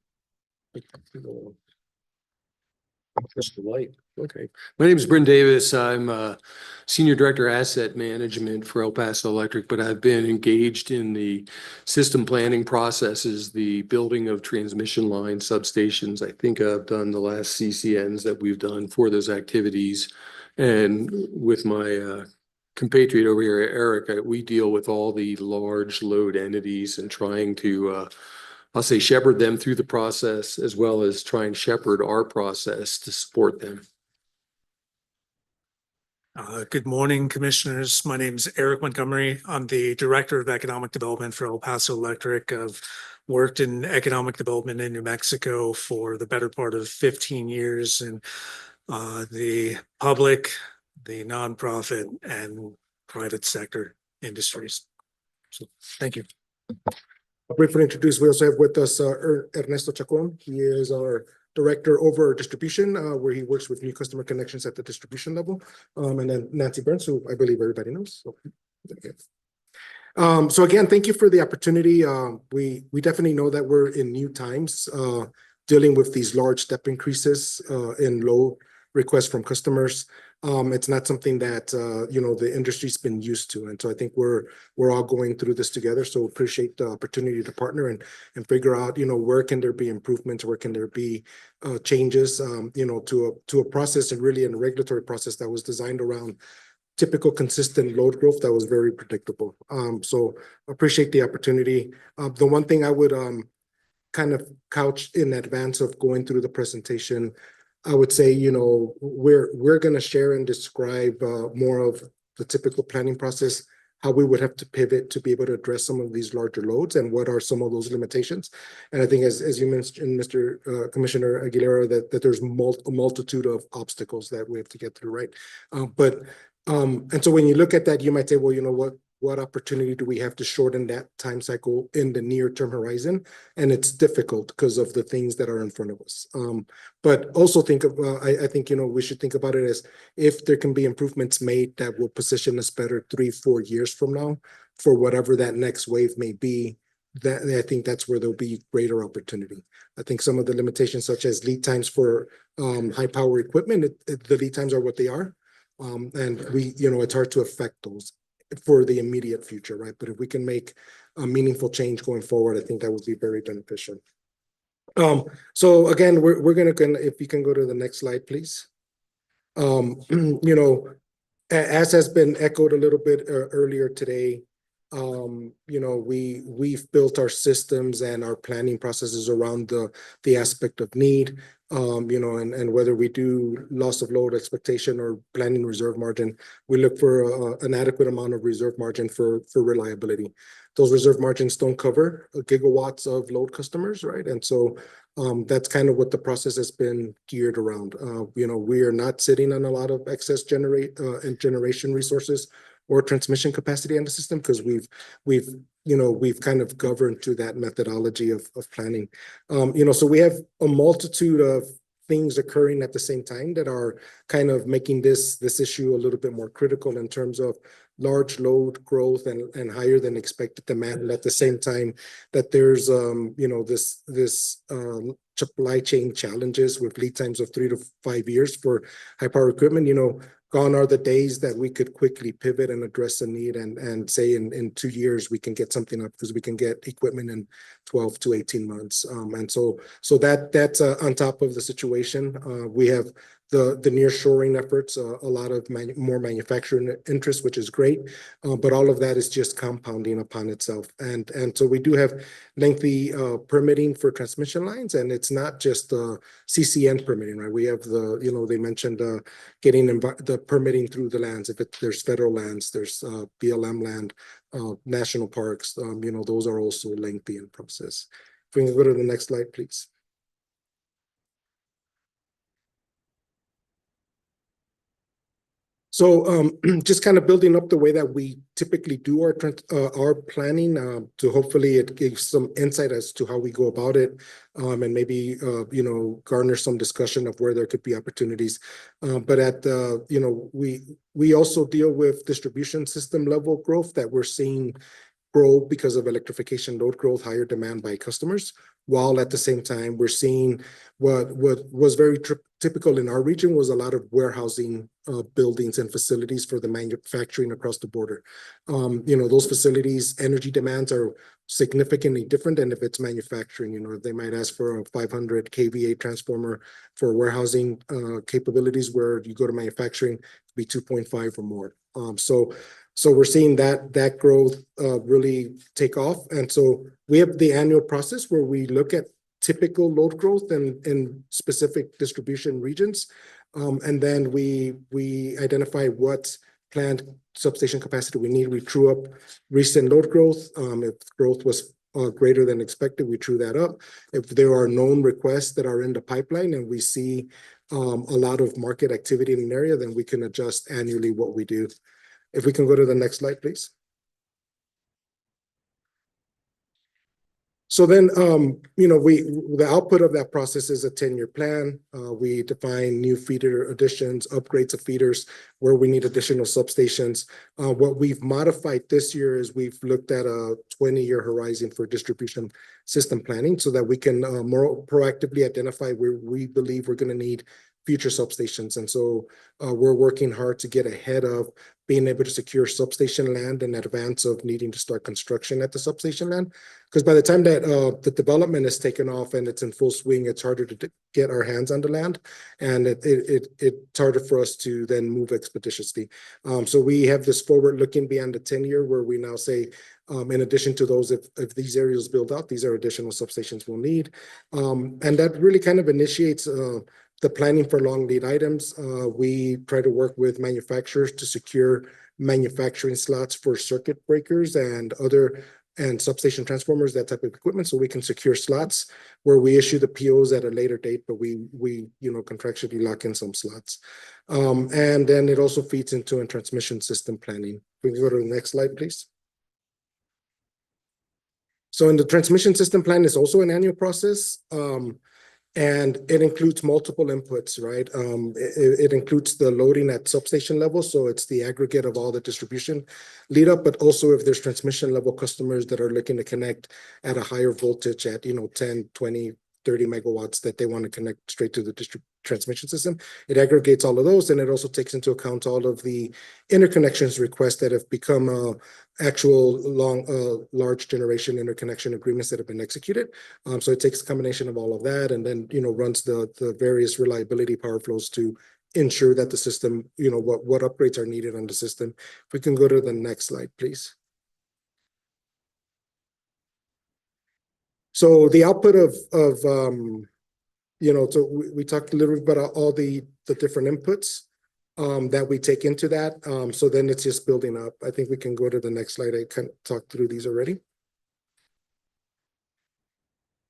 Push the light. Okay. My name is Bryn Davis. I'm Senior Director Asset Management for El Paso Electric, but I've been engaged in the system planning processes, the building of transmission line substations. I think I've done the last CCNs that we've done for those activities. And with my compatriot over here, Eric, we deal with all the large load entities and trying to I'll say shepherd them through the process as well as try and shepherd our process to support them. Good morning, Commissioners. My name is Eric Montgomery. I'm the Director of Economic Development for El Paso Electric. I've worked in economic development in New Mexico for the better part of 15 years in the public, the nonprofit, and private sector industries. So, thank you. I'll briefly introduce, we also have with us Ernesto Chacon. He is our Director over distribution, where he works with new customer connections at the distribution level. And then Nancy Burns, who I believe everybody knows. So again, thank you for the opportunity. We definitely know that we're in new times, dealing with these large step increases in load requests from customers. It's not something that the industry's been used to, and so I think we're all going through this together. So appreciate the opportunity to partner and figure out where can there be improvements, where can there be changes to a process and really in a regulatory process that was designed around typical consistent load growth that was very predictable. So appreciate the opportunity. The one thing I would kind of couch in advance of going through the presentation, I would say, we're going to share and describe more of the typical planning process, how we would have to pivot to be able to address some of these larger loads and what are some of those limitations. And I think as you mentioned, Mr. Commissioner Aguilera, that there's a multitude of obstacles that we have to get through, right? And so when you look at that, you might say, well, what opportunity do we have to shorten that time cycle in the near term horizon? And it's difficult because of the things that are in front of us. But also think of, I think, we should think about it as if there can be improvements made that will position us better 3-4 years from now for whatever that next wave may be. That I think that's where there'll be greater opportunity. I think some of the limitations, such as lead times for high power equipment, the lead times are what they are. And it's hard to affect those for the immediate future, right? But if we can make a meaningful change going forward, I think that would be very beneficial. So again, we're gonna, if you can go to the next slide, please. As has been echoed a little bit earlier today, we've built our systems and our planning processes around the aspect of need. And whether we do loss of load expectation or planning reserve margin, we look for an adequate amount of reserve margin for reliability. Those reserve margins don't cover gigawatts of load customers, right? And so that's kind of what the process has been geared around. We are not sitting on a lot of excess generation resources or transmission capacity in the system because we've kind of governed to that methodology of planning. So we have a multitude of things occurring at the same time that are kind of making this issue a little bit more critical in terms of large load growth and higher than expected demand. And at the same time that there's this supply chain challenges with lead times of 3 to 5 years for high power equipment. Gone are the days that we could quickly pivot and address a need and say in 2 years we can get something up because we can get equipment in 12 to 18 months. And so that's on top of the situation. We have the nearshoring efforts, a lot of more manufacturing interest, which is great. But all of that is just compounding upon itself. And so we do have lengthy permitting for transmission lines, and it's not just CCN permitting, right? We have they mentioned getting the permitting through the lands. If there's federal lands, there's BLM land, national parks, those are also lengthy in process. If we can go to the next slide, please. So just kind of building up the way that we typically do our planning to hopefully it gives some insight as to how we go about it, and maybe garner some discussion of where there could be opportunities. But at we also deal with distribution system level growth that we're seeing grow because of electrification load growth, higher demand by customers, while at the same time we're seeing what was very typical in our region was a lot of warehousing buildings and facilities for the manufacturing across the border. Those facilities, energy demands are significantly different than if it's manufacturing. They might ask for a 500 kVA transformer for warehousing capabilities, where you go to manufacturing, it could be 2.5 or more. So we're seeing that growth really take off. And so we have the annual process where we look at typical load growth in specific distribution regions. And then we identify what planned substation capacity we need. We true up recent load growth. If growth was greater than expected, we true that up. If there are known requests that are in the pipeline and we see a lot of market activity in an area, then we can adjust annually what we do. If we can go to the next slide, please. So then, the output of that process is a 10-year plan. We define new feeder additions, upgrades of feeders, where we need additional substations. What we've modified this year is we've looked at a 20-year horizon for distribution system planning so that we can more proactively identify where we believe we're going to need future substations. And so we're working hard to get ahead of being able to secure substation land in advance of needing to start construction at the substation land. Because by the time that the development is taken off and it's in full swing, it's harder to get our hands on the land, and it's harder for us to then move expeditiously. So we have this forward looking beyond the 10-year where we now say, in addition to those, if these areas build out, these are additional substations we'll need. And that really kind of initiates the planning for long lead items. We try to work with manufacturers to secure manufacturing slots for circuit breakers and substation transformers, that type of equipment, so we can secure slots where we issue the POs at a later date, but we contractually lock in some slots. And then it also feeds into a transmission system planning. We can go to the next slide, please. So in the transmission system plan is also an annual process. And it includes multiple inputs, right? It includes the loading at substation level. So it's the aggregate of all the distribution lead up, but also if there's transmission level customers that are looking to connect at a higher voltage at, 10, 20, 30 megawatts that they want to connect straight to the transmission system. It aggregates all of those, and it also takes into account all of the interconnections requests that have become actual large generation interconnection agreements that have been executed. So it takes a combination of all of that, and then runs the various reliability power flows to ensure that the system, what upgrades are needed on the system. If we can go to the next slide, please. So the output so we talked a little bit about all the different inputs that we take into that. So then it's just building up. I think we can go to the next slide. I kind of talked through these already.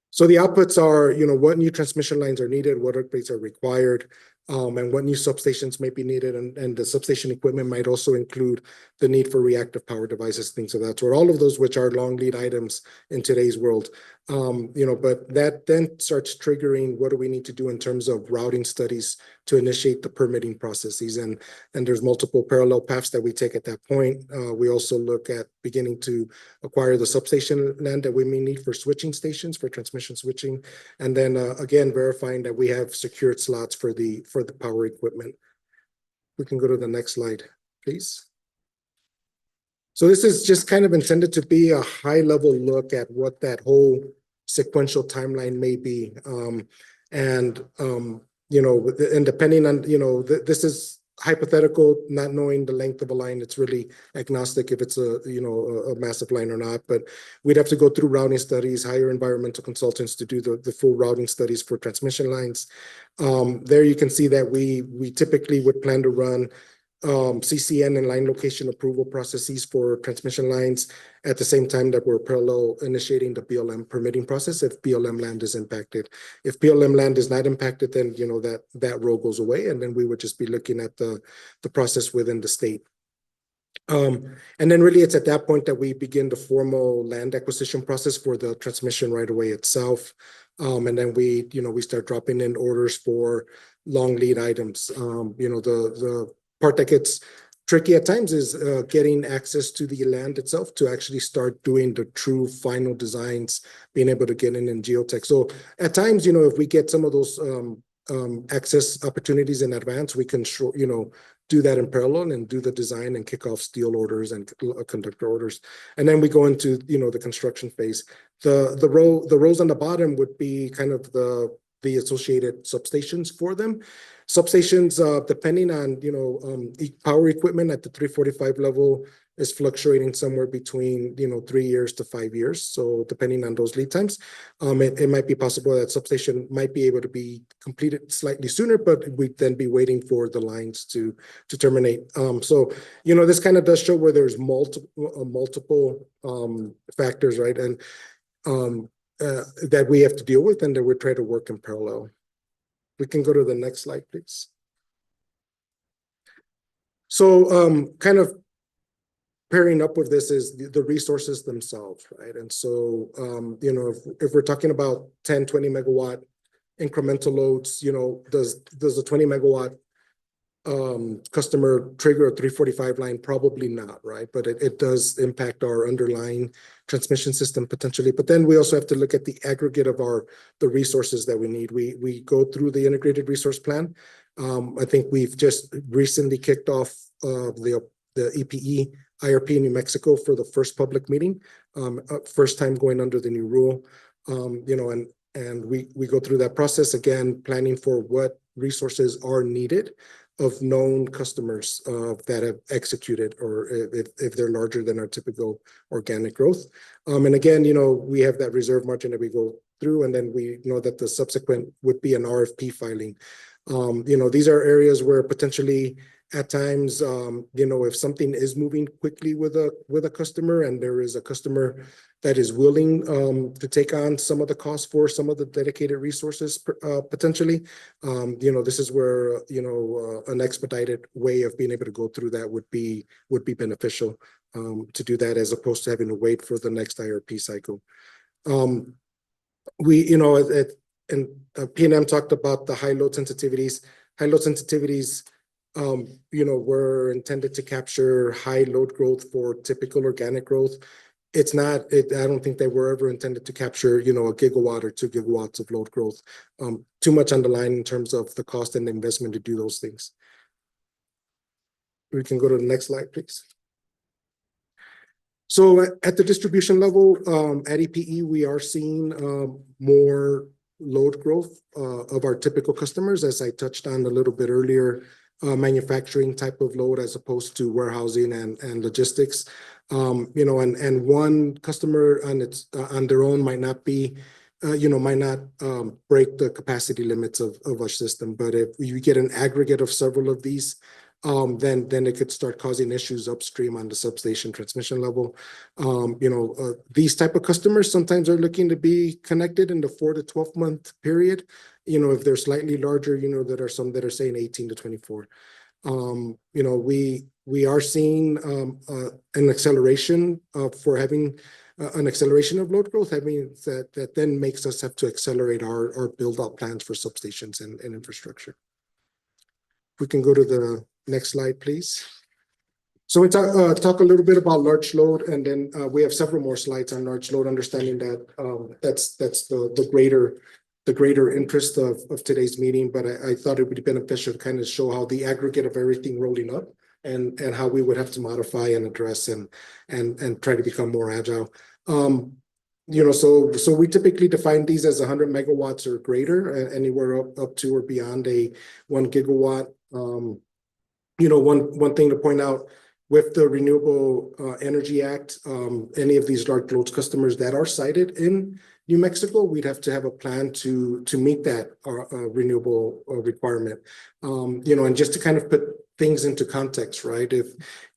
So the outputs are, what new transmission lines are needed, what upgrades are required, and what new substations may be needed. And the substation equipment might also include the need for reactive power devices, things of that sort. All of those which are long lead items in today's world. But that then starts triggering what do we need to do in terms of routing studies to initiate the permitting processes. And there's multiple parallel paths that we take at that point. We also look at beginning to acquire the substation land that we may need for switching stations, for transmission switching. And then again, verifying that we have secured slots for the power equipment. We can go to the next slide, please. So this is just kind of intended to be a high level look at what that whole sequential timeline may be. and depending on, this is hypothetical, not knowing the length of a line. It's really agnostic if it's a massive line or not, but we'd have to go through routing studies, hire environmental consultants to do the full routing studies for transmission lines. There you can see that we typically would plan to run CCN and line location approval processes for transmission lines at the same time that we're parallel initiating the BLM permitting process if BLM land is impacted. If BLM land is not impacted, then that role goes away, and then we would just be looking at the process within the state. And then really it's at that point that we begin the formal land acquisition process for the transmission right away itself. And then we start dropping in orders for long lead items. The part that gets tricky at times is getting access to the land itself to actually start doing the true final designs, being able to get in geotech. So at times, if we get some of those access opportunities in advance, we can do that in parallel and do the design and kick off steel orders and conductor orders. And then we go into the construction phase. The rows on the bottom would be kind of the associated substations for them. Substations, depending on power equipment at the 345 level, is fluctuating somewhere between 3 years to 5 years. So depending on those lead times, it might be possible that substation might be able to be completed slightly sooner, but we'd then be waiting for the lines to terminate. So this kind of does show where there's multiple factors, right, and that we have to deal with, and that we try to work in parallel. We can go to the next slide, please. So kind of pairing up with this is the resources themselves, right? And so, if we're talking about 10, 20 megawatt incremental loads, does a 20 megawatt customer trigger a 345 line? Probably not, right? But it does impact our underlying transmission system potentially. But then we also have to look at the aggregate of the resources that we need. We go through the integrated resource plan. I think we've just recently kicked off the EPE IRP in New Mexico for the first public meeting, first time going under the new rule, and we go through that process again, planning for what resources are needed of known customers that have executed, or if they're larger than our typical organic growth. And again, we have that reserve margin that we go through, and then we know that the subsequent would be an RFP filing. These are areas where potentially at times, if something is moving quickly with a customer, and there is a customer that is willing to take on some of the costs for some of the dedicated resources, potentially, this is where an expedited way of being able to go through that would be beneficial to do that, as opposed to having to wait for the next IRP cycle. And PNM talked about the high load sensitivities. High load sensitivities were intended to capture high load growth for typical organic growth. It's not, I don't think they were ever intended to capture, a gigawatt or 2 gigawatts of load growth. Too much on the line in terms of the cost and the investment to do those things. We can go to the next slide, please. So at the distribution level, at EPE, we are seeing more load growth of our typical customers, as I touched on a little bit earlier. Manufacturing type of load as opposed to warehousing and logistics. And one customer on their own might not be, might not break the capacity limits of our system. But if you get an aggregate of several of these, then it could start causing issues upstream on the substation transmission level. These type of customers sometimes are looking to be connected in the 4 to 12 month period. If they're slightly larger, there are some that are saying 18 to 24. We are seeing an acceleration for having an acceleration of load growth. That then makes us have to accelerate our build out plans for substations and infrastructure. We can go to the next slide, please. So we talk a little bit about large load, and then we have several more slides on large load, understanding that that's the greater interest of today's meeting. But I thought it would be beneficial to kind of show how the aggregate of everything rolling up and how we would have to modify and address and try to become more agile. so we typically define these as 100 MW or greater, anywhere up to or beyond a 1 GW. One thing to point out with the Renewable Energy Act, any of these large load customers that are cited in New Mexico, we'd have to have a plan to meet that renewable requirement. And just to kind of put things into context, right?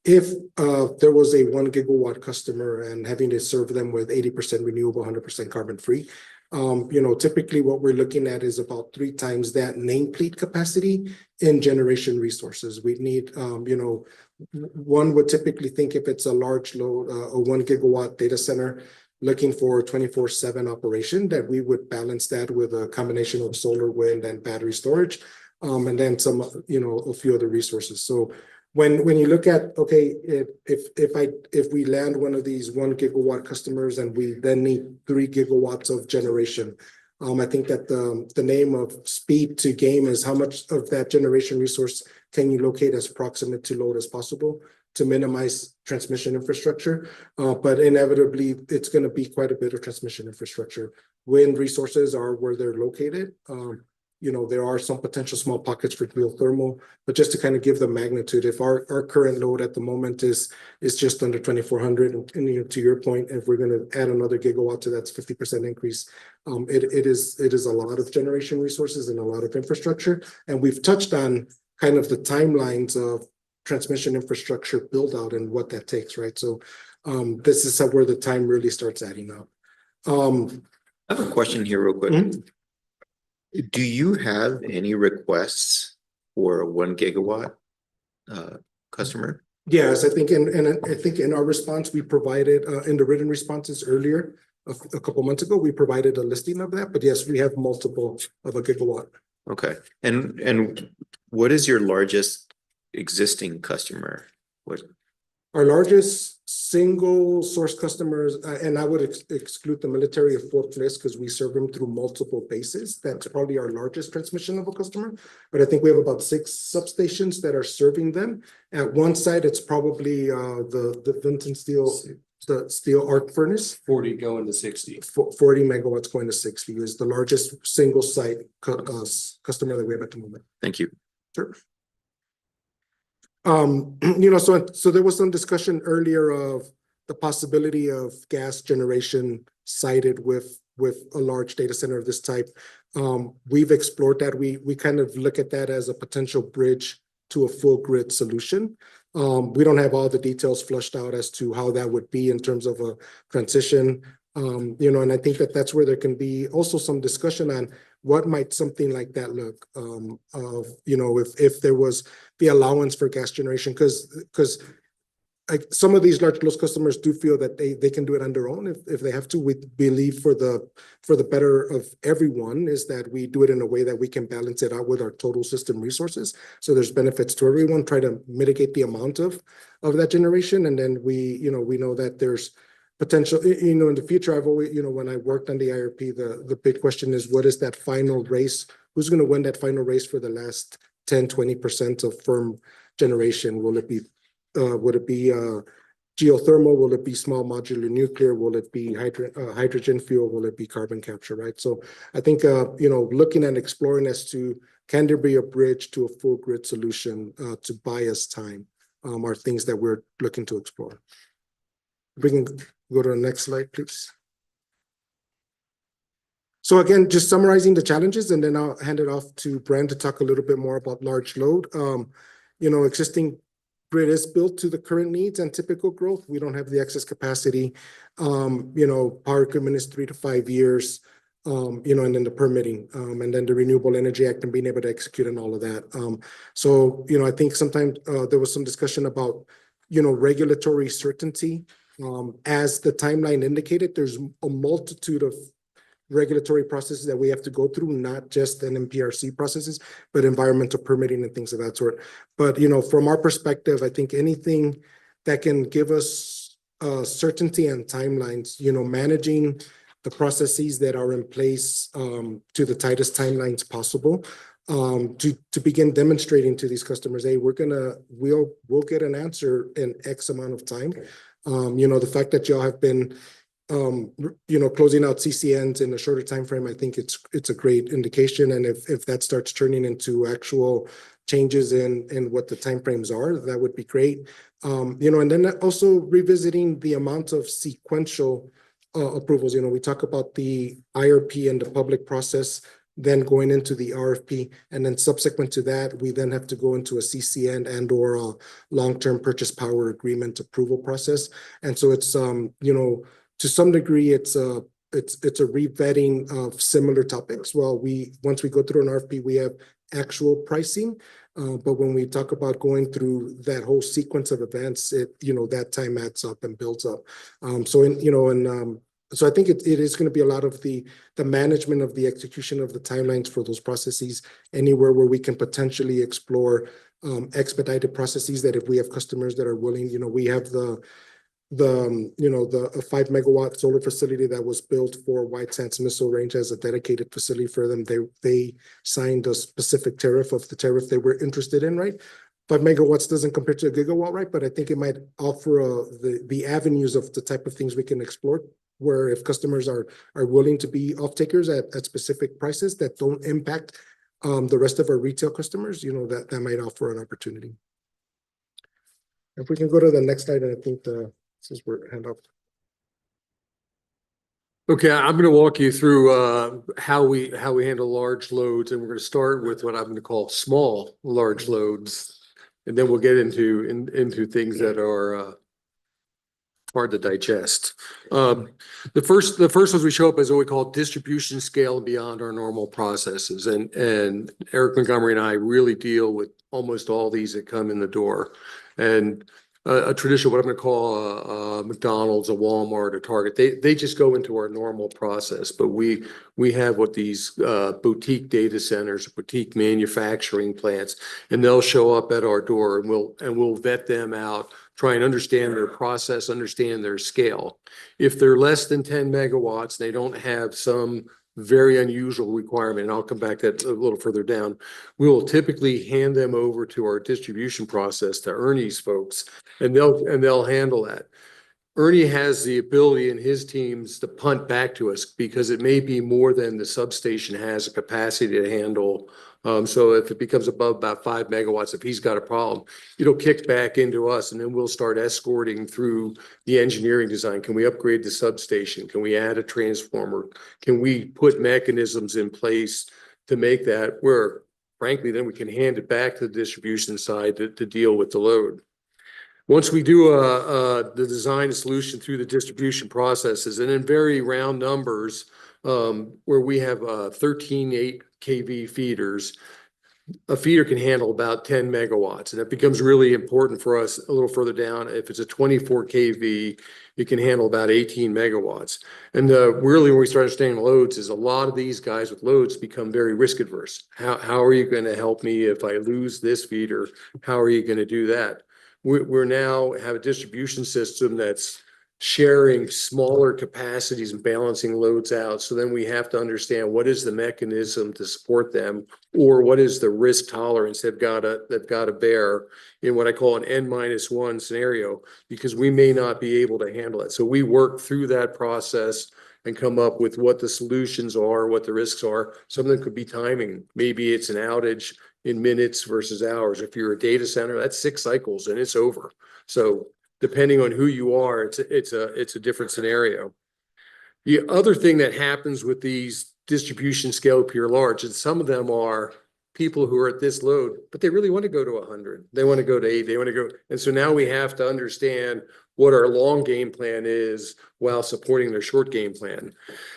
If there was a 1 GW customer and having to serve them with 80% renewable, 100% carbon free, typically what we're looking at is about 3 times that nameplate capacity in generation resources. We need, one would typically think if it's a large load, a 1 GW data center looking for 24/7 operation, that we would balance that with a combination of solar, wind, and battery storage, and then some, a few other resources. So when you look at, okay, if we land one of these 1 GW customers and we then need 3 GW of generation, I think that the name of speed to game is how much of that generation resource can you locate as proximate to load as possible to minimize transmission infrastructure. But inevitably, it's going to be quite a bit of transmission infrastructure. Wind resources are where they're located. There are some potential small pockets for geothermal, but just to kind of give the magnitude, if our current load at the moment is just under 2,400, and to your point, if we're going to add another gigawatt to that's 50% increase, it is a lot of generation resources and a lot of infrastructure. And we've touched on kind of the timelines of transmission infrastructure build out and what that takes, right? So this is where the time really starts adding up. I have a question here real quick. Do you have any requests for a 1 GW customer? Yes, I think in our response, we provided in the written responses earlier, a couple months ago, we provided a listing of that. But yes, we have multiple of a gigawatt. Okay. And what is your largest existing customer? What? Our largest single source customers, and I would exclude the military of Fort Bliss because we serve them through multiple bases. That's probably our largest transmission level customer. But I think we have about 6 substations that are serving them. At one side, it's probably the Vinton steel arc furnace. 40 going to 60. 40 megawatts going to 60 is the largest single site customer that we have at the moment. Thank you. Sure. So there was some discussion earlier of the possibility of gas generation sited with a large data center of this type. We've explored that. We kind of look at that as a potential bridge to a full grid solution. We don't have all the details flushed out as to how that would be in terms of a transition. And I think that's where there can be also some discussion on what might something like that look, if there was the allowance for gas generation, because some of these large load customers do feel that they can do it on their own if they have to. We believe for the better of everyone is that we do it in a way that we can balance it out with our total system resources. So there's benefits to everyone, try to mitigate the amount of that generation. And then we know that there's potential, in the future. I've always, when I worked on the IRP, the big question is, what is that final race? Who's going to win that final race for the last 10-20% of firm generation? Would it be geothermal? Will it be small modular nuclear? Will it be hydrogen fuel? Will it be carbon capture, right? So I think, looking and exploring as to, can there be a bridge to a full grid solution to buy us time, are things that we're looking to explore. We can go to the next slide, please. So again, just summarizing the challenges, and then I'll hand it off to Brand to talk a little bit more about large load. Existing grid is built to the current needs and typical growth. We don't have the excess capacity. Power equipment is 3 to 5 years, and then the permitting, and then the Renewable Energy Act and being able to execute on all of that. So, I think sometimes there was some discussion about, regulatory certainty. As the timeline indicated, there's a multitude of regulatory processes that we have to go through, not just NMPRC processes, but environmental permitting and things of that sort. But, from our perspective, I think anything that can give us certainty and timelines, managing the processes that are in place to the tightest timelines possible, to begin demonstrating to these customers, hey, we'll get an answer in X amount of time. The fact that y'all have been closing out CCNs in a shorter time frame, I think it's a great indication. And if that starts turning into actual changes in what the timeframes are, that would be great. And then also revisiting the amount of sequential approvals. We talk about the IRP and the public process, then going into the RFP, and then subsequent to that, we then have to go into a CCN and or a long-term purchase power agreement approval process. And so it's to some degree, it's a revetting of similar topics. Well, once we go through an RFP, we have actual pricing. But when we talk about going through that whole sequence of events, that time adds up and builds up. So I think it is going to be a lot of the management of the execution of the timelines for those processes, anywhere where we can potentially explore expedited processes, that if we have customers that are willing, we have a 5 megawatt solar facility that was built for White Sands Missile Range as a dedicated facility for them. They signed a specific tariff of the tariff they were interested in, right? 5 megawatts doesn't compare to a gigawatt, right? But I think it might offer the avenues of the type of things we can explore, where if customers are willing to be off-takers at specific prices that don't impact the rest of our retail customers, that might offer an opportunity. If we can go to the next slide, and I think since we're hand up. Okay, I'm going to walk you through how we handle large loads, and we're going to start with what I'm going to call small large loads, and then we'll get into things that are hard to digest. The first ones we show up as what we call distribution scale beyond our normal processes, and Eric Montgomery and I really deal with almost all these that come in the door. And a traditional, what I'm going to call a McDonald's, a Walmart, a Target, they just go into our normal process. But we have what these boutique data centers, boutique manufacturing plants, and they'll show up at our door, and we'll vet them out, try and understand their process, understand their scale. If they're less than 10 megawatts, they don't have some very unusual requirement, and I'll come back to that a little further down. We will typically hand them over to our distribution process, to Ernie's folks, and they'll handle that. Ernie has the ability in his teams to punt back to us because it may be more than the substation has a capacity to handle. So if it becomes above about 5 megawatts, if he's got a problem, it'll kick back into us, and then we'll start escorting through the engineering design. Can we upgrade the substation? Can we add a transformer? Can we put mechanisms in place to make that where, frankly, then we can hand it back to the distribution side to deal with the load. Once we do the design solution through the distribution processes, and in very round numbers, where we have 13 8 kV feeders, a feeder can handle about 10 megawatts. And that becomes really important for us a little further down. If it's a 24 kV, it can handle about 18 megawatts. And really, when we start understanding loads, is a lot of these guys with loads become very risk adverse. How are you going to help me if I lose this feeder? How are you going to do that? We're now have a distribution system that's sharing smaller capacities and balancing loads out. So then we have to understand what is the mechanism to support them, or what is the risk tolerance they've got to bear in what I call an N-1 scenario, because we may not be able to handle it. So we work through that process and come up with what the solutions are, what the risks are. Some of them could be timing. Maybe it's an outage in minutes versus hours. If you're a data center, that's 6 cycles and it's over. So depending on who you are, it's a different scenario. The other thing that happens with these distribution scale pure large, and some of them are people who are at this load, but they really want to go to 100. They want to go to 8. They want to go. And so now we have to understand what our long game plan is while supporting their short game plan.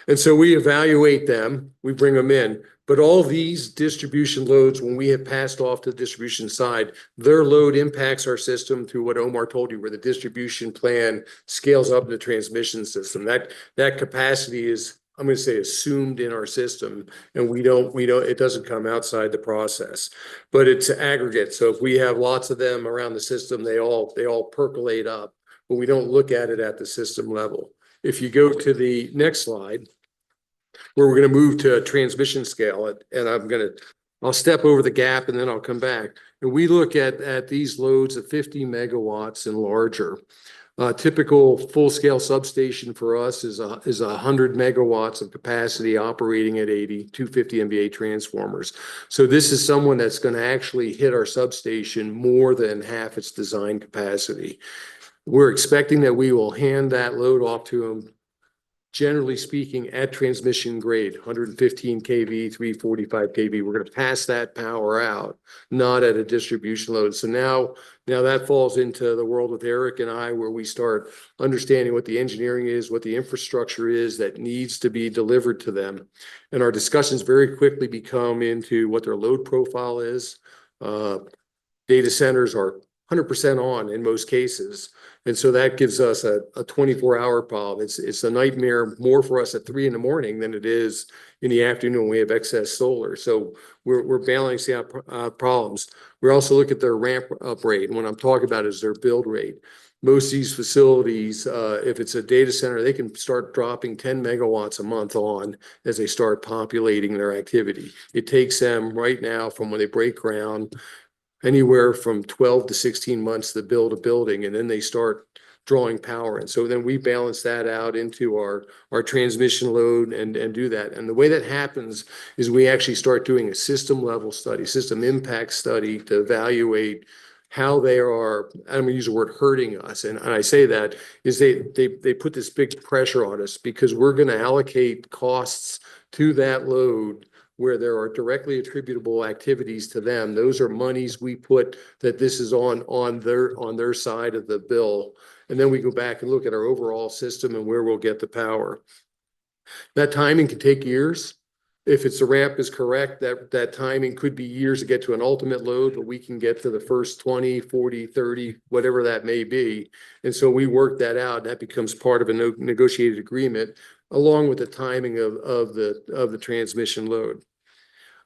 And so we evaluate them, we bring them in. But all these distribution loads, when we have passed off to the distribution side, their load impacts our system through what Omar told you, where the distribution plan scales up the transmission system. That capacity is, I'm going to say, assumed in our system, and it doesn't come outside the process, but it's aggregate. So if we have lots of them around the system, they all percolate up, but we don't look at it at the system level. If you go to the next slide, where we're going to move to a transmission scale, and I'll step over the gap and then I'll come back. And we look at these loads of 50 megawatts and larger. Typical full-scale substation for us is 100 megawatts of capacity operating at 250 MVA transformers. So this is someone that's going to actually hit our substation more than half its design capacity. We're expecting that we will hand that load off to them, generally speaking, at transmission grade, 115 kV, 345 kV. We're going to pass that power out, not at a distribution load. So now that falls into the world with Eric and I, where we start understanding what the engineering is, what the infrastructure is that needs to be delivered to them. And our discussions very quickly become into what their load profile is. Data centers are 100% on in most cases. And so that gives us a 24-hour problem. It's a nightmare more for us at 3 a.m. than it is in the afternoon when we have excess solar. So we're balancing out problems. We also look at their ramp up rate. And what I'm talking about is their build rate. Most of these facilities, if it's a data center, they can start dropping 10 megawatts a month on as they start populating their activity. It takes them right now from when they break ground anywhere from 12 to 16 months to build a building, and then they start drawing power. And so then we balance that out into our transmission load and do that. And the way that happens is we actually start doing a system level study, system impact study to evaluate how they are, I'm gonna use the word hurting us. And I say that is they put this big pressure on us because we're gonna allocate costs to that load where there are directly attributable activities to them. Those are monies we put that this is on their side of the bill. And then we go back and look at our overall system and where we'll get the power. That timing can take years. If the ramp is correct, that timing could be years to get to an ultimate load, but we can get to the first 20, 40, 30, whatever that may be. And so we work that out, and that becomes part of a negotiated agreement along with the timing of the transmission load.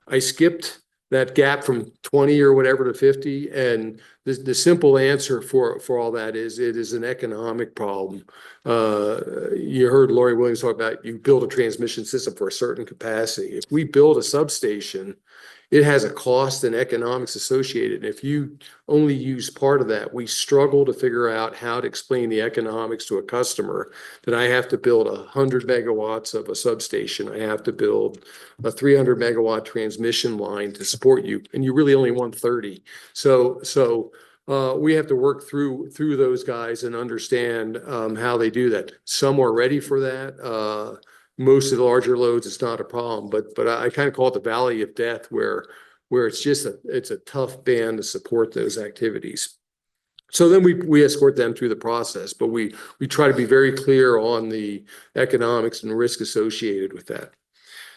I skipped that gap from 20 or whatever to 50. And the simple answer for all that is it is an economic problem. You heard Lori Williams talk about you build a transmission system for a certain capacity. If we build a substation, it has a cost and economics associated. If you only use part of that, we struggle to figure out how to explain the economics to a customer that I have to build 100 megawatts of a substation. I have to build a 300 megawatt transmission line to support you, and you really only want 30. So we have to work through those guys and understand how they do that. Some are ready for that. Most of the larger loads, it's not a problem, but I kind of call it the valley of death where it's just it's a tough band to support those activities. So then we escort them through the process, but we try to be very clear on the economics and risk associated with that.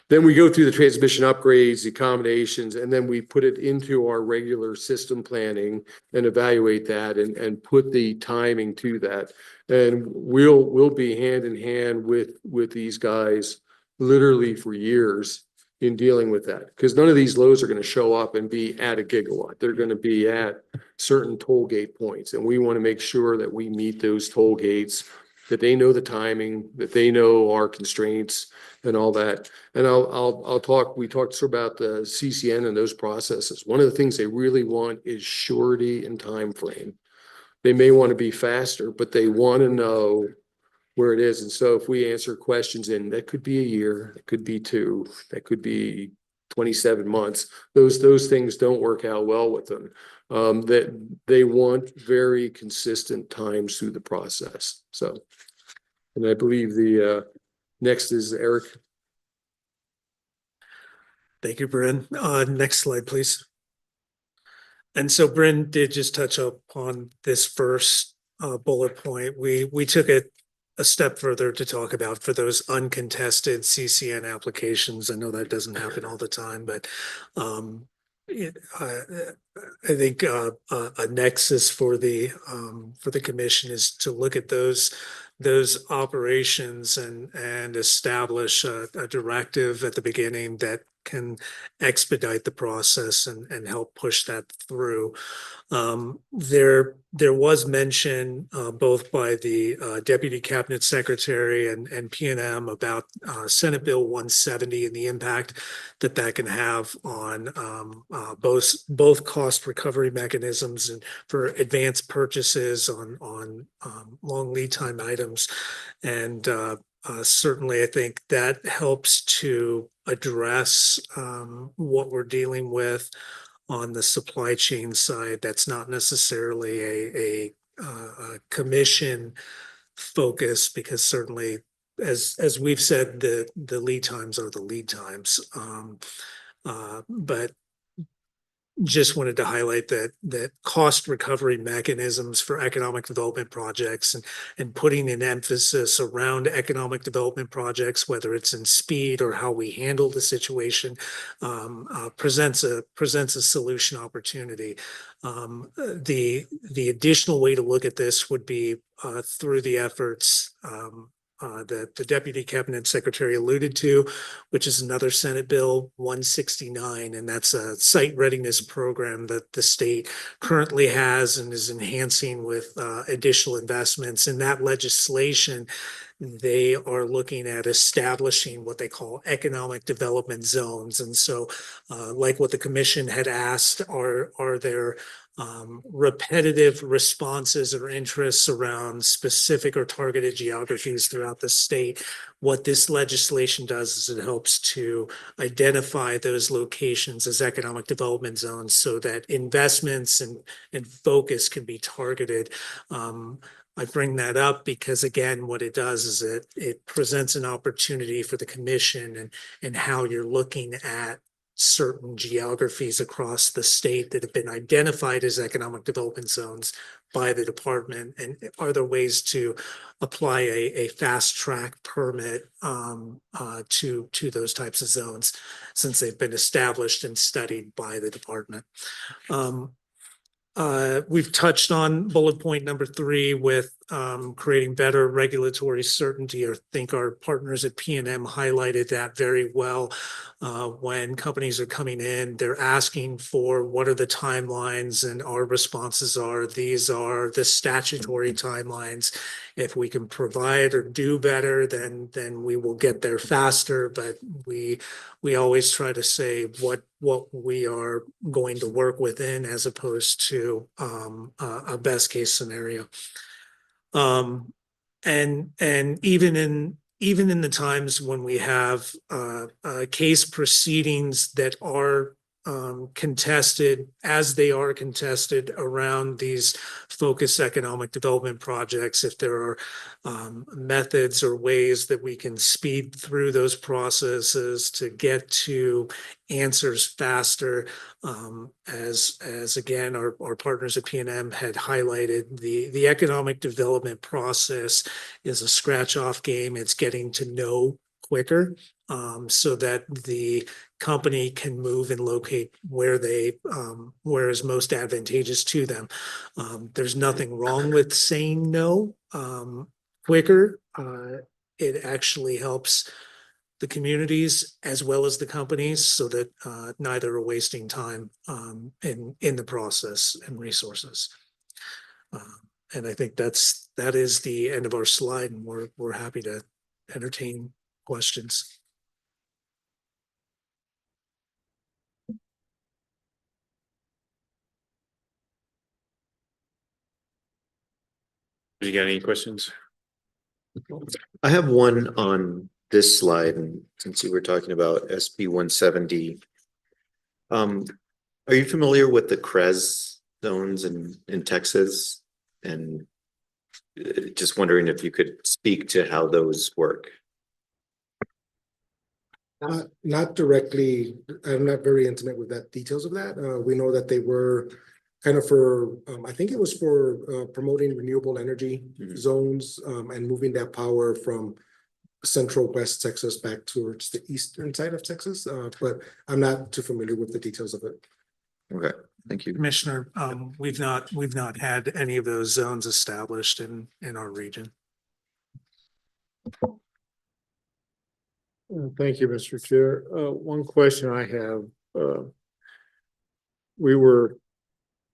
Then we go through the transmission upgrades, the accommodations, and then we put it into our regular system planning and evaluate that and put the timing to that. And we'll be hand in hand with these guys literally for years in dealing with that. Because none of these loads are going to show up and be at a gigawatt. They're going to be at certain toll gate points. And we want to make sure that we meet those toll gates, that they know the timing, that they know our constraints and all that. And we talked about the CCN and those processes. One of the things they really want is surety and time frame. They may want to be faster, but they want to know where it is. And so if we answer questions in, that could be a year, that could be 2, that could be 27 months. Those things don't work out well with them. That they want very consistent times through the process. So, and I believe the next is Eric. Thank you, Bryn. Next slide, please. And so Bryn did just touch upon this first bullet point. We took it a step further to talk about for those uncontested CCN applications. I know that doesn't happen all the time, but I think a nexus for the commission is to look at those operations and establish a directive at the beginning that can expedite the process and help push that through. There was mention both by the Deputy Cabinet Secretary and PNM about Senate Bill 170 and the impact that can have on both cost recovery mechanisms and for advanced purchases on long lead time items. And certainly, I think that helps to address what we're dealing with on the supply chain side. That's not necessarily a commission focus, because certainly, as we've said, the lead times are the lead times. But just wanted to highlight that cost recovery mechanisms for economic development projects and putting an emphasis around economic development projects, whether it's in speed or how we handle the situation, presents a solution opportunity. The additional way to look at this would be through the efforts that the Deputy Cabinet Secretary alluded to, which is another Senate Bill 169, and that's a site readiness program that the state currently has and is enhancing with additional investments. In that legislation, they are looking at establishing what they call economic development zones. And so, like what the commission had asked, are there repetitive responses or interests around specific or targeted geographies throughout the state? What this legislation does is it helps to identify those locations as economic development zones so that investments and focus can be targeted. I bring that up because, again, what it does is it presents an opportunity for the commission and how you're looking at certain geographies across the state that have been identified as economic development zones by the department, and are there ways to apply a fast track permit to those types of zones, since they've been established and studied by the department. We've touched on bullet point number 3 with creating better regulatory certainty. I think our partners at PNM highlighted that very well. When companies are coming in, they're asking for what are the timelines, and our responses are, these are the statutory timelines. If we can provide or do better, then we will get there faster. But we always try to say what we are going to work within, as opposed to a best case scenario. And even in the times when we have case proceedings that are contested, as they are contested around these focused economic development projects, if there are methods or ways that we can speed through those processes to get to answers faster, as again, our partners at PNM had highlighted, the economic development process is a scratch-off game. It's getting to know quicker, so that the company can move and locate where is most advantageous to them. There's nothing wrong with saying no quicker. It actually helps the communities as well as the companies, so that neither are wasting time in the process and resources. And I think that is the end of our slide, and we're happy to entertain questions. You got any questions? I have one on this slide, and since you were talking about SB 170, are you familiar with the CREZ zones in Texas? And just wondering if you could speak to how those work. Not directly. I'm not very intimate with that details of that. We know that they were kind of for, I think it was for promoting renewable energy zones and moving that power from central West Texas back towards the eastern side of Texas. But I'm not too familiar with the details of it. Okay, thank you. Commissioner, we've not had any of those zones established in our region. Thank you, Mr. Chair. One question I have, we were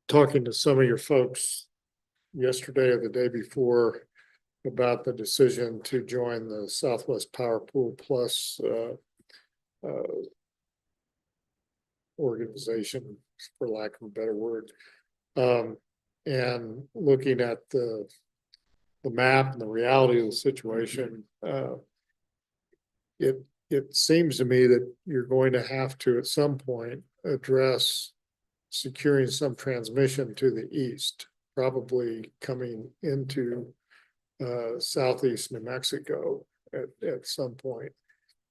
talking to some of your folks yesterday or the day before about the decision to join the Southwest Power Pool Plus organization, for lack of a better word. And looking at the map and the reality of the situation, it seems to me that you're going to have to, at some point, address securing some transmission to the east, probably coming into southeast New Mexico at some point.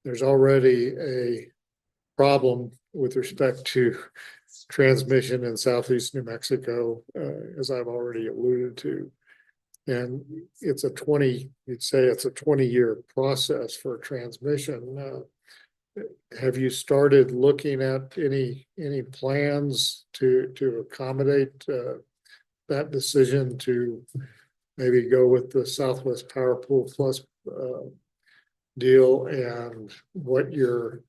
There's already a problem with respect to transmission in southeast New Mexico, as I've already alluded to. And it's you'd say it's a 20-year process for transmission. Have you started looking at any plans to accommodate that decision to maybe go with the Southwest Power Pool Plus deal, and what your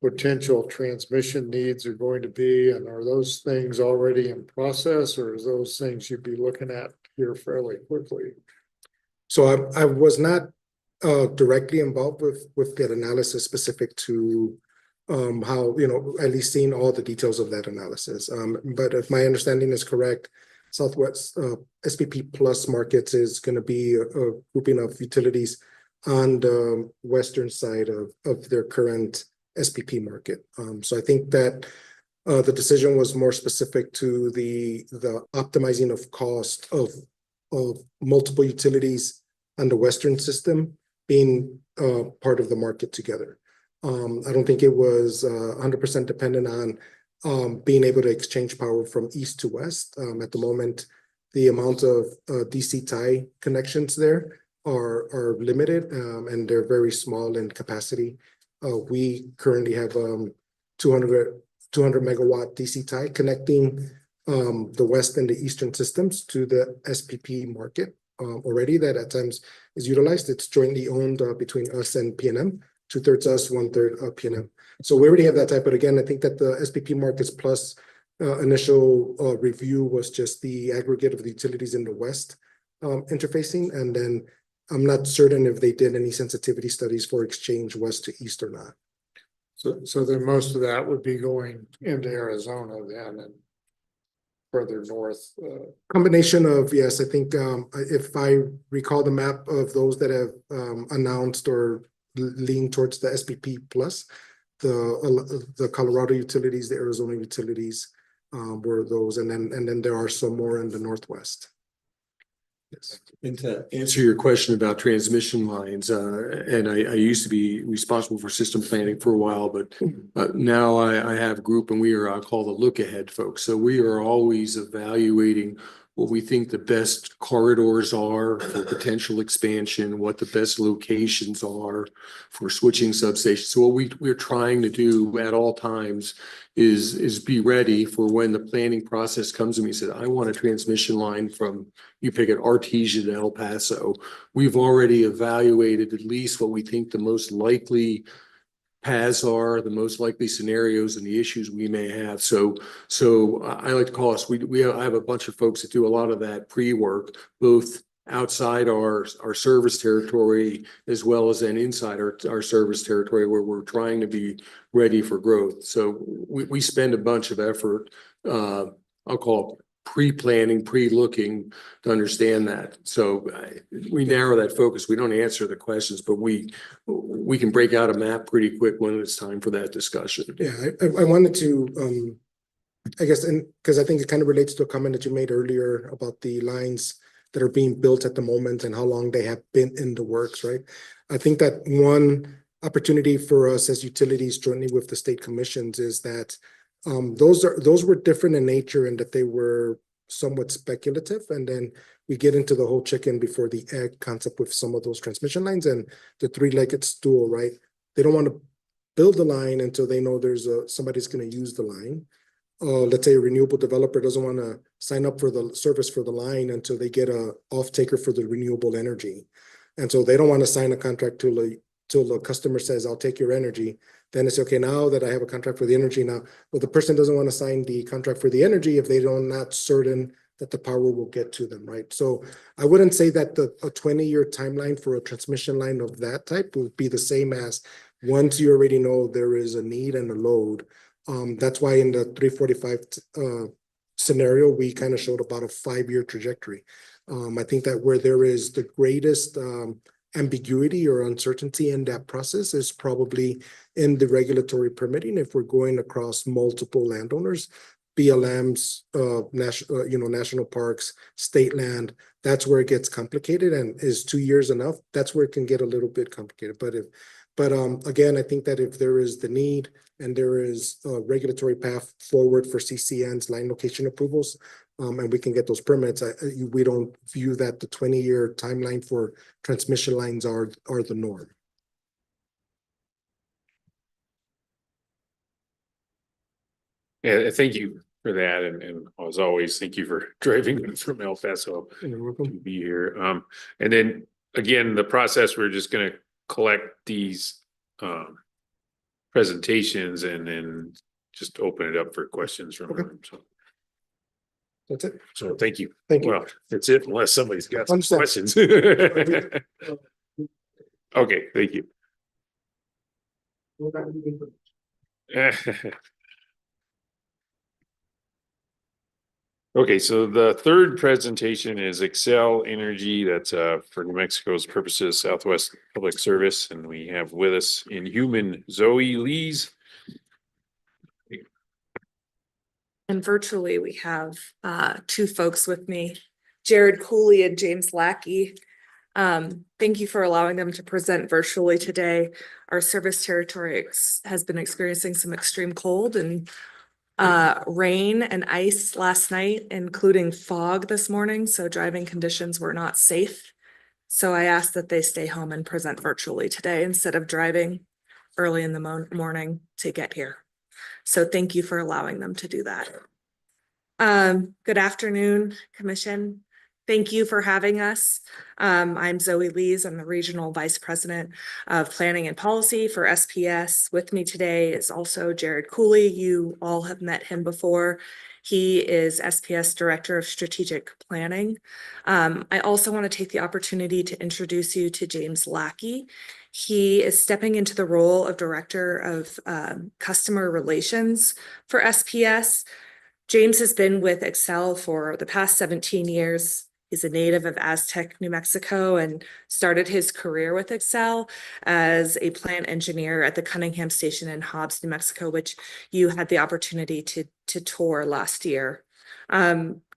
potential transmission needs are going to be? And are those things already in process, or is those things you'd be looking at here fairly quickly? So I was not directly involved with that analysis specific to how, at least seeing all the details of that analysis. But if my understanding is correct, Southwest SPP Plus markets is going to be a grouping of utilities on the western side of their current SPP market. So I think that the decision was more specific to the optimizing of cost of multiple utilities on the western system being part of the market together. I don't think it was 100% dependent on being able to exchange power from east to west. At the moment, the amount of DC tie connections there are limited, and they're very small in capacity. We currently have 200 megawatt DC tie connecting the west and the eastern systems to the SPP market already, that at times is utilized. It's jointly owned between us and PNM, 2/3 us, 1/3 PNM. So we already have that type. But again, I think that the SPP markets plus initial review was just the aggregate of the utilities in the west interfacing. And then I'm not certain if they did any sensitivity studies for exchange west to east or not. So then most of that would be going into Arizona then, and further north. Combination of, yes, I think if I recall the map of those that have announced or lean towards the SPP plus, the Colorado utilities, the Arizona utilities were those, and then there are some more in the northwest. Yes. And to answer your question about transmission lines, and I used to be responsible for system planning for a while, but now I have a group, and we are called the look ahead folks. So we are always evaluating what we think the best corridors are for potential expansion, what the best locations are for switching substations. So what we're trying to do at all times is be ready for when the planning process comes to me and says, I want a transmission line from, you pick it, Artesia to El Paso. We've already evaluated at least what we think the most likely paths are, the most likely scenarios and the issues we may have. So I like to call us, I have a bunch of folks that do a lot of that pre-work, both outside our service territory as well as then inside our service territory, where we're trying to be ready for growth. So we spend a bunch of effort, I'll call it pre-planning, pre-looking, to understand that. So we narrow that focus. We don't answer the questions, but we can break out a map pretty quick when it's time for that discussion. Yeah, I wanted to, I guess, and because I think it kind of relates to a comment that you made earlier about the lines that are being built at the moment and how long they have been in the works, right? I think that one opportunity for us as utilities jointly with the state commissions is that those were different in nature, and that they were somewhat speculative. And then we get into the whole chicken before the egg concept with some of those transmission lines and the three-legged stool, right? They don't want to build the line until they know there's somebody's going to use the line. Let's say a renewable developer doesn't want to sign up for the service for the line until they get a off-taker for the renewable energy. And so they don't want to sign a contract till till the customer says, I'll take your energy. Then it's okay, now that I have a contract for the energy now, but the person doesn't want to sign the contract for the energy if they don't not certain that the power will get to them, right? So I wouldn't say that a 20-year timeline for a transmission line of that type would be the same as once you already know there is a need and a load. That's why in the 345 scenario, we kind of showed about a 5-year trajectory. I think that where there is the greatest ambiguity or uncertainty in that process is probably in the regulatory permitting. If we're going across multiple landowners, BLMs, national parks, state land, that's where it gets complicated. And is 2 years enough? That's where it can get a little bit complicated. But again, I think that if there is the need and there is a regulatory path forward for CCN's line location approvals, and we can get those permits, we don't view that the 20-year timeline for transmission lines are the norm. Yeah, thank you for that. And as always, thank you for driving from El Paso to be here. And then again, the process, we're just gonna collect these presentations and then just open it up for questions from the room. So that's it. So thank you. Thank you. Well, that's it, unless somebody's got some questions. Okay, thank you. Okay, so the third presentation is Excel Energy. That's for New Mexico's purposes, Southwest Public Service, and we have with us in human Zoe Lees. And virtually, we have two folks with me, Jared Cooley and James Lackey. Thank you for allowing them to present virtually today. Our service territory has been experiencing some extreme cold and rain and ice last night, including fog this morning, so driving conditions were not safe. So I asked that they stay home and present virtually today instead of driving early in the morning to get here. So thank you for allowing them to do that. Good afternoon, Commission. Thank you for having us. I'm Zoe Lees. I'm the Regional Vice President of Planning and Policy for SPS. With me today is also Jared Cooley. You all have met him before. He is SPS Director of Strategic Planning. I also want to take the opportunity to introduce you to James Lackey. He is stepping into the role of Director of Customer Relations for SPS. James has been with Excel for the past 17 years. He's a native of Aztec, New Mexico, and started his career with Excel as a plant engineer at the Cunningham Station in Hobbs, New Mexico, which you had the opportunity to tour last year.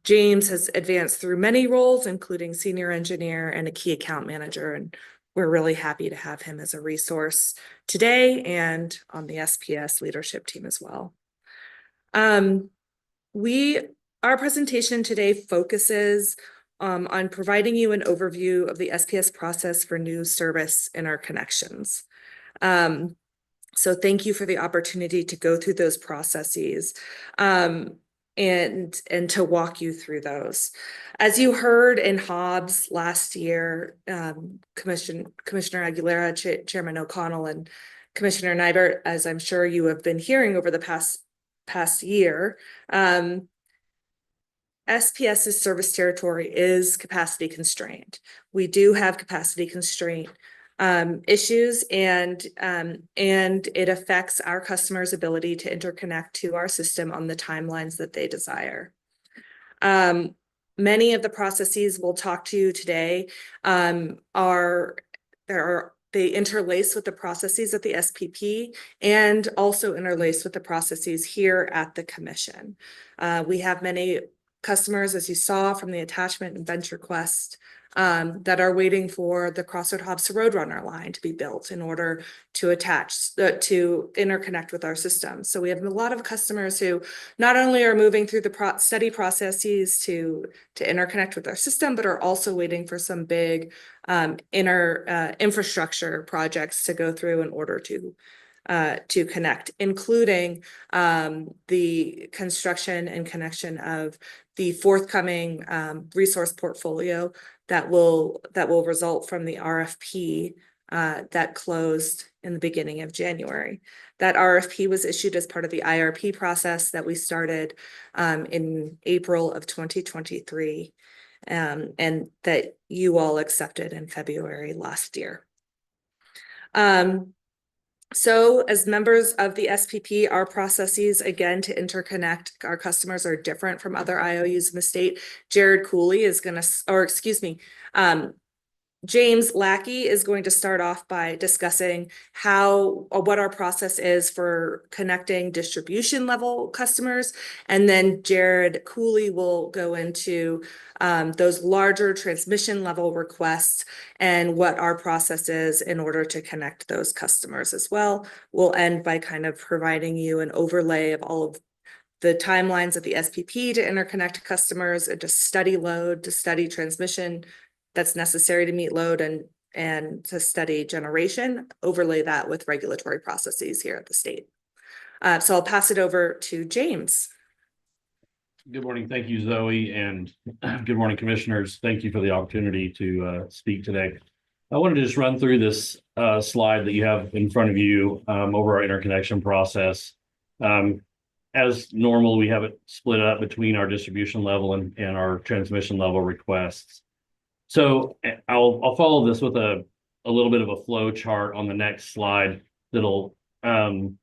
James has advanced through many roles, including senior engineer and a key account manager, and we're really happy to have him as a resource today and on the SPS leadership team as well. Our presentation today focuses on providing you an overview of the SPS process for new service interconnections. So thank you for the opportunity to go through those processes and to walk you through those. As you heard in Hobbs last year, Commissioner Aguilera, Chairman O'Connell, and Commissioner Nybert, as I'm sure you have been hearing over the past year, SPS's service territory is capacity constrained. We do have capacity constraint issues, and it affects our customers' ability to interconnect to our system on the timelines that they desire. Many of the processes we'll talk to you today they interlace with the processes at the SPP and also interlace with the processes here at the Commission. We have many customers, as you saw from the attachment and bench request, that are waiting for the Crossroad Hobbs to Roadrunner line to be built in order to to interconnect with our system. So we have a lot of customers who not only are moving through the study processes to interconnect with our system, but are also waiting for some big infrastructure projects to go through in order to connect, including the construction and connection of the forthcoming resource portfolio that will result from the RFP that closed in the beginning of January. That RFP was issued as part of the IRP process that we started in April of 2023, and that you all accepted in February last year. So as members of the SPP, our processes, again, to interconnect our customers are different from other IOUs in the state. Jared Cooley is going to, or excuse me, James Lackey is going to start off by discussing what our process is for connecting distribution level customers. And then Jared Cooley will go into those larger transmission level requests and what our process is in order to connect those customers as well. We'll end by kind of providing you an overlay of all of the timelines of the SPP to interconnect customers, and to study load, to study transmission that's necessary to meet load, and to study generation, overlay that with regulatory processes here at the state. So I'll pass it over to James. Good morning. Thank you, Zoe, and good morning, commissioners. Thank you for the opportunity to speak today. I wanted to just run through this slide that you have in front of you over our interconnection process. As normal, we have it split up between our distribution level and our transmission level requests. So I'll follow this with a little bit of a flow chart on the next slide that'll kind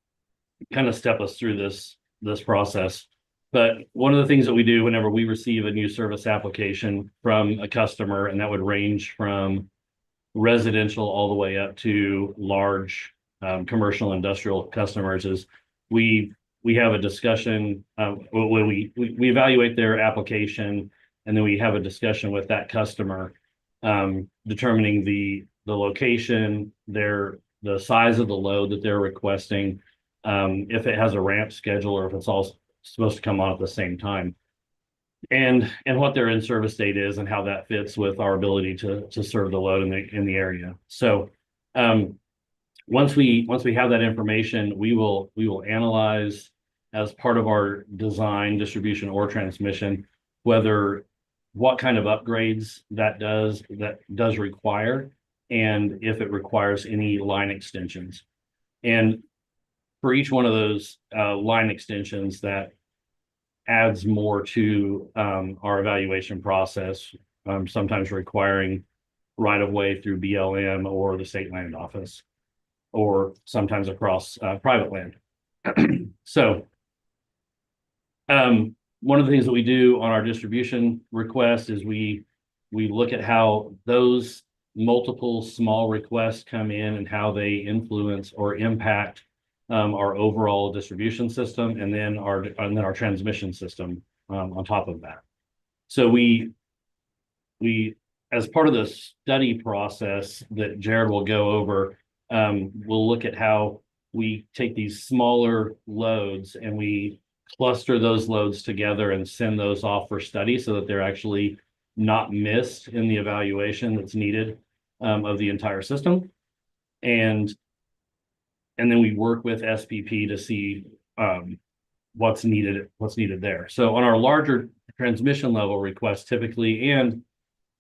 of step us through this process. But one of the things that we do whenever we receive a new service application from a customer, and that would range from residential all the way up to large commercial industrial customers, is we have a discussion when we evaluate their application, and then we have a discussion with that customer, determining the location, the size of the load that they're requesting, if it has a ramp schedule or if it's all supposed to come on at the same time, and what their in-service date is and how that fits with our ability to serve the load in the area. So once we have that information, we will analyze as part of our design, distribution, or transmission what kind of upgrades that does require, and if it requires any line extensions. And for each one of those line extensions, that adds more to our evaluation process, sometimes requiring right-of-way through BLM or the state land office, or sometimes across private land. So one of the things that we do on our distribution request is we look at how those multiple small requests come in and how they influence or impact our overall distribution system, and then our transmission system on top of that. So we as part of the study process that Jared will go over, we'll look at how we take these smaller loads and we cluster those loads together and send those off for study so that they're actually not missed in the evaluation that's needed of the entire system. And then we work with SPP to see what's needed there. So on our larger transmission level requests, typically, and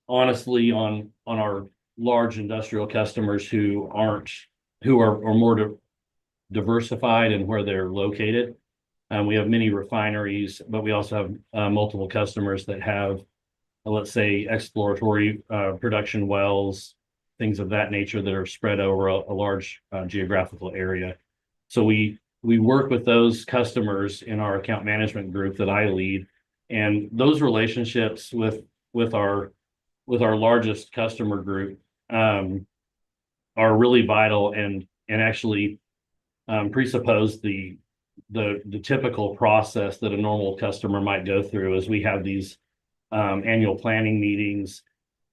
honestly on our large industrial customers who are more diversified in where they're located. We have many refineries, but we also have multiple customers that have, let's say, exploratory production wells, things of that nature that are spread over a large geographical area. So we work with those customers in our account management group that I lead, and those relationships with our largest customer group are really vital and actually presuppose the typical process that a normal customer might go through, as we have these annual planning meetings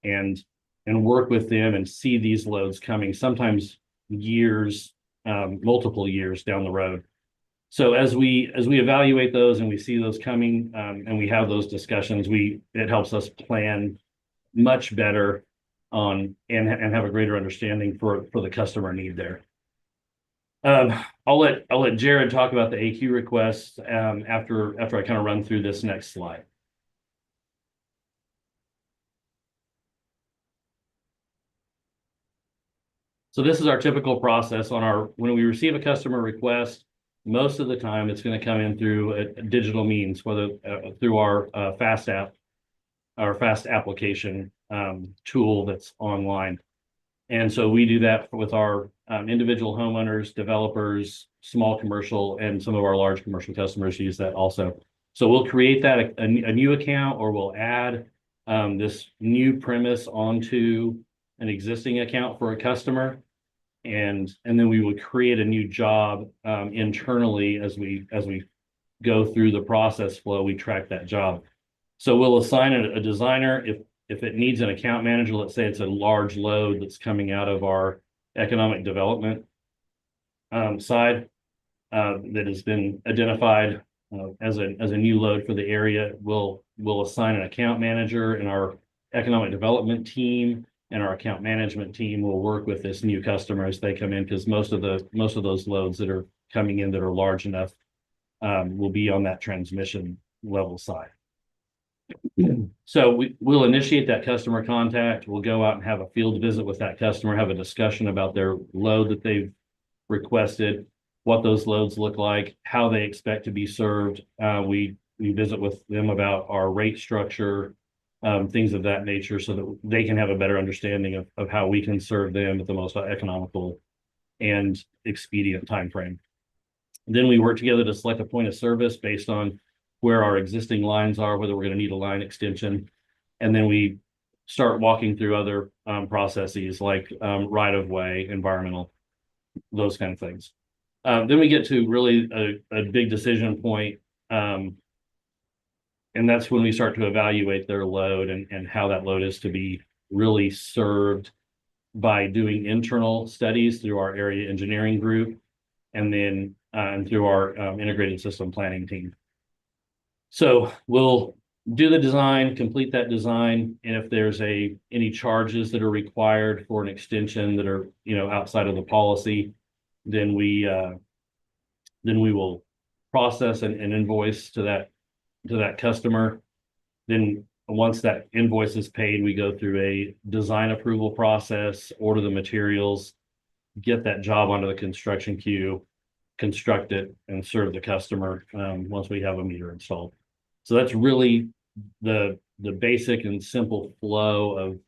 and work with them and see these loads coming, sometimes years, multiple years down the road. So as we evaluate those and we see those coming, and we have those discussions, it helps us plan much better and have a greater understanding for the customer need there. I'll let Jared talk about the AQ requests after I kind of run through this next slide. So this is our typical process when we receive a customer request, most of the time it's going to come in through a digital means, whether through our fast application tool that's online. And so we do that with our individual homeowners, developers, small commercial, and some of our large commercial customers use that also. So we'll create that a new account, or we'll add this new premise onto an existing account for a customer. And then we would create a new job internally as we go through the process flow, we track that job. So we'll assign a designer if it needs an account manager. Let's say it's a large load that's coming out of our economic development side that has been identified as a new load for the area. We'll assign an account manager, and our economic development team and our account management team will work with this new customer as they come in, because most of those loads that are coming in that are large enough will be on that transmission level side. So we'll initiate that customer contact. We'll go out and have a field visit with that customer, have a discussion about their load that they've requested, what those loads look like, how they expect to be served. We visit with them about our rate structure, things of that nature, so that they can have a better understanding of how we can serve them at the most economical and expedient time frame. Then we work together to select a point of service based on where our existing lines are, whether we're going to need a line extension. And then we start walking through other processes like right-of-way, environmental, those kind of things. Then we get to really a big decision point. And that's when we start to evaluate their load and how that load is to be really served by doing internal studies through our area engineering group, and then through our integrated system planning team. So we'll do the design, complete that design, and if there's any charges that are required for an extension that are outside of the policy, then we will process an invoice to that customer. Then once that invoice is paid, we go through a design approval process, order the materials, get that job onto the construction queue, construct it, and serve the customer once we have a meter installed. So that's really the basic and simple flow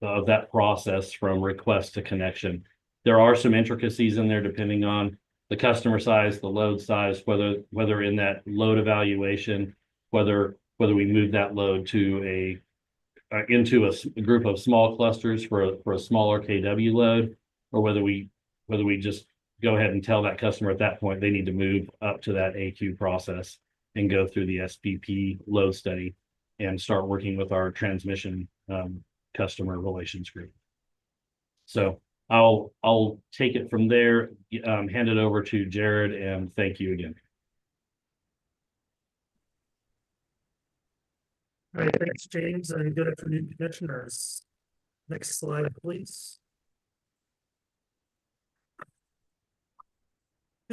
of that process from request to connection. There are some intricacies in there depending on the customer size, the load size, whether in that load evaluation, whether we move that load to into a group of small clusters for a smaller KW load, or whether we just go ahead and tell that customer at that point they need to move up to that AQ process and go through the SPP load study and start working with our transmission customer relations group. So I'll take it from there, hand it over to Jared, and thank you again. All right, thanks, James, and good afternoon, commissioners. Next slide, please.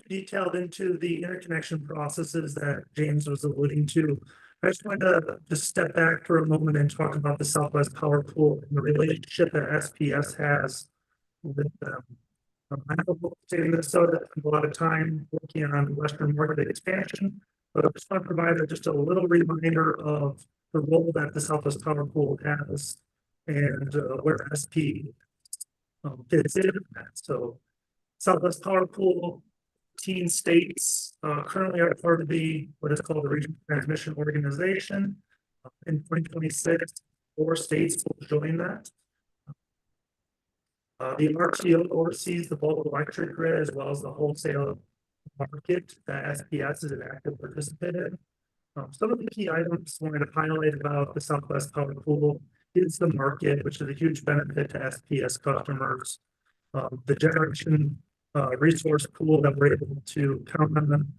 Detailed into the interconnection processes that James was alluding to. I just wanted to just step back for a moment and talk about the Southwest Power Pool and the relationship that SPS has with them. I have a local state of Minnesota that spent a lot of time working on the Western market expansion, but I just want to provide just a little reminder of the role that the Southwest Power Pool has and where SP fits in that. So Southwest Power Pool, 18 states currently are part of what is called the Regional Transmission Organization. In 2026, 4 states will join that. The RTO oversees the bulk electric grid as well as the wholesale market that SPS is an active participant in. Some of the key items I wanted to highlight about the Southwest Power Pool is the market, which is a huge benefit to SPS customers. The generation resource pool that we're able to count on them.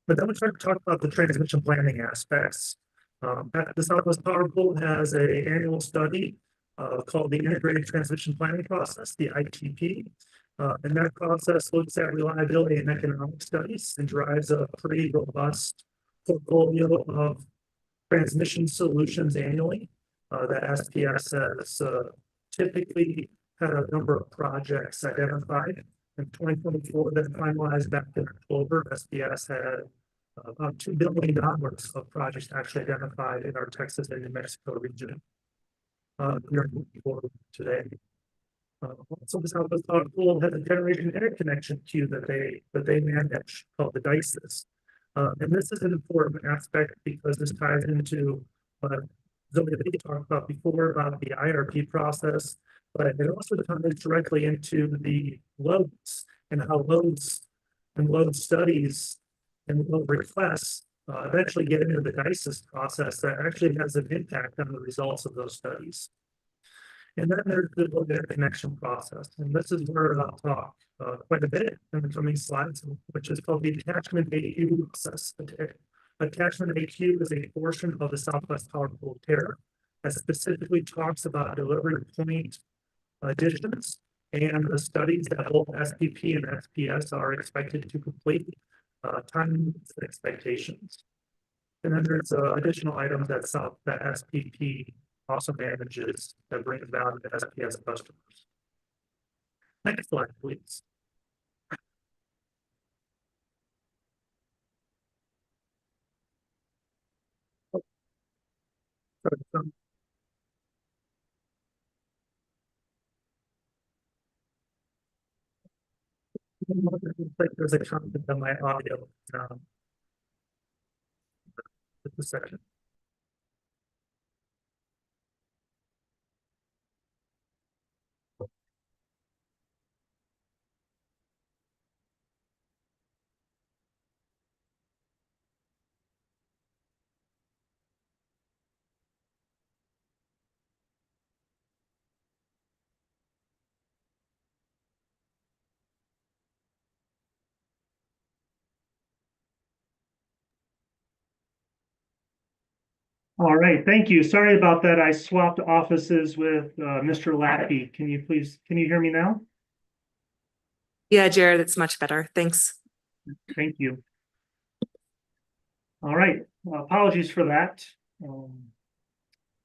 But then we start to talk about the transmission planning aspects. The Southwest Power Pool has an annual study called the Integrated Transmission Planning Process, the ITP. And that process looks at reliability and economic studies and drives a pretty robust portfolio of transmission solutions annually that SPS has typically had a number of projects identified. In 2024, that finalized back in October, SPS had about $2 billion of projects actually identified in our Texas and New Mexico region. Here today. So the Southwest Power Pool has a generation interconnection queue that they manage called the DICES. And this is an important aspect because this ties into what Zoe talked about before about the IRP process, but it also ties directly into the loads and how loads and load studies and load requests eventually get into the DICES process that actually has an impact on the results of those studies. And then there's the load interconnection process, and this is where I'll talk quite a bit in the coming slides, which is called the attachment AQ process. Attachment AQ is a portion of the Southwest Power Pool tariff that specifically talks about delivery point additions and the studies that both SPP and SPS are expected to complete, time expectations. And then there's additional items that SPP also manages that brings value to SPS customers. Next slide, please. There's a comment on my audio. Just a second. All right, thank you. Sorry about that. I swapped offices with Mr. Lackey. Can you hear me now? Yeah, Jared, it's much better. Thanks. Thank you. All right, apologies for that.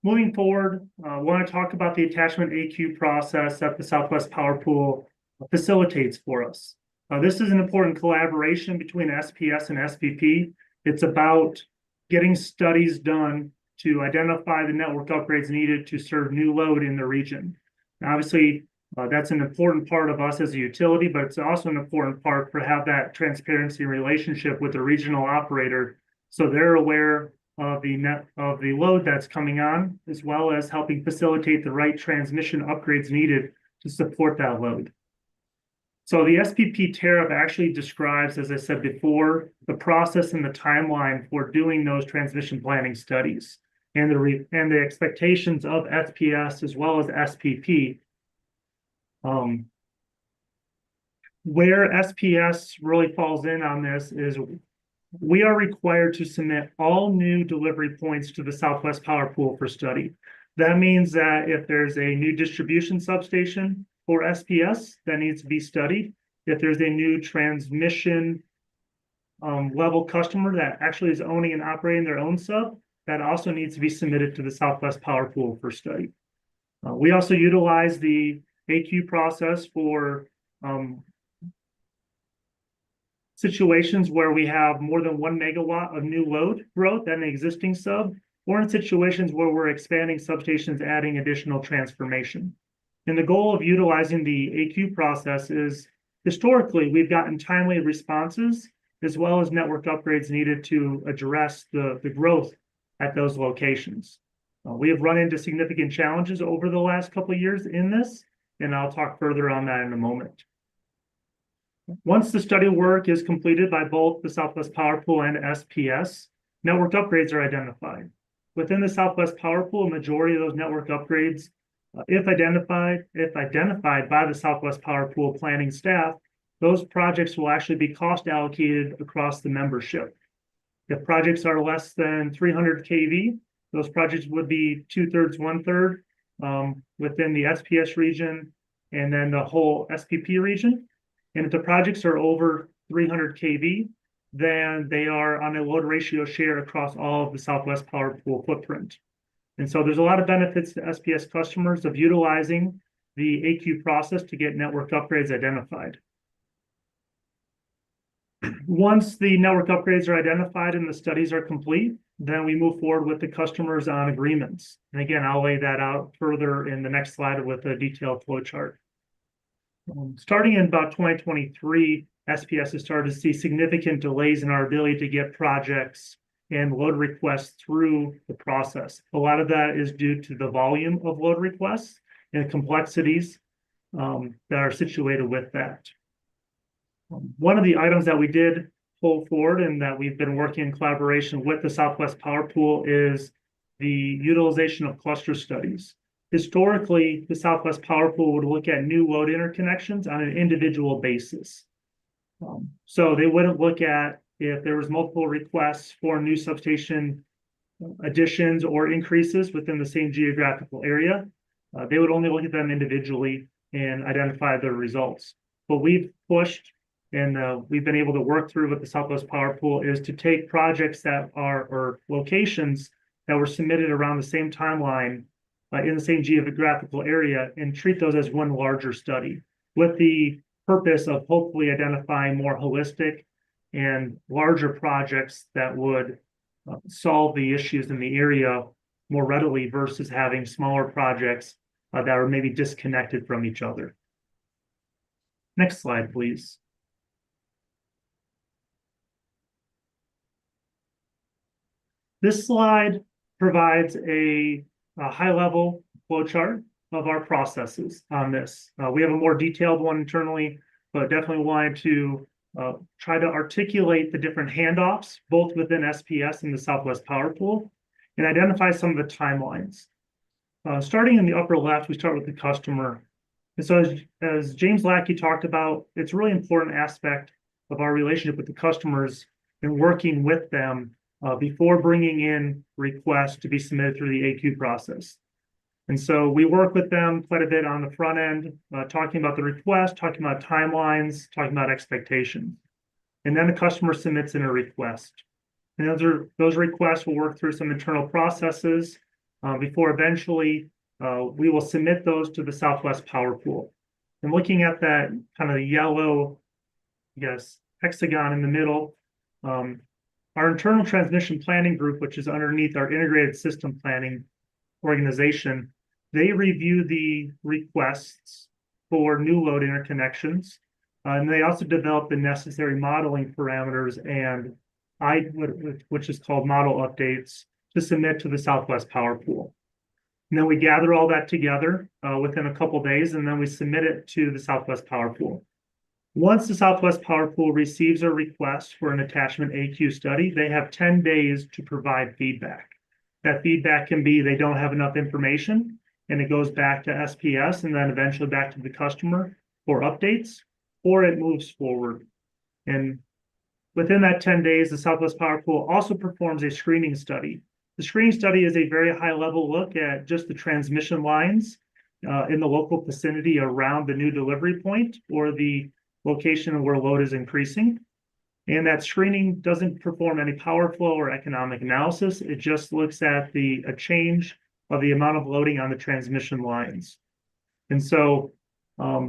Moving forward, I want to talk about the attachment AQ process that the Southwest Power Pool facilitates for us. This is an important collaboration between SPS and SPP. It's about getting studies done to identify the network upgrades needed to serve new load in the region. Now, obviously, that's an important part of us as a utility, but it's also an important part for have that transparency relationship with the regional operator, so they're aware of the load that's coming on, as well as helping facilitate the right transmission upgrades needed to support that load. So the SPP tariff actually describes, as I said before, the process and the timeline for doing those transmission planning studies and the expectations of SPS as well as SPP. Where SPS really falls in on this is we are required to submit all new delivery points to the Southwest Power Pool for study. That means that if there's a new distribution substation for SPS that needs to be studied, if there's a new transmission level customer that actually is owning and operating their own sub, that also needs to be submitted to the Southwest Power Pool for study. We also utilize the AQ process for situations where we have more than 1 megawatt of new load growth at an existing sub, or in situations where we're expanding substations, adding additional transformation. And the goal of utilizing the AQ process is historically we've gotten timely responses as well as network upgrades needed to address the growth at those locations. We have run into significant challenges over the last couple of years in this, and I'll talk further on that in a moment. Once the study work is completed by both the Southwest Power Pool and SPS, network upgrades are identified. Within the Southwest Power Pool, a majority of those network upgrades, if identified by the Southwest Power Pool planning staff, those projects will actually be cost allocated across the membership. If projects are less than 300 kV, those projects would be 2/3, 1/3 within the SPS region and then the whole SPP region. And if the projects are over 300 kV, then they are on a load ratio share across all of the Southwest Power Pool footprint. And so there's a lot of benefits to SPS customers of utilizing the AQ process to get network upgrades identified. Once the network upgrades are identified and the studies are complete, then we move forward with the customers on agreements. And again, I'll lay that out further in the next slide with a detailed flow chart. Starting in about 2023, SPS has started to see significant delays in our ability to get projects and load requests through the process. A lot of that is due to the volume of load requests and complexities that are situated with that. One of the items that we did pull forward and that we've been working in collaboration with the Southwest Power Pool is the utilization of cluster studies. Historically, the Southwest Power Pool would look at new load interconnections on an individual basis. So they wouldn't look at if there was multiple requests for new substation additions or increases within the same geographical area. They would only look at them individually and identify the results. What we've pushed and we've been able to work through with the Southwest Power Pool is to take projects that are, or locations that were submitted around the same timeline in the same geographical area and treat those as one larger study with the purpose of hopefully identifying more holistic and larger projects that would solve the issues in the area more readily versus having smaller projects that are maybe disconnected from each other. Next slide, please. This slide provides a high-level flowchart of our processes on this. We have a more detailed one internally, but definitely wanted to try to articulate the different handoffs, both within SPS and the Southwest Power Pool, and identify some of the timelines. Starting in the upper left, we start with the customer. And so as James Lackey talked about, it's a really important aspect of our relationship with the customers and working with them before bringing in requests to be submitted through the AQ process. And so we work with them quite a bit on the front end, talking about the request, talking about timelines, talking about expectations. And then the customer submits in a request. And those requests will work through some internal processes before eventually we will submit those to the Southwest Power Pool. And looking at that kind of yellow, hexagon in the middle, our internal transmission planning group, which is underneath our integrated system planning organization, they review the requests for new load interconnections. And they also develop the necessary modeling parameters and which is called model updates to submit to the Southwest Power Pool. And then we gather all that together within a couple of days, and then we submit it to the Southwest Power Pool. Once the Southwest Power Pool receives a request for an attachment AQ study, they have 10 days to provide feedback. That feedback can be they don't have enough information, and it goes back to SPS and then eventually back to the customer for updates, or it moves forward. And within that 10 days, the Southwest Power Pool also performs a screening study. The screening study is a very high-level look at just the transmission lines in the local vicinity around the new delivery point or the location where load is increasing. And that screening doesn't perform any power flow or economic analysis. It just looks at a change of the amount of loading on the transmission lines. And so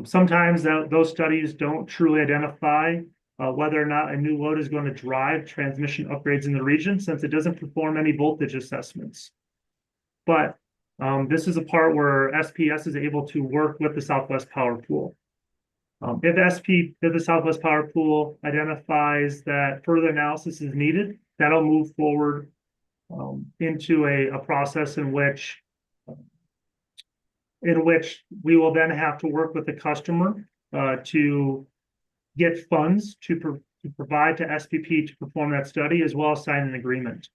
sometimes those studies don't truly identify whether or not a new load is going to drive transmission upgrades in the region, since it doesn't perform any voltage assessments. But this is a part where SPS is able to work with the Southwest Power Pool. If the Southwest Power Pool identifies that further analysis is needed, that'll move forward into a process in which we will then have to work with the customer to get funds to provide to SPP to perform that study, as well as sign an agreement.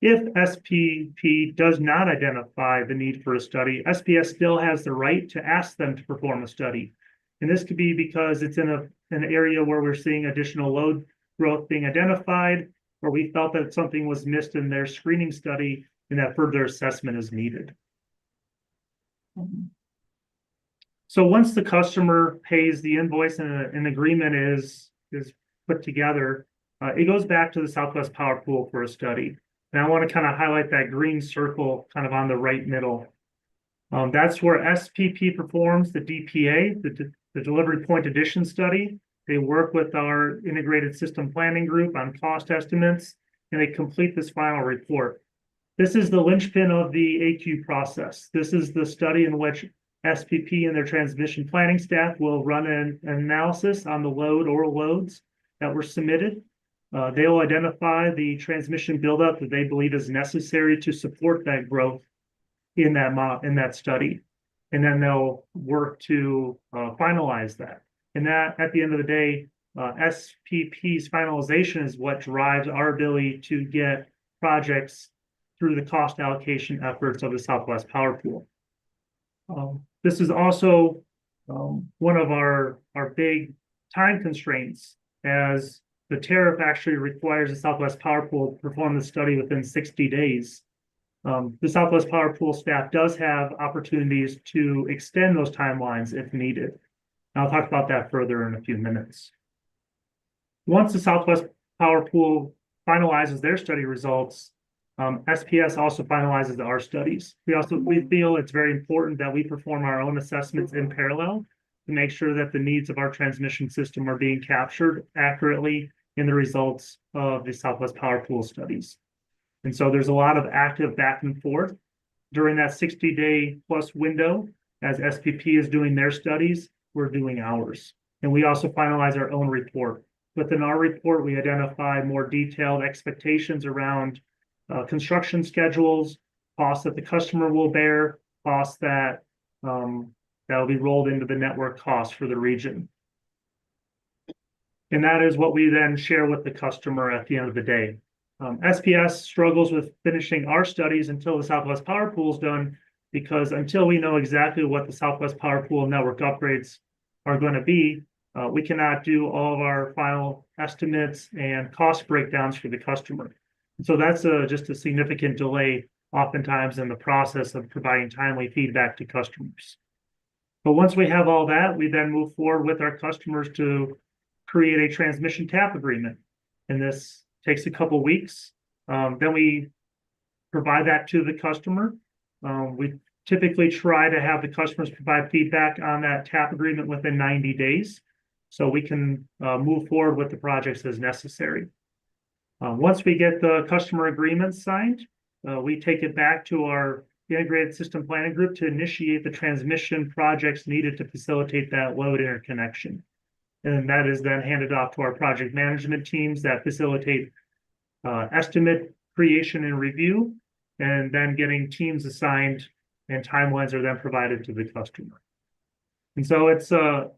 If SPP does not identify the need for a study, SPS still has the right to ask them to perform a study. And this could be because it's in an area where we're seeing additional load growth being identified, or we felt that something was missed in their screening study and that further assessment is needed. So once the customer pays the invoice and an agreement is put together, it goes back to the Southwest Power Pool for a study. And I want to kind of highlight that green circle kind of on the right middle. That's where SPP performs the DPA, the Delivery Point Addition Study. They work with our integrated system planning group on cost estimates, and they complete this final report. This is the linchpin of the AQ process. This is the study in which SPP and their transmission planning staff will run an analysis on the load or loads that were submitted. They will identify the transmission buildup that they believe is necessary to support that growth in that study. And then they'll work to finalize that. And that, at the end of the day, SPP's finalization is what drives our ability to get projects through the cost allocation efforts of the Southwest Power Pool. This is also one of our big time constraints, as the tariff actually requires the Southwest Power Pool to perform the study within 60 days. The Southwest Power Pool staff does have opportunities to extend those timelines if needed. And I'll talk about that further in a few minutes. Once the Southwest Power Pool finalizes their study results, SPS also finalizes our studies. We feel it's very important that we perform our own assessments in parallel to make sure that the needs of our transmission system are being captured accurately in the results of the Southwest Power Pool studies. And so there's a lot of active back and forth during that 60-day plus window. As SPP is doing their studies, we're doing ours. And we also finalize our own report. Within our report, we identify more detailed expectations around construction schedules, costs that the customer will bear, costs that will be rolled into the network costs for the region. And that is what we then share with the customer at the end of the day. SPS struggles with finishing our studies until the Southwest Power Pool is done, because until we know exactly what the Southwest Power Pool network upgrades are going to be, we cannot do all of our final estimates and cost breakdowns for the customer. And so that's just a significant delay oftentimes in the process of providing timely feedback to customers. But once we have all that, we then move forward with our customers to create a transmission tap agreement. And this takes a couple weeks. Then we provide that to the customer. We typically try to have the customers provide feedback on that tap agreement within 90 days, so we can move forward with the projects as necessary. Once we get the customer agreement signed, we take it back to our integrated system planning group to initiate the transmission projects needed to facilitate that load interconnection. And that is then handed off to our project management teams that facilitate estimate creation and review, and then getting teams assigned and timelines are then provided to the customer. And so it's a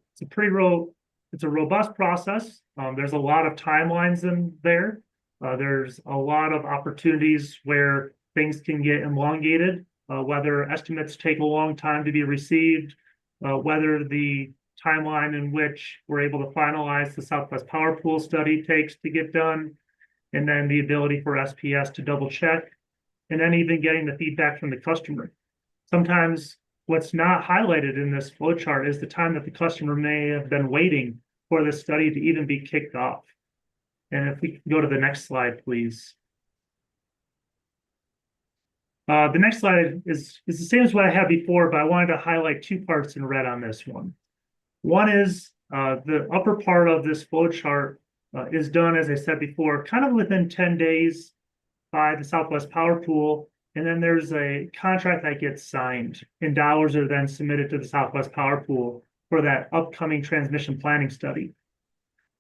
robust process. There's a lot of timelines in there. There's a lot of opportunities where things can get elongated, whether estimates take a long time to be received, whether the timeline in which we're able to finalize the Southwest Power Pool study takes to get done, and then the ability for SPS to double check, and then even getting the feedback from the customer. Sometimes what's not highlighted in this flow chart is the time that the customer may have been waiting for the study to even be kicked off. And if we can go to the next slide, please. The next slide is the same as what I had before, but I wanted to highlight two parts in red on this one. One is the upper part of this flow chart is done, as I said before, kind of within 10 days by the Southwest Power Pool. And then there's a contract that gets signed, and dollars are then submitted to the Southwest Power Pool for that upcoming transmission planning study.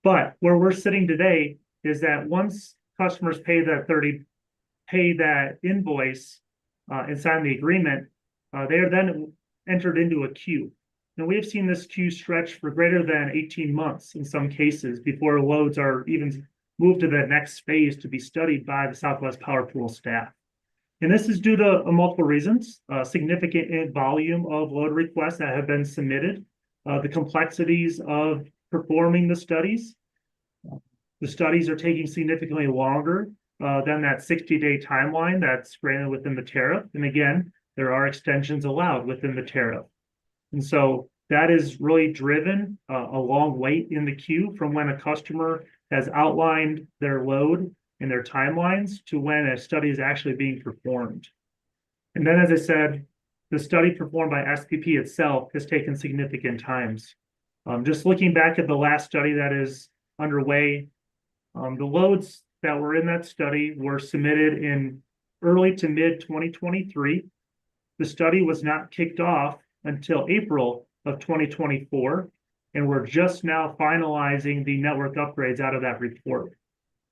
But where we're sitting today is that once customers pay that invoice and sign the agreement, they are then entered into a queue. And we have seen this queue stretch for greater than 18 months in some cases before loads are even moved to the next phase to be studied by the Southwest Power Pool staff. And this is due to multiple reasons: significant volume of load requests that have been submitted, the complexities of performing the studies. The studies are taking significantly longer than that 60-day timeline that's granted within the tariff. And again, there are extensions allowed within the tariff. And so that is really driven a long wait in the queue from when a customer has outlined their load and their timelines to when a study is actually being performed. And then, as I said, the study performed by SPP itself has taken significant times. Just looking back at the last study that is underway, the loads that were in that study were submitted in early to mid 2023. The study was not kicked off until April of 2024, and we're just now finalizing the network upgrades out of that report.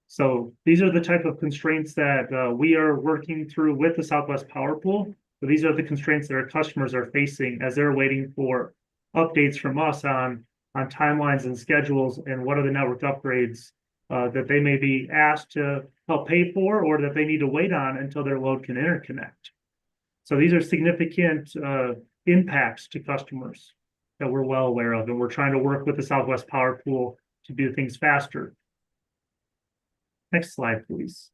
So these are the type of constraints that we are working through with the Southwest Power Pool. So these are the constraints that our customers are facing as they're waiting for updates from us on timelines and schedules and what are the network upgrades that they may be asked to help pay for or that they need to wait on until their load can interconnect. So these are significant impacts to customers that we're well aware of, and we're trying to work with the Southwest Power Pool to do things faster. Next slide, please.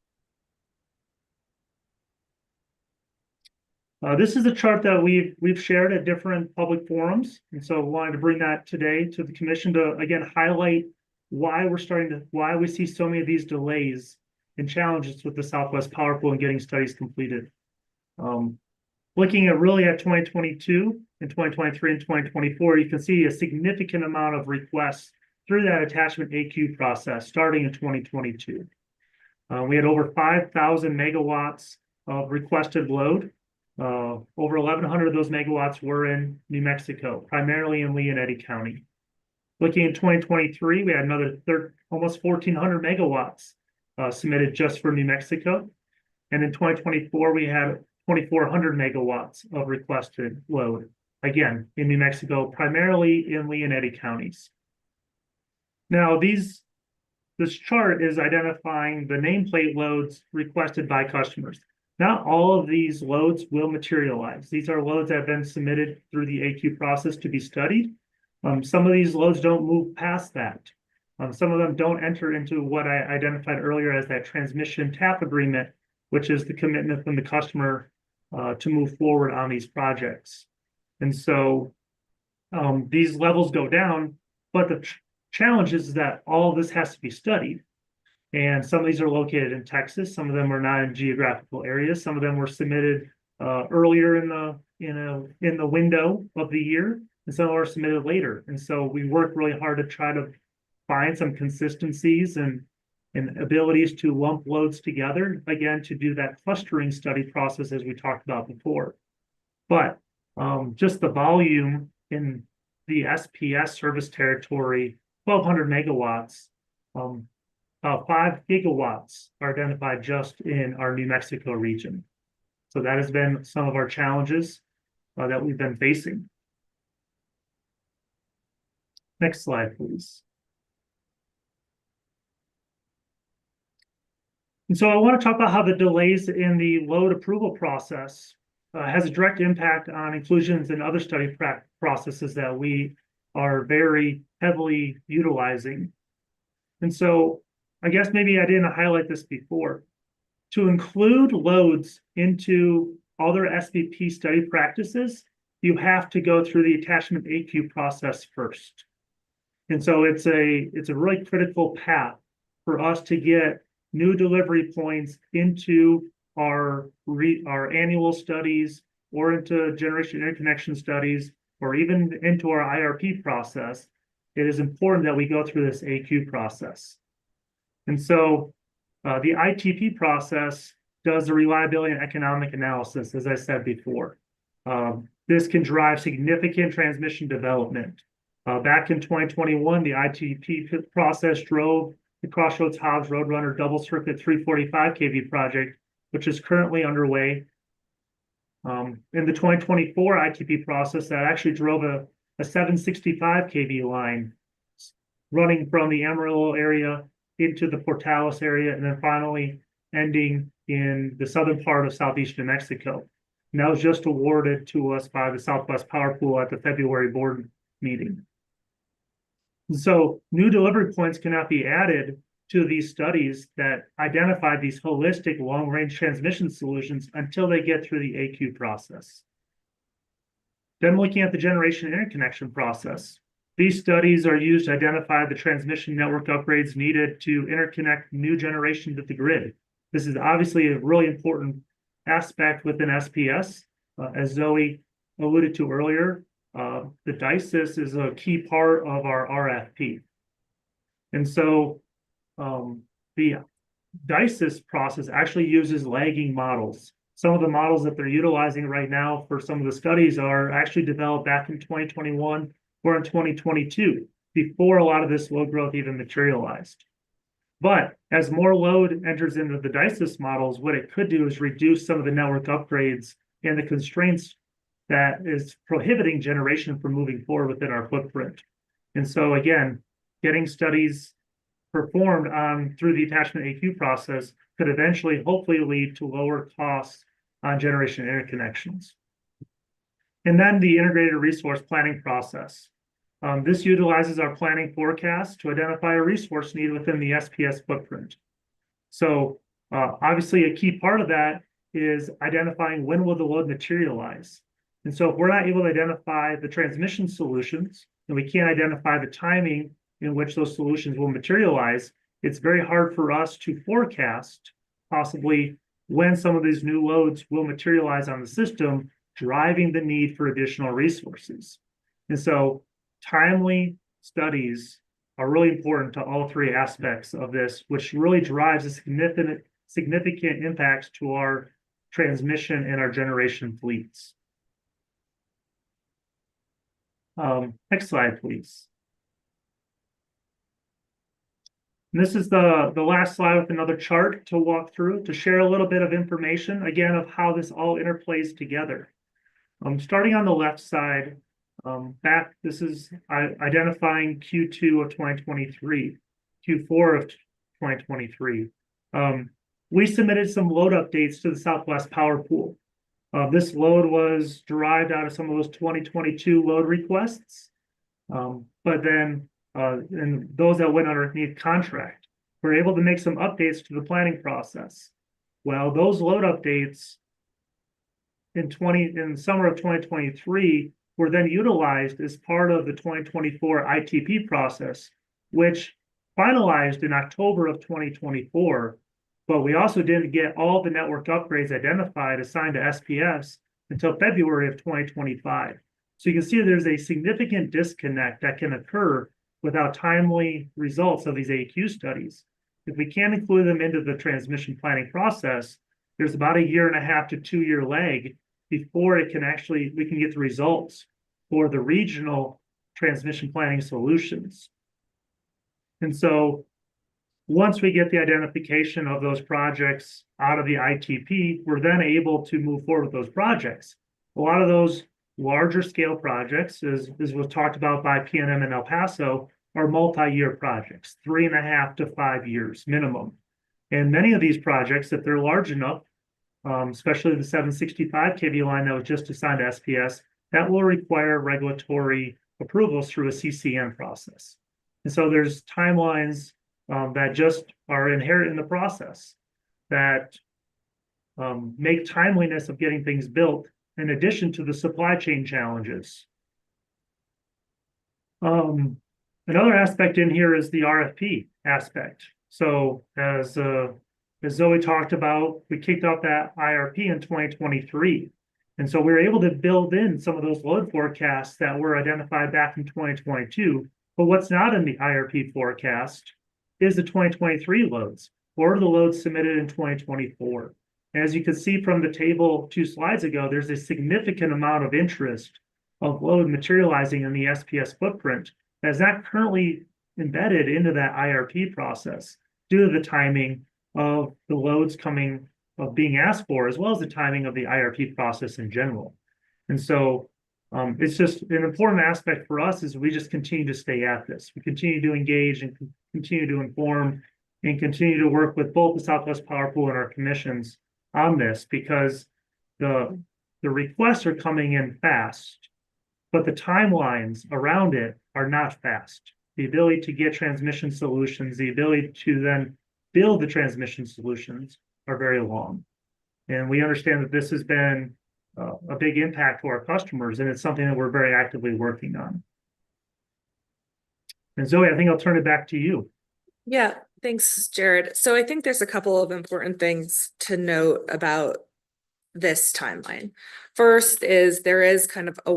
This is a chart that we've shared at different public forums, and so I wanted to bring that today to the commission to again highlight why we see so many of these delays and challenges with the Southwest Power Pool and getting studies completed. Looking at 2022 and 2023 and 2024, you can see a significant amount of requests through that attachment AQ process starting in 2022. We had over 5,000 megawatts of requested load. Over 1,100 of those megawatts were in New Mexico, primarily in Lee and Eddy County. Looking at 2023, we had another almost 1,400 megawatts submitted just for New Mexico. And in 2024, we had 2,400 megawatts of requested load, again, in New Mexico, primarily in Lee and Eddy counties. Now, this chart is identifying the nameplate loads requested by customers. Not all of these loads will materialize. These are loads that have been submitted through the AQ process to be studied. Some of these loads don't move past that. Some of them don't enter into what I identified earlier as that transmission tap agreement, which is the commitment from the customer to move forward on these projects. And so these levels go down, but the challenge is that all of this has to be studied. And some of these are located in Texas. Some of them are not in geographical areas. Some of them were submitted earlier in the window of the year, and some are submitted later. And so we work really hard to try to find some consistencies and abilities to lump loads together, again, to do that clustering study process as we talked about before. But just the volume in the SPS service territory, 1,200 megawatts, about 5 gigawatts are identified just in our New Mexico region. So that has been some of our challenges that we've been facing. Next slide, please. And so I want to talk about how the delays in the load approval process has a direct impact on inclusions and other study processes that we are very heavily utilizing. And so I guess maybe I didn't highlight this before. To include loads into other SPP study practices, you have to go through the attachment AQ process first. And so it's a really critical path for us to get new delivery points into our annual studies or into generation interconnection studies or even into our IRP process. It is important that we go through this AQ process. And so the ITP process does the reliability and economic analysis, as I said before. This can drive significant transmission development. Back in 2021, the ITP process drove the Crossroads Hobbs Roadrunner Double Circuit 345 kV project, which is currently underway. In the 2024 ITP process, that actually drove a 765 kV line running from the Amarillo area into the Portales area, and then finally ending in the southern part of southeast New Mexico. And that was just awarded to us by the Southwest Power Pool at the February board meeting. And so new delivery points cannot be added to these studies that identify these holistic long-range transmission solutions until they get through the AQ process. Then looking at the generation interconnection process. These studies are used to identify the transmission network upgrades needed to interconnect new generation to the grid. This is obviously a really important aspect within SPS. As Zoe alluded to earlier, the DICES is a key part of our RFP. And so the DICES process actually uses lagging models. Some of the models that they're utilizing right now for some of the studies are actually developed back in 2021 or in 2022, before a lot of this load growth even materialized. But as more load enters into the DICES models, what it could do is reduce some of the network upgrades and the constraints that is prohibiting generation from moving forward within our footprint. And so again, getting studies performed through the attachment AQ process could eventually hopefully lead to lower costs on generation interconnections. And then the integrated resource planning process. This utilizes our planning forecast to identify a resource need within the SPS footprint. So obviously a key part of that is identifying when will the load materialize. And so if we're not able to identify the transmission solutions, and we can't identify the timing in which those solutions will materialize, it's very hard for us to forecast possibly when some of these new loads will materialize on the system, driving the need for additional resources. And so timely studies are really important to all three aspects of this, which really drives a significant impacts to our transmission and our generation fleets. Next slide, please. And this is the last slide with another chart to walk through to share a little bit of information, again, of how this all interplays together. Starting on the left side, this is identifying Q2 of 2023, Q4 of 2023. We submitted some load updates to the Southwest Power Pool. This load was derived out of some of those 2022 load requests, but then and those that went underneath contract, we're able to make some updates to the planning process. Well, those load updates in the summer of 2023 were then utilized as part of the 2024 ITP process, which finalized in October of 2024. But we also didn't get all the network upgrades identified assigned to SPS until February of 2025. So you can see there's a significant disconnect that can occur without timely results of these AQ studies. If we can't include them into the transmission planning process, there's about 1.5 to 2 year lag before we can get the results for the regional transmission planning solutions. And so once we get the identification of those projects out of the ITP, we're then able to move forward with those projects. A lot of those larger scale projects, as was talked about by PNM and El Paso, are multi-year projects, 3.5 to 5 years minimum. And many of these projects, if they're large enough, especially the 765 kV line that was just assigned to SPS, that will require regulatory approvals through a CCN process. And so there's timelines that just are inherent in the process that make timeliness of getting things built in addition to the supply chain challenges. Another aspect in here is the RFP aspect. So as Zoe talked about, we kicked off that IRP in 2023. And so we were able to build in some of those load forecasts that were identified back in 2022. But what's not in the IRP forecast is the 2023 loads or the loads submitted in 2024. As you can see from the table 2 slides ago, there's a significant amount of interest of load materializing in the SPS footprint that's not currently embedded into that IRP process due to the timing of the loads being asked for, as well as the timing of the IRP process in general. And so it's just an important aspect for us is we just continue to stay at this. We continue to engage and continue to inform and continue to work with both the Southwest Power Pool and our commissions on this, because the requests are coming in fast, but the timelines around it are not fast. The ability to get transmission solutions, the ability to then build the transmission solutions are very long. And we understand that this has been a big impact for our customers, and it's something that we're very actively working on. And Zoe, I think I'll turn it back to you. Yeah, thanks, Jared. So I think there's a couple of important things to note about this timeline. First is there is kind of a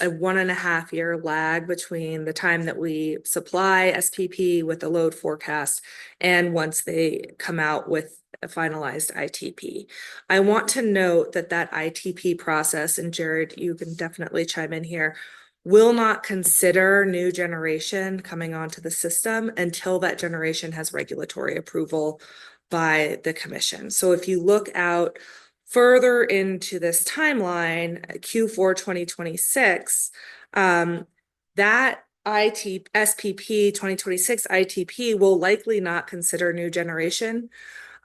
1.5 year lag between the time that we supply SPP with a load forecast and once they come out with a finalized ITP. I want to note that that ITP process, and Jared, you can definitely chime in here, will not consider new generation coming onto the system until that generation has regulatory approval by the commission. So if you look out further into this timeline, Q4 2026, that SPP 2026 ITP will likely not consider new generation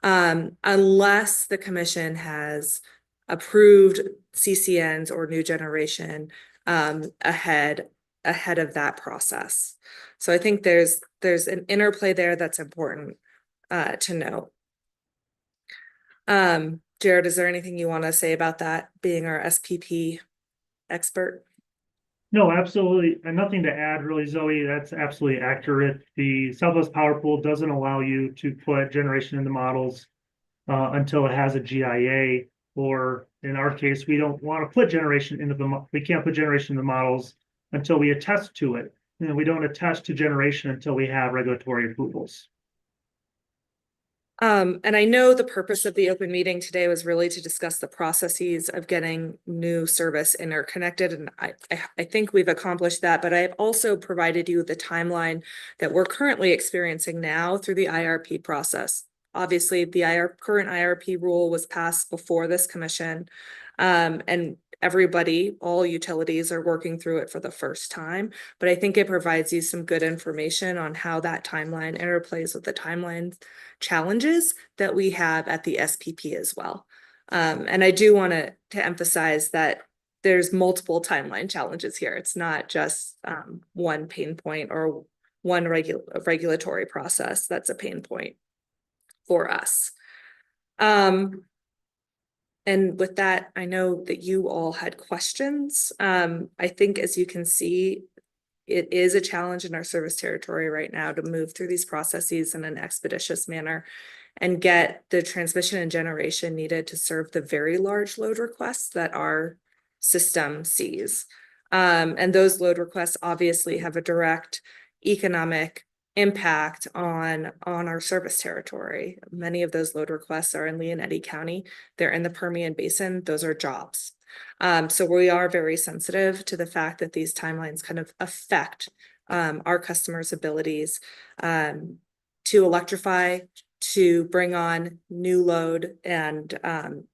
unless the commission has approved CCNs or new generation ahead of that process. So I think there's an interplay there that's important to note. Jared, is there anything you want to say about that, being our SPP expert? No, absolutely. And nothing to add really, Zoe. That's absolutely accurate. The Southwest Power Pool doesn't allow you to put generation in the models until it has a GIA, or in our case, we don't want to put generation into we can't put generation in the models until we attest to it. And we don't attest to generation until we have regulatory approvals. And I know the purpose of the open meeting today was really to discuss the processes of getting new service interconnected. And I think we've accomplished that, but I've also provided you the timeline that we're currently experiencing now through the IRP process. Obviously, the current IRP rule was passed before this commission, and everybody, all utilities are working through it for the first time. But I think it provides you some good information on how that timeline interplays with the timeline challenges that we have at the SPP as well. And I do want to emphasize that there's multiple timeline challenges here. It's not just one pain point or one regulatory process that's a pain point for us. And with that, I know that you all had questions. I think, as you can see, it is a challenge in our service territory right now to move through these processes in an expeditious manner and get the transmission and generation needed to serve the very large load requests that our system sees. And those load requests obviously have a direct economic impact on our service territory. Many of those load requests are in Leonetti County. They're in the Permian Basin. Those are jobs. So we are very sensitive to the fact that these timelines kind of affect our customers' abilities to electrify, to bring on new load, and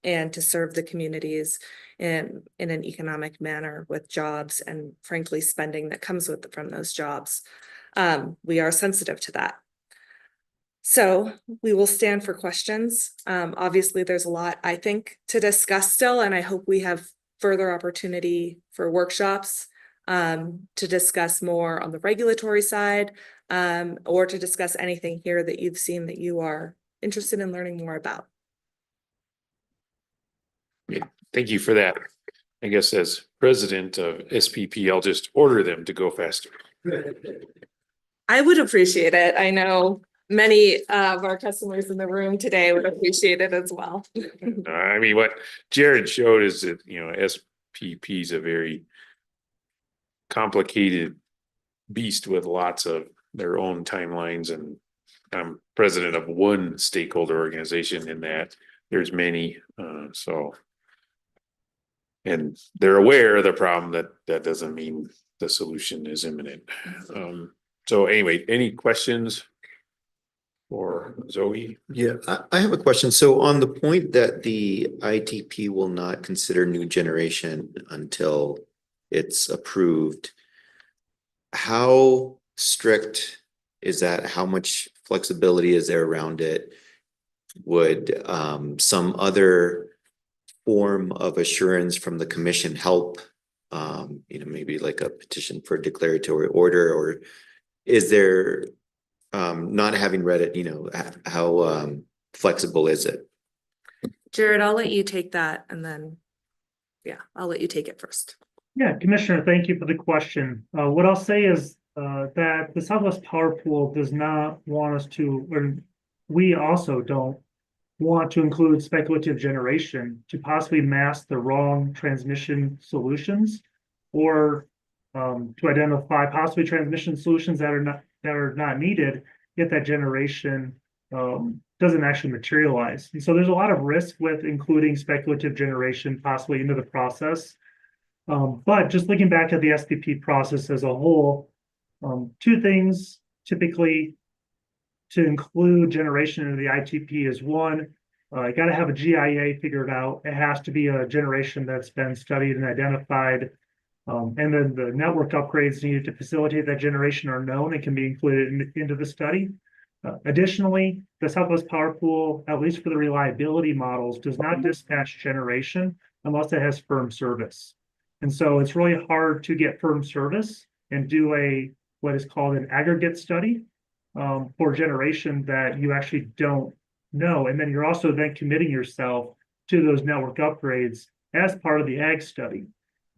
to serve the communities in an economic manner with jobs and, frankly, spending that comes from those jobs. We are sensitive to that. So we will stand for questions. Obviously, there's a lot, I think, to discuss still, and I hope we have further opportunity for workshops to discuss more on the regulatory side, or to discuss anything here that you've seen that you are interested in learning more about. Yeah, thank you for that. I guess as president of SPP, I'll just order them to go faster. I would appreciate it. I know many of our customers in the room today would appreciate it as well. I mean, what Jared showed is that, SPP is a very complicated beast with lots of their own timelines, and I'm president of one stakeholder organization in that. There's many, and they're aware of the problem. That doesn't mean the solution is imminent. So anyway, any questions for Zoe? Yeah, I have a question. So on the point that the ITP will not consider new generation until it's approved, how strict is that? How much flexibility is there around it? Would some other form of assurance from the commission help? Maybe like a petition for declaratory order, or is there, not having read it, how flexible is it? Jared, I'll let you take that, and then, I'll let you take it first. Yeah, Commissioner, thank you for the question. What I'll say is that the Southwest Power Pool does not want us to, or we also don't want to include speculative generation to possibly mask the wrong transmission solutions, or to identify possibly transmission solutions that are not needed if that generation doesn't actually materialize. And so there's a lot of risk with including speculative generation possibly into the process. But just looking back at the SPP process as a whole, two things typically to include generation into the ITP is one, you got to have a GIA figured out. It has to be a generation that's been studied and identified. And then the network upgrades needed to facilitate that generation are known and can be included into the study. Additionally, the Southwest Power Pool, at least for the reliability models, does not dispatch generation unless it has firm service. And so it's really hard to get firm service and do what is called an aggregate study for generation that you actually don't know. And then you're also then committing yourself to those network upgrades as part of the ag study.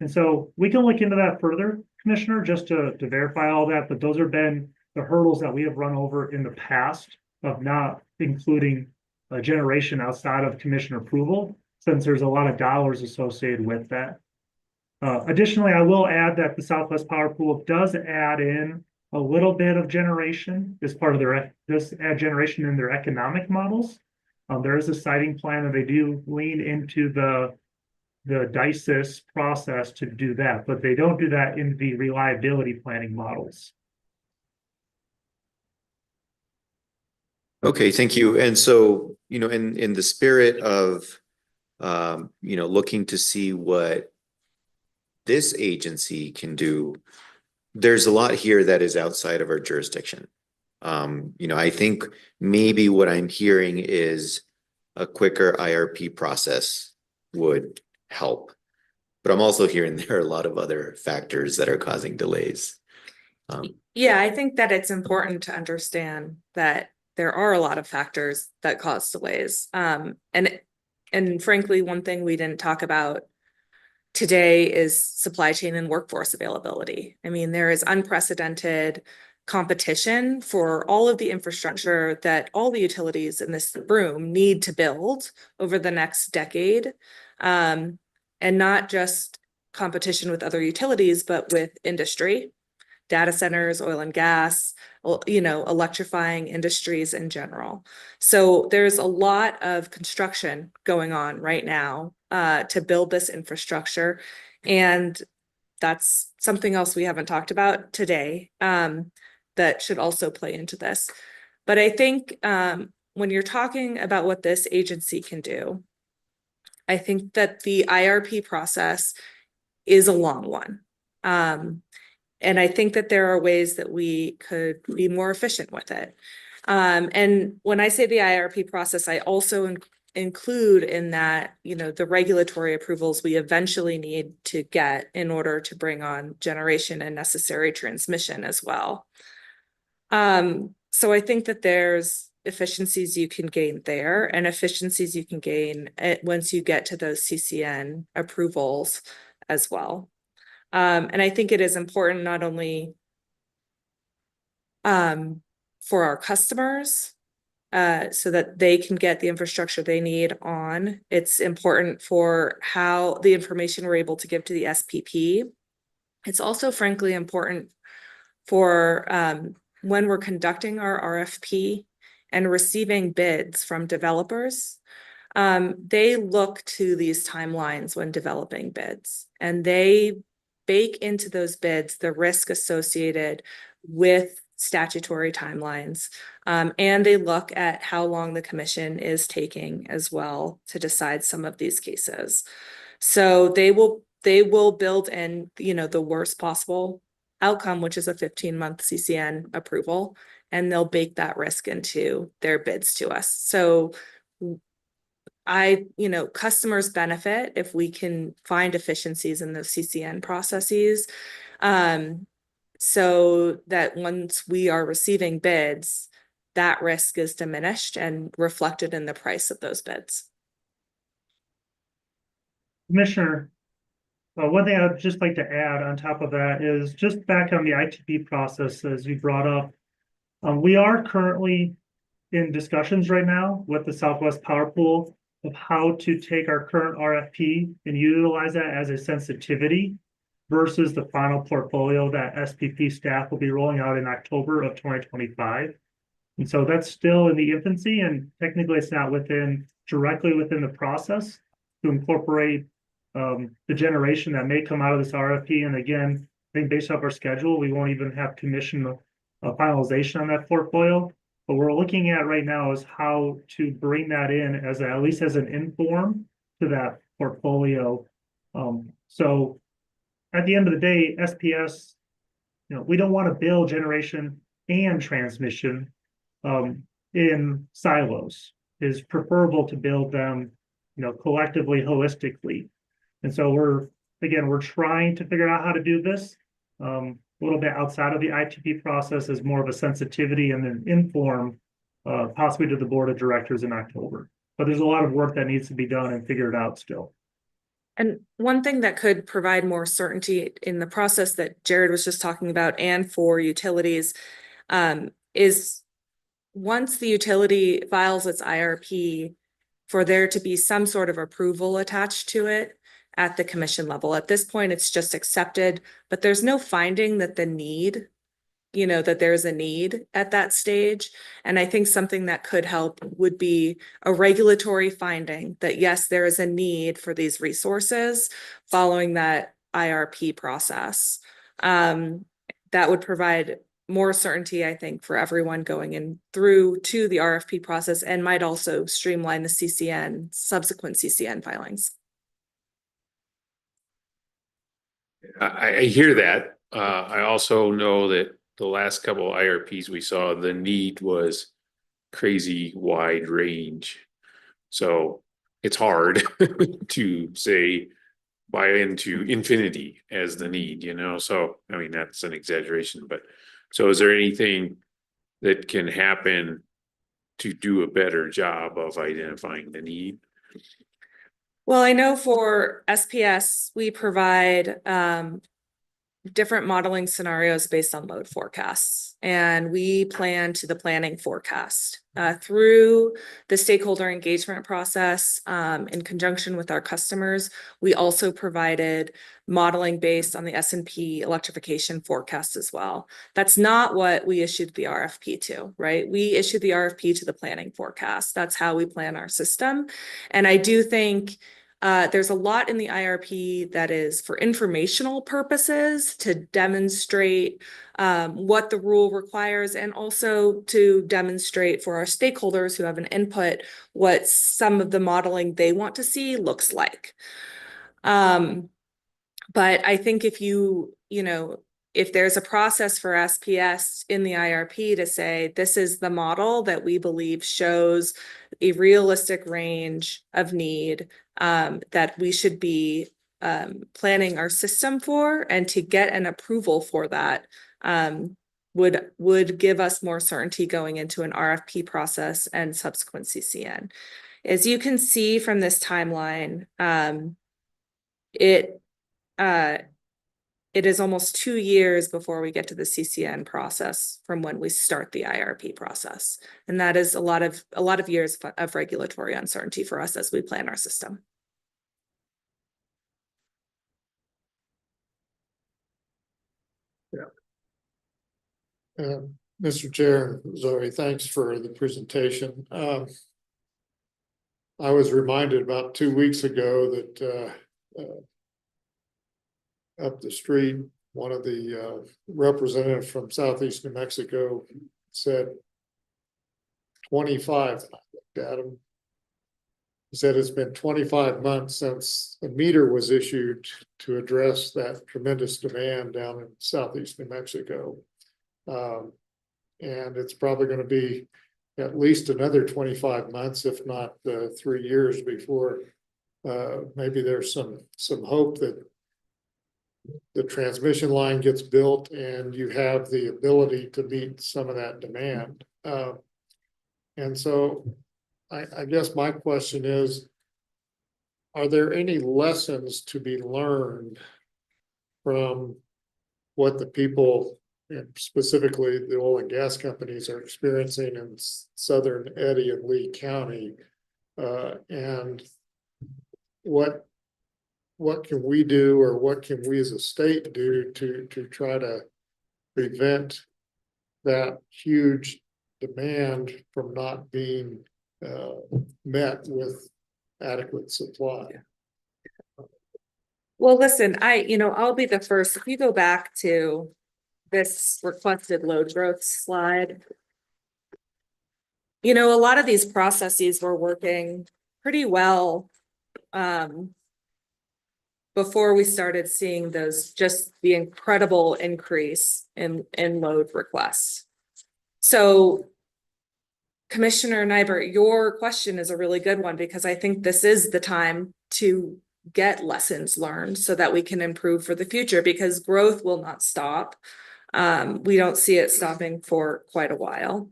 And so we can look into that further, Commissioner, just to verify all that, but those have been the hurdles that we have run over in the past of not including a generation outside of commission approval, since there's a lot of dollars associated with that. Additionally, I will add that the Southwest Power Pool does add in a little bit of generation as part of add generation in their economic models. There is a siting plan, and they do lean into the DICES process to do that, but they don't do that in the reliability planning models. Okay, thank you. And so, in the spirit of, looking to see what this agency can do, there's a lot here that is outside of our jurisdiction. I think maybe what I'm hearing is a quicker IRP process would help. But I'm also hearing there are a lot of other factors that are causing delays. Yeah, I think that it's important to understand that there are a lot of factors that cause delays. And frankly, one thing we didn't talk about today is supply chain and workforce availability. I mean, there is unprecedented competition for all of the infrastructure that all the utilities in this room need to build over the next decade. And not just competition with other utilities, but with industry, data centers, oil and gas, electrifying industries in general. So there's a lot of construction going on right now to build this infrastructure. And that's something else we haven't talked about today that should also play into this. But I think when you're talking about what this agency can do, I think that the IRP process is a long one. And I think that there are ways that we could be more efficient with it. And when I say the IRP process, I also include in that, the regulatory approvals we eventually need to get in order to bring on generation and necessary transmission as well. So I think that there's efficiencies you can gain there and efficiencies you can gain once you get to those CCN approvals as well. And I think it is important not only for our customers so that they can get the infrastructure they need on. It's important for how the information we're able to give to the SPP. It's also frankly important for when we're conducting our RFP and receiving bids from developers. They look to these timelines when developing bids, and they bake into those bids the risk associated with statutory timelines. And they look at how long the commission is taking as well to decide some of these cases. So they will build in, the worst possible outcome, which is a 15-month CCN approval, and they'll bake that risk into their bids to us. So customers benefit if we can find efficiencies in those CCN processes, so that once we are receiving bids, that risk is diminished and reflected in the price of those bids. Commissioner, one thing I'd just like to add on top of that is just back on the ITP process, as you brought up, we are currently in discussions right now with the Southwest Power Pool of how to take our current RFP and utilize that as a sensitivity versus the final portfolio that SPP staff will be rolling out in October of 2025. And so that's still in the infancy, and technically it's not directly within the process to incorporate the generation that may come out of this RFP. And again, I think based off our schedule, we won't even have commission finalization on that portfolio. But we're looking at right now is how to bring that in as at least as an inform to that portfolio. So at the end of the day, SPS, we don't want to build generation and transmission in silos. It is preferable to build them, collectively, holistically. And so we're trying to figure out how to do this a little bit outside of the ITP process as more of a sensitivity and then inform possibly to the board of directors in October. But there's a lot of work that needs to be done and figured out still. And one thing that could provide more certainty in the process that Jared was just talking about and for utilities is once the utility files its IRP, for there to be some sort of approval attached to it at the commission level. At this point, it's just accepted, but there's no finding that that there's a need at that stage. And I think something that could help would be a regulatory finding that yes, there is a need for these resources following that IRP process. That would provide more certainty, I think, for everyone going in through to the RFP process and might also streamline the subsequent CCN filings. I hear that. I also know that the last couple of IRPs we saw, the need was crazy wide range. So it's hard to say buy into infinity as the need, So, I mean, that's an exaggeration, but so is there anything that can happen to do a better job of identifying the need? Well, I know for SPS, we provide different modeling scenarios based on load forecasts, and we plan to the planning forecast through the stakeholder engagement process in conjunction with our customers. We also provided modeling based on the S&P electrification forecast as well. That's not what we issued the RFP to, right? We issued the RFP to the planning forecast. That's how we plan our system. And I do think there's a lot in the IRP that is for informational purposes to demonstrate what the rule requires and also to demonstrate for our stakeholders who have an input what some of the modeling they want to see looks like. But I think if if there's a process for SPS in the IRP to say, this is the model that we believe shows a realistic range of need that we should be planning our system for, and to get an approval for that would give us more certainty going into an RFP process and subsequent CCN. As you can see from this timeline, it is almost 2 years before we get to the CCN process from when we start the IRP process. And that is a lot of years of regulatory uncertainty for us as we plan our system. Yeah. Mr. Chair, Zoe, thanks for the presentation. I was reminded about 2 weeks ago that up the street, one of the representatives from Southeast New Mexico said 25. I looked at him. He said it's been 25 months since a meter was issued to address that tremendous demand down in Southeast New Mexico. And it's probably going to be at least another 25 months, if not 3 years before maybe there's some hope that the transmission line gets built and you have the ability to meet some of that demand. And so I guess my question is, are there any lessons to be learned from what the people and specifically the oil and gas companies are experiencing in southern Eddy and Lee County. And what can we do, or what can we as a state do to try to prevent that huge demand from not being met with adequate supply? Well, listen, I'll be the first. If you go back to this requested load growth slide, a lot of these processes were working pretty well before we started seeing just the incredible increase in load requests. So Commissioner Nybert, your question is a really good one, because I think this is the time to get lessons learned so that we can improve for the future, because growth will not stop. We don't see it stopping for quite a while.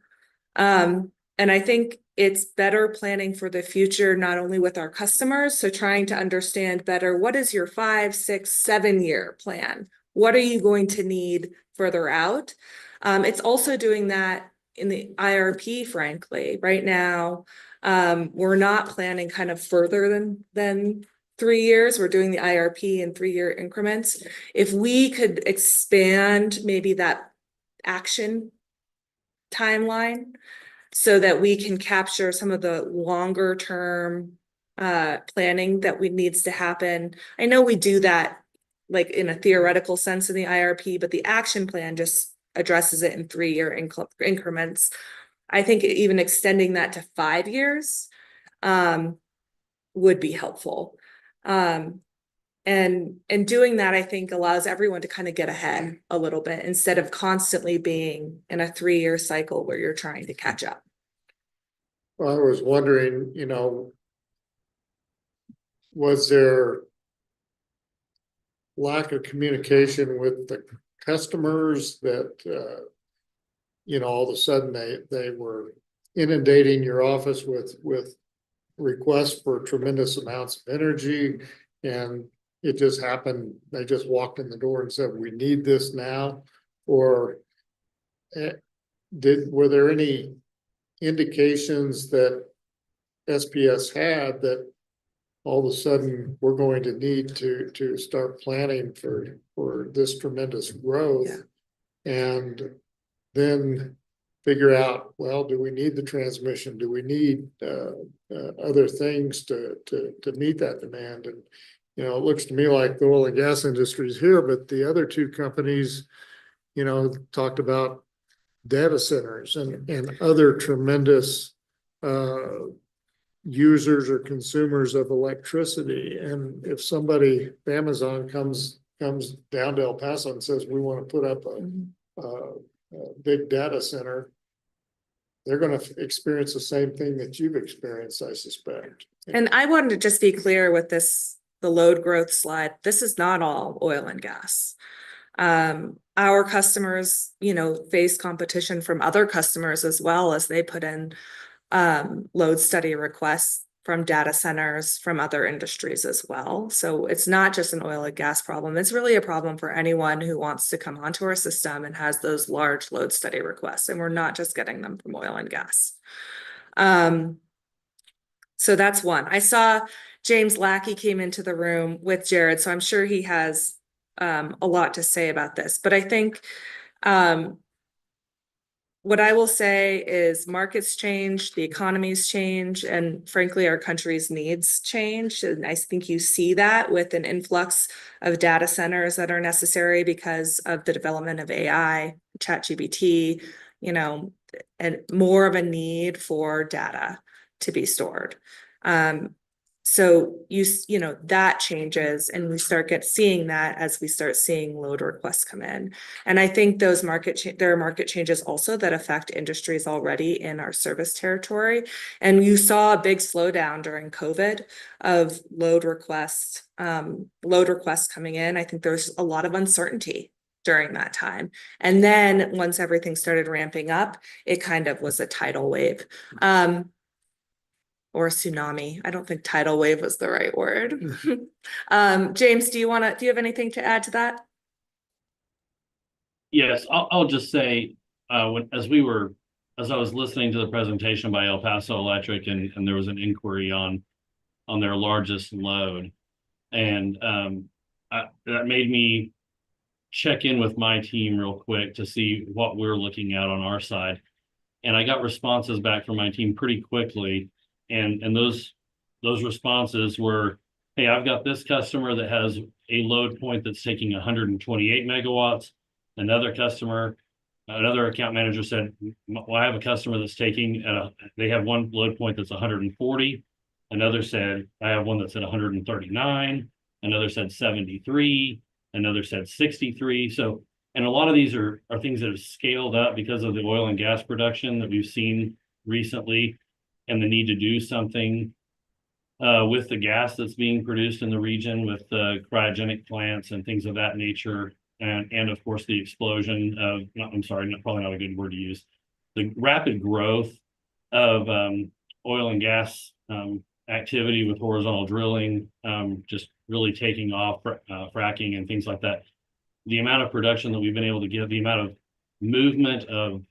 And I think it's better planning for the future, not only with our customers, so trying to understand better, what is your 5, 6, 7-year plan? What are you going to need further out? It's also doing that in the IRP, frankly. Right now, we're not planning kind of further than 3 years. We're doing the IRP in 3-year increments. If we could expand maybe that action timeline so that we can capture some of the longer term planning that needs to happen. I know we do that like in a theoretical sense in the IRP, but the action plan just addresses it in 3-year increments. I think even extending that to 5 years would be helpful. And doing that, I think, allows everyone to kind of get ahead a little bit instead of constantly being in a 3-year cycle where you're trying to catch up. Well, I was wondering, was there lack of communication with the customers that, all of a sudden they were inundating your office with requests for tremendous amounts of energy, and it just happened, they just walked in the door and said, we need this now? Or were there any indications that SPS had that all of a sudden we're going to need to start planning for this tremendous growth, and then figure out, well, do we need the transmission? Do we need other things to meet that demand? And it looks to me like the oil and gas industry is here, but the other two companies, talked about data centers and other tremendous users or consumers of electricity. And if somebody, Amazon comes down to El Paso and says, we want to put up a big data center, they're going to experience the same thing that you've experienced, I suspect. And I wanted to just be clear with the load growth slide. This is not all oil and gas. Our customers, face competition from other customers as well, as they put in load study requests from data centers, from other industries as well. So it's not just an oil and gas problem. It's really a problem for anyone who wants to come onto our system and has those large load study requests. And we're not just getting them from oil and gas. So that's one. I saw James Lackey came into the room with Jared, so I'm sure he has a lot to say about this. But I think what I will say is markets change, the economies change, and frankly, our country's needs change. And I think you see that with an influx of data centers that are necessary because of the development of AI, ChatGPT, and more of a need for data to be stored. So that changes, and we start seeing that as we start seeing load requests come in. And I think there are market changes also that affect industries already in our service territory. And you saw a big slowdown during COVID of load requests coming in. I think there's a lot of uncertainty during that time. And then once everything started ramping up, it kind of was a tidal wave. Or a tsunami. I don't think tidal wave was the right word. James, do you have anything to add to that? Yes, I'll just say, as I was listening to the presentation by El Paso Electric and there was an inquiry on their largest load. And, that made me check in with my team real quick to see what we're looking at on our side. And I got responses back from my team pretty quickly. And those responses were, hey, I've got this customer that has a load point that's taking 128 megawatts. Another account manager said, well, I have a customer that's taking, they have one load point that's 140. Another said, I have one that's at 139. Another said 73. Another said 63. So, and a lot of these are things that have scaled up because of the oil and gas production that we've seen recently and the need to do something with the gas that's being produced in the region with cryogenic plants and things of that nature. And of course, the explosion of, probably not a good word to use, the rapid growth of oil and gas activity with horizontal drilling, just really taking off, fracking and things like that. The amount of production that we've been able to get, the amount of movement of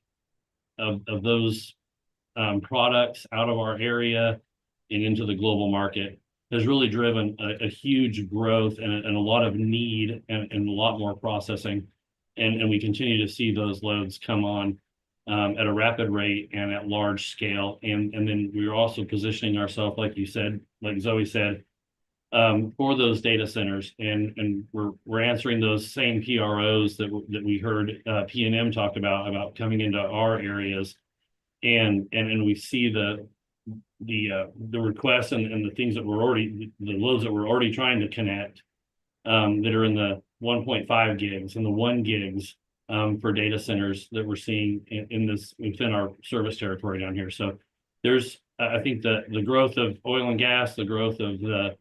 those products out of our area and into the global market has really driven a huge growth and a lot of need and a lot more processing. And we continue to see those loads come on at a rapid rate and at large scale. And then we're also positioning ourselves, like you said, like Zoe said, for those data centers. And we're answering those same PROs that we heard PNM talk about coming into our areas. And we see the requests and the things that the loads that we're already trying to connect that are in the 1.5 gigs and the 1 gigs for data centers that we're seeing within our service territory down here. So there's, I think the growth of oil and gas, the growth of the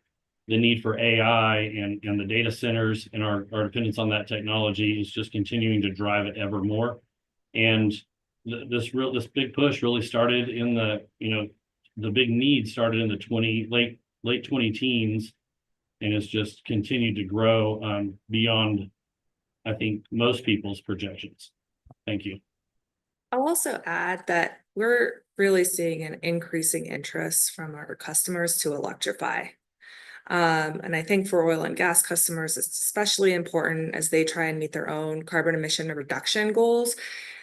need for AI and the data centers and our dependence on that technology is just continuing to drive it ever more. And this big push really started in the big need started in the late 20 teens and has just continued to grow beyond, I think, most people's projections. Thank you. I'll also add that we're really seeing an increasing interest from our customers to electrify. And I think for oil and gas customers, it's especially important as they try and meet their own carbon emission reduction goals.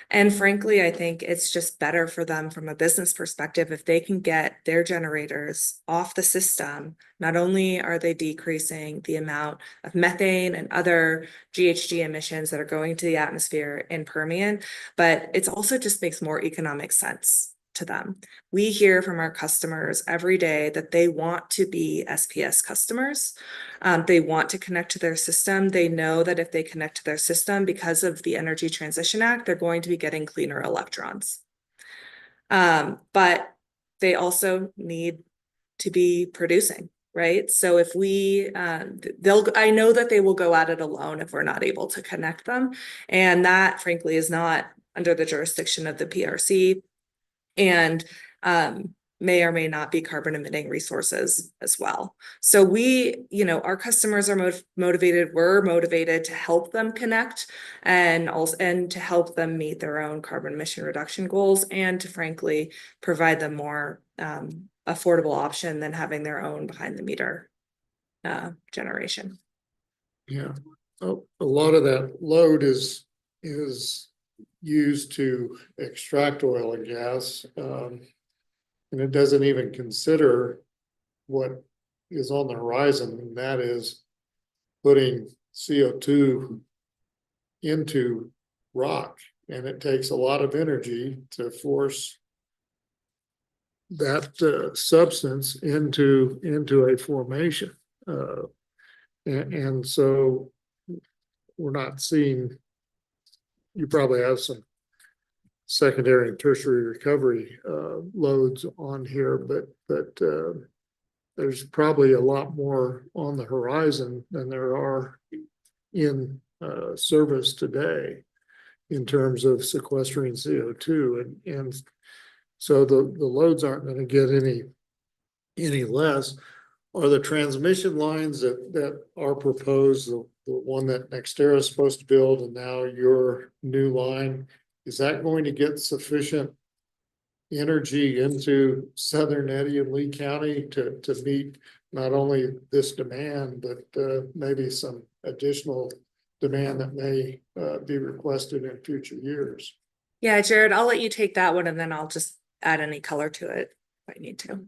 And frankly, I think it's just better for them from a business perspective if they can get their generators off the system. Not only are they decreasing the amount of methane and other GHG emissions that are going to the atmosphere in Permian, but it also just makes more economic sense to them. We hear from our customers every day that they want to be SPS customers. They want to connect to their system. They know that if they connect to their system because of the Energy Transition Act, they're going to be getting cleaner electrons. But they also need to be producing, right? So if I know that they will go at it alone if we're not able to connect them. And that frankly is not under the jurisdiction of the PRC. And may or may not be carbon emitting resources as well. So our customers are motivated, we're motivated to help them connect and to help them meet their own carbon emission reduction goals and to frankly provide them more affordable option than having their own behind the meter generation. Yeah, a lot of that load is used to extract oil and gas. And it doesn't even consider what is on the horizon, and that is putting CO2 into rock. And it takes a lot of energy to force that substance into a formation. And so we're not seeing, you probably have some secondary and tertiary recovery loads on here, but there's probably a lot more on the horizon than there are in service today in terms of sequestering CO2, and so the loads aren't going to get any less. are the transmission lines that are proposed, the one that NextEra is supposed to build and now your new line, is that going to get sufficient energy into southern Eddy and Lee County to meet not only this demand, but maybe some additional demand that may be requested in future years? Yeah, Jared, I'll let you take that one and then I'll just add any color to it if I need to.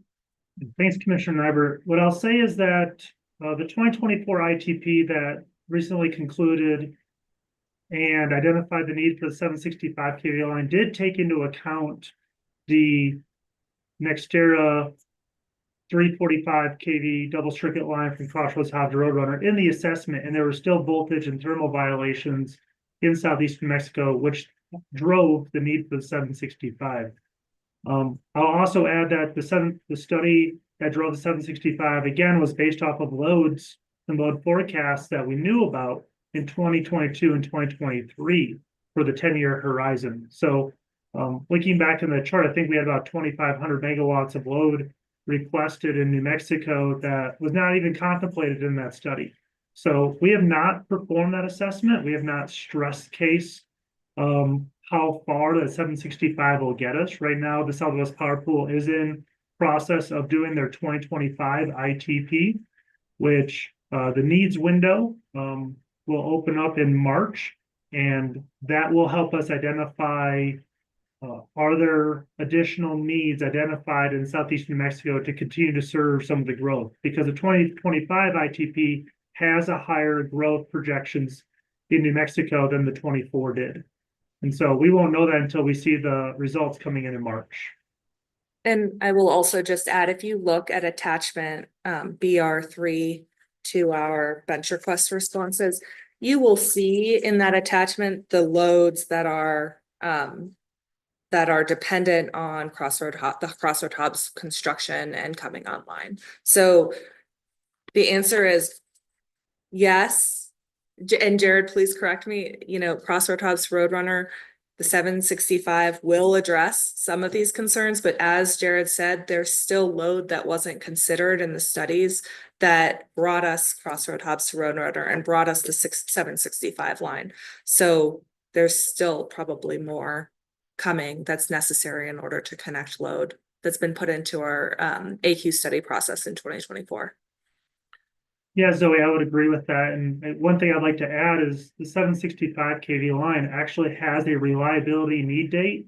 Thanks, Commissioner Nyberg. What I'll say is that the 2024 ITP that recently concluded and identified the need for the 765 kV line did take into account the NextEra 345 kV double circuit line from Crossroads Hobbs Roadrunner in the assessment, and there were still voltage and thermal violations in southeastern Mexico, which drove the need for the 765. I'll also add that the study that drove the 765 again was based off of loads and load forecasts that we knew about in 2022 and 2023 for the 10-year horizon. So looking back in the chart, I think we had about 2,500 megawatts of load requested in New Mexico that was not even contemplated in that study. So we have not performed that assessment. We have not stress case how far the 765 will get us. Right now, the Southwest Power Pool is in process of doing their 2025 ITP, which the needs window will open up in March, and that will help us identify are there additional needs identified in southeastern New Mexico to continue to serve some of the growth? Because the 2025 ITP has a higher growth projections in New Mexico than the 24 did. And so we won't know that until we see the results coming in March. And I will also just add, if you look at attachment BR3 to our bench request responses, you will see in that attachment the loads that are dependent on the Crossroad Hobbs construction and coming online. So the answer is yes. And Jared, please correct me, Crossroad Hobbs Roadrunner, the 765 will address some of these concerns, but as Jared said, there's still load that wasn't considered in the studies that brought us Crossroad Hobbs Roadrunner and brought us the 765 line. So there's still probably more coming that's necessary in order to connect load that's been put into our AQ study process in 2024. Yeah, Zoe, I would agree with that. And one thing I'd like to add is the 765 kV line actually has a reliability need date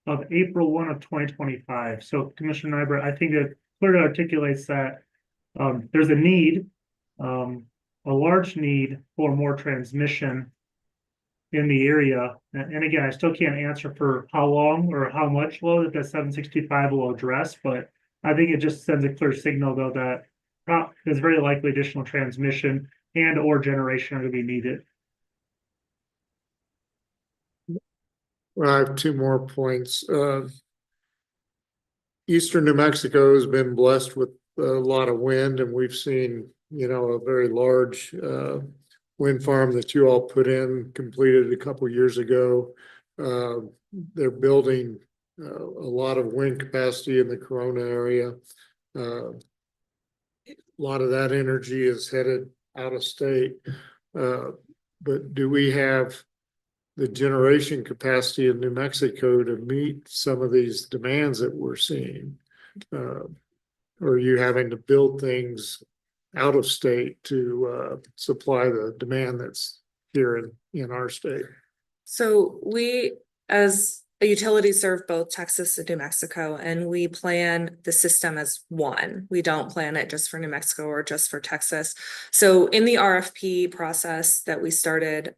of April 1 of 2025. So Commissioner Nyberg, I think it clearly articulates that there's a need, a large need for more transmission in the area. And again, I still can't answer for how long or how much load that 765 will address, but I think it just sends a clear signal though that there's very likely additional transmission and or generation are to be needed. Well, I have two more points. Eastern New Mexico has been blessed with a lot of wind, and we've seen, a very large wind farm that you all put in, completed a couple years ago. They're building a lot of wind capacity in the Corona area. A lot of that energy is headed out of state. But do we have the generation capacity in New Mexico to meet some of these demands that we're seeing? Or are you having to build things out of state to supply the demand that's here in our state? So we, as a utility, serve both Texas and New Mexico, and we plan the system as one. We don't plan it just for New Mexico or just for Texas. So in the RFP process that we started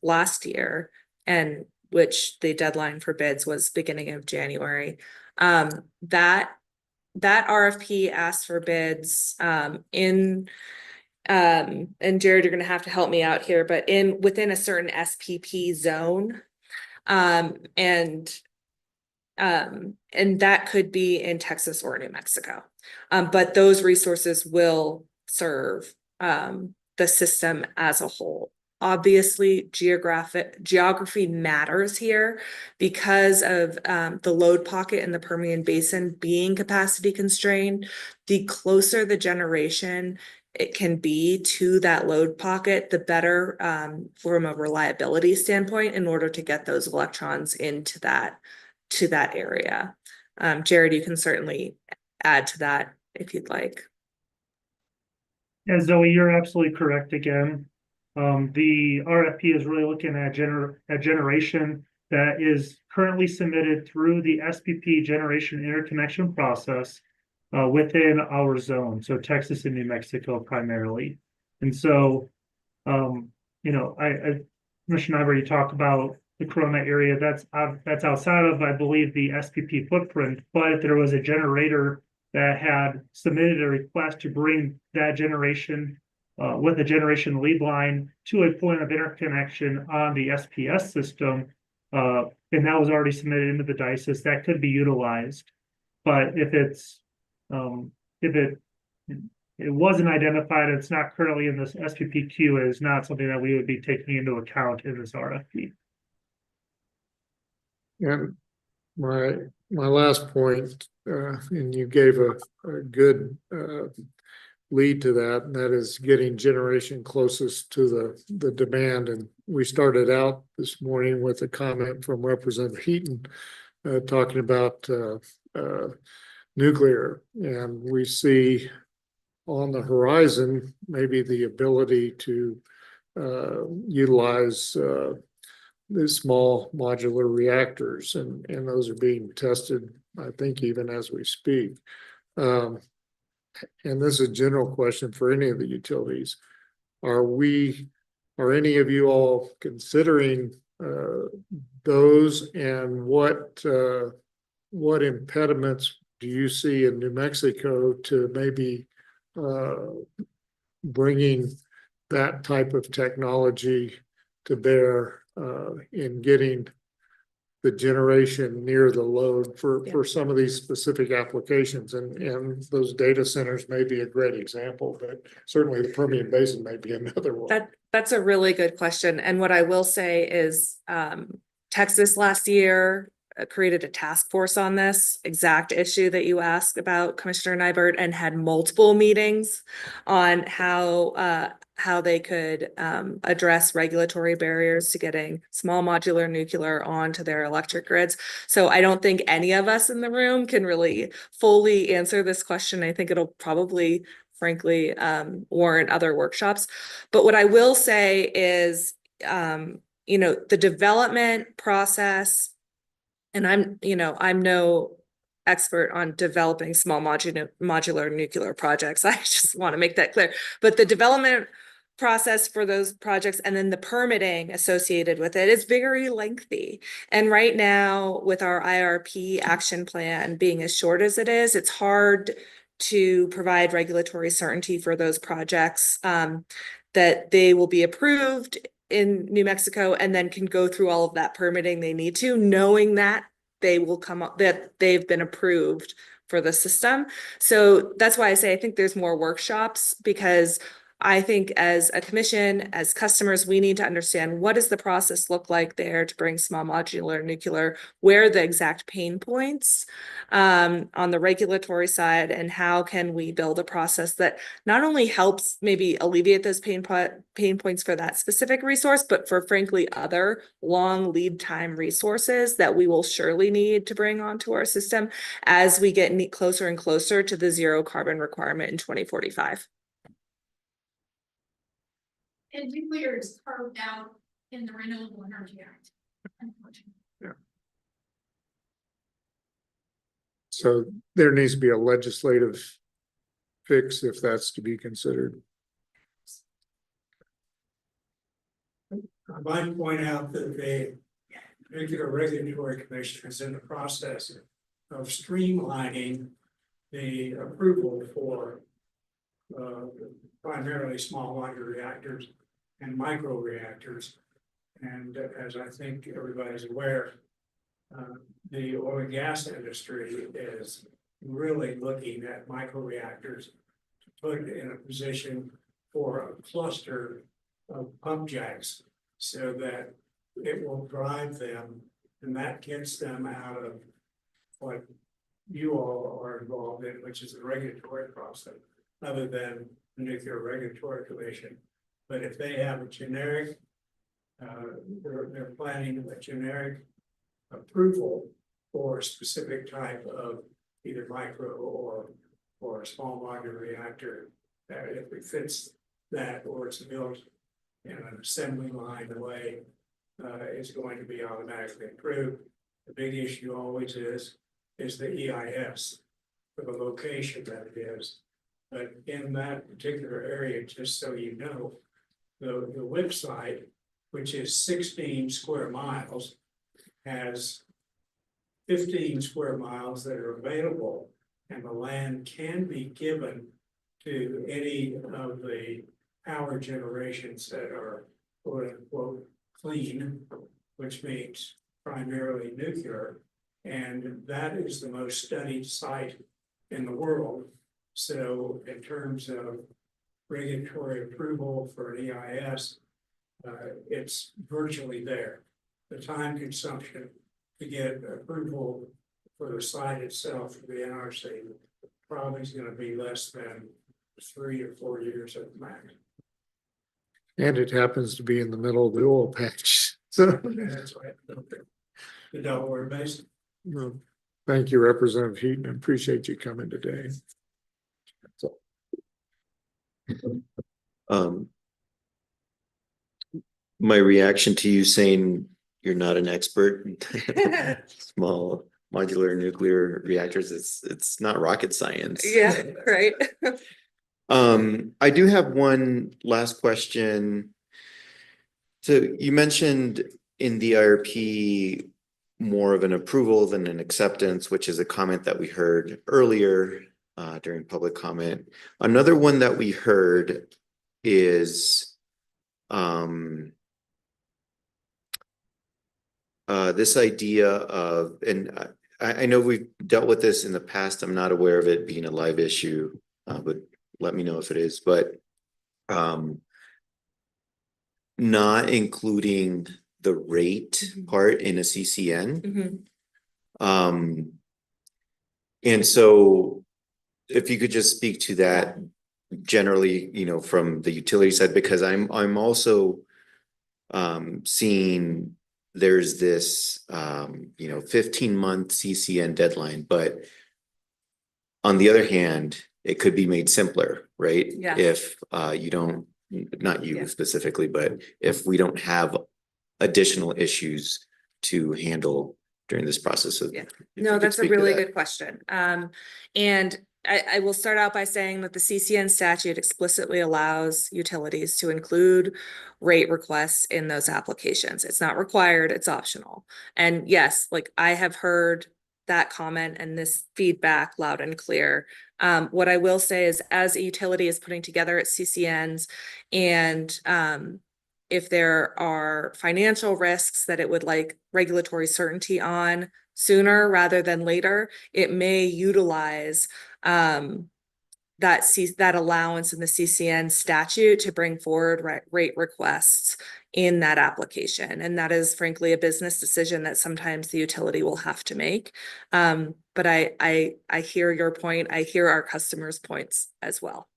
last year, and which the deadline for bids was beginning of January, that RFP asked for bids and Jared, you're going to have to help me out here, but within a certain SPP zone. And that could be in Texas or New Mexico. But those resources will serve the system as a whole. Obviously, geography matters here because of the load pocket in the Permian Basin being capacity constrained. The closer the generation it can be to that load pocket, the better from a reliability standpoint in order to get those electrons into that area. Jared, you can certainly add to that if you'd like. Yeah, Zoe, you're absolutely correct again. The RFP is really looking at generation that is currently submitted through the SPP generation interconnection process within our zone, so Texas and New Mexico primarily. And so, you know, Commissioner, I've already talked about the Corona area. That's outside of, I believe, the SPP footprint. But if there was a generator that had submitted a request to bring that generation with a generation lead line to a point of interconnection on the SPS system, and that was already submitted into the DICES, that could be utilized. But if it wasn't identified, it's not currently in this SPP queue, it is not something that we would be taking into account in this RFP. And my last point, and you gave a good lead to that, and that is getting generation closest to the demand. And we started out this morning with a comment from Representative Heaton talking about nuclear, and we see on the horizon maybe the ability to utilize the small modular reactors, and those are being tested, I think, even as we speak. And this is a general question for any of the utilities. Are any of you all considering those, and what impediments do you see in New Mexico to maybe bringing that type of technology to bear in getting the generation near the load for some of these specific applications? And those data centers may be a great example, but certainly the Permian Basin may be another one. That's a really good question. And what I will say is Texas last year created a task force on this exact issue that you asked about, Commissioner Nybert, and had multiple meetings on how they could address regulatory barriers to getting small modular nuclear onto their electric grids. So I don't think any of us in the room can really fully answer this question. I think it'll probably, frankly, warrant other workshops. But what I will say is, you know, the development process, and I'm no expert on developing small modular nuclear projects. I just want to make that clear. But the development process for those projects and then the permitting associated with it is very lengthy. And right now, with our IRP action plan being as short as it is, it's hard to provide regulatory certainty for those projects, that they will be approved in New Mexico and then can go through all of that permitting they need to, knowing that they will come up, that they've been approved for the system. So that's why I say I think there's more workshops, because I think as a commission, as customers, we need to understand what does the process look like there to bring small modular nuclear, where are the exact pain points on the regulatory side, and how can we build a process that not only helps maybe alleviate those pain points for that specific resource, but for frankly other long lead time resources that we will surely need to bring onto our system as we get closer and closer to the zero carbon requirement in 2045. And nuclear is carved out in the Renewable Energy Act, unfortunately. Yeah. So there needs to be a legislative fix if that's to be considered. I might point out that the Nuclear Regulatory Commission is in the process of streamlining the approval for primarily small modular reactors and micro reactors. And as I think everybody's aware, the oil and gas industry is really looking at micro reactors to put in a position for a cluster of pump jacks so that it will drive them, and that gets them out of what you all are involved in, which is the regulatory process, other than the Nuclear Regulatory Commission. But if they have a generic, they're planning a generic approval for a specific type of either micro or a small modular reactor, that if it fits that or it's built in an assembly line the way it's going to be automatically approved. The big issue always is the EIS for the location that it is. But in that particular area, just so you know, the WIP site, which is 16 square miles, has 15 square miles that are available, and the land can be given to any of the power generations that are quote unquote clean, which means primarily nuclear. And that is the most studied site in the world. So in terms of regulatory approval for an EIS, it's virtually there. The time consumption to get approval for the site itself for the NRC probably is going to be less than 3 or 4 years at the max. And it happens to be in the middle of the oil patch. So, That's right. The Delaware Basin. well, thank you, Representative Heaton. I appreciate you coming today. My reaction to you saying you're not an expert in small modular nuclear reactors, it's not rocket science. Yeah, right. I do have one last question. So you mentioned in the IRP more of an approval than an acceptance, which is a comment that we heard earlier during public comment. Another one that we heard is this idea of, and I know we've dealt with this in the past. I'm not aware of it being a live issue, but let me know if it is, but not including the rate part in a CCN. And so if you could just speak to that generally, you know, from the utility side, because I'm also seeing there's this 15-month CCN deadline, but on the other hand, it could be made simpler, right? Yeah. If you don't, not you specifically, but if we don't have additional issues to handle during this process of. No, that's a really good question. And I will start out by saying that the CCN statute explicitly allows utilities to include rate requests in those applications. It's not required, it's optional. And yes, like I have heard that comment and this feedback loud and clear. What I will say is, as a utility is putting together its CCNs, and if there are financial risks that it would like regulatory certainty on sooner rather than later, it may utilize that allowance in the CCN statute to bring forward rate requests in that application. And that is frankly a business decision that sometimes the utility will have to make. But I hear your point. I hear our customers' points as well.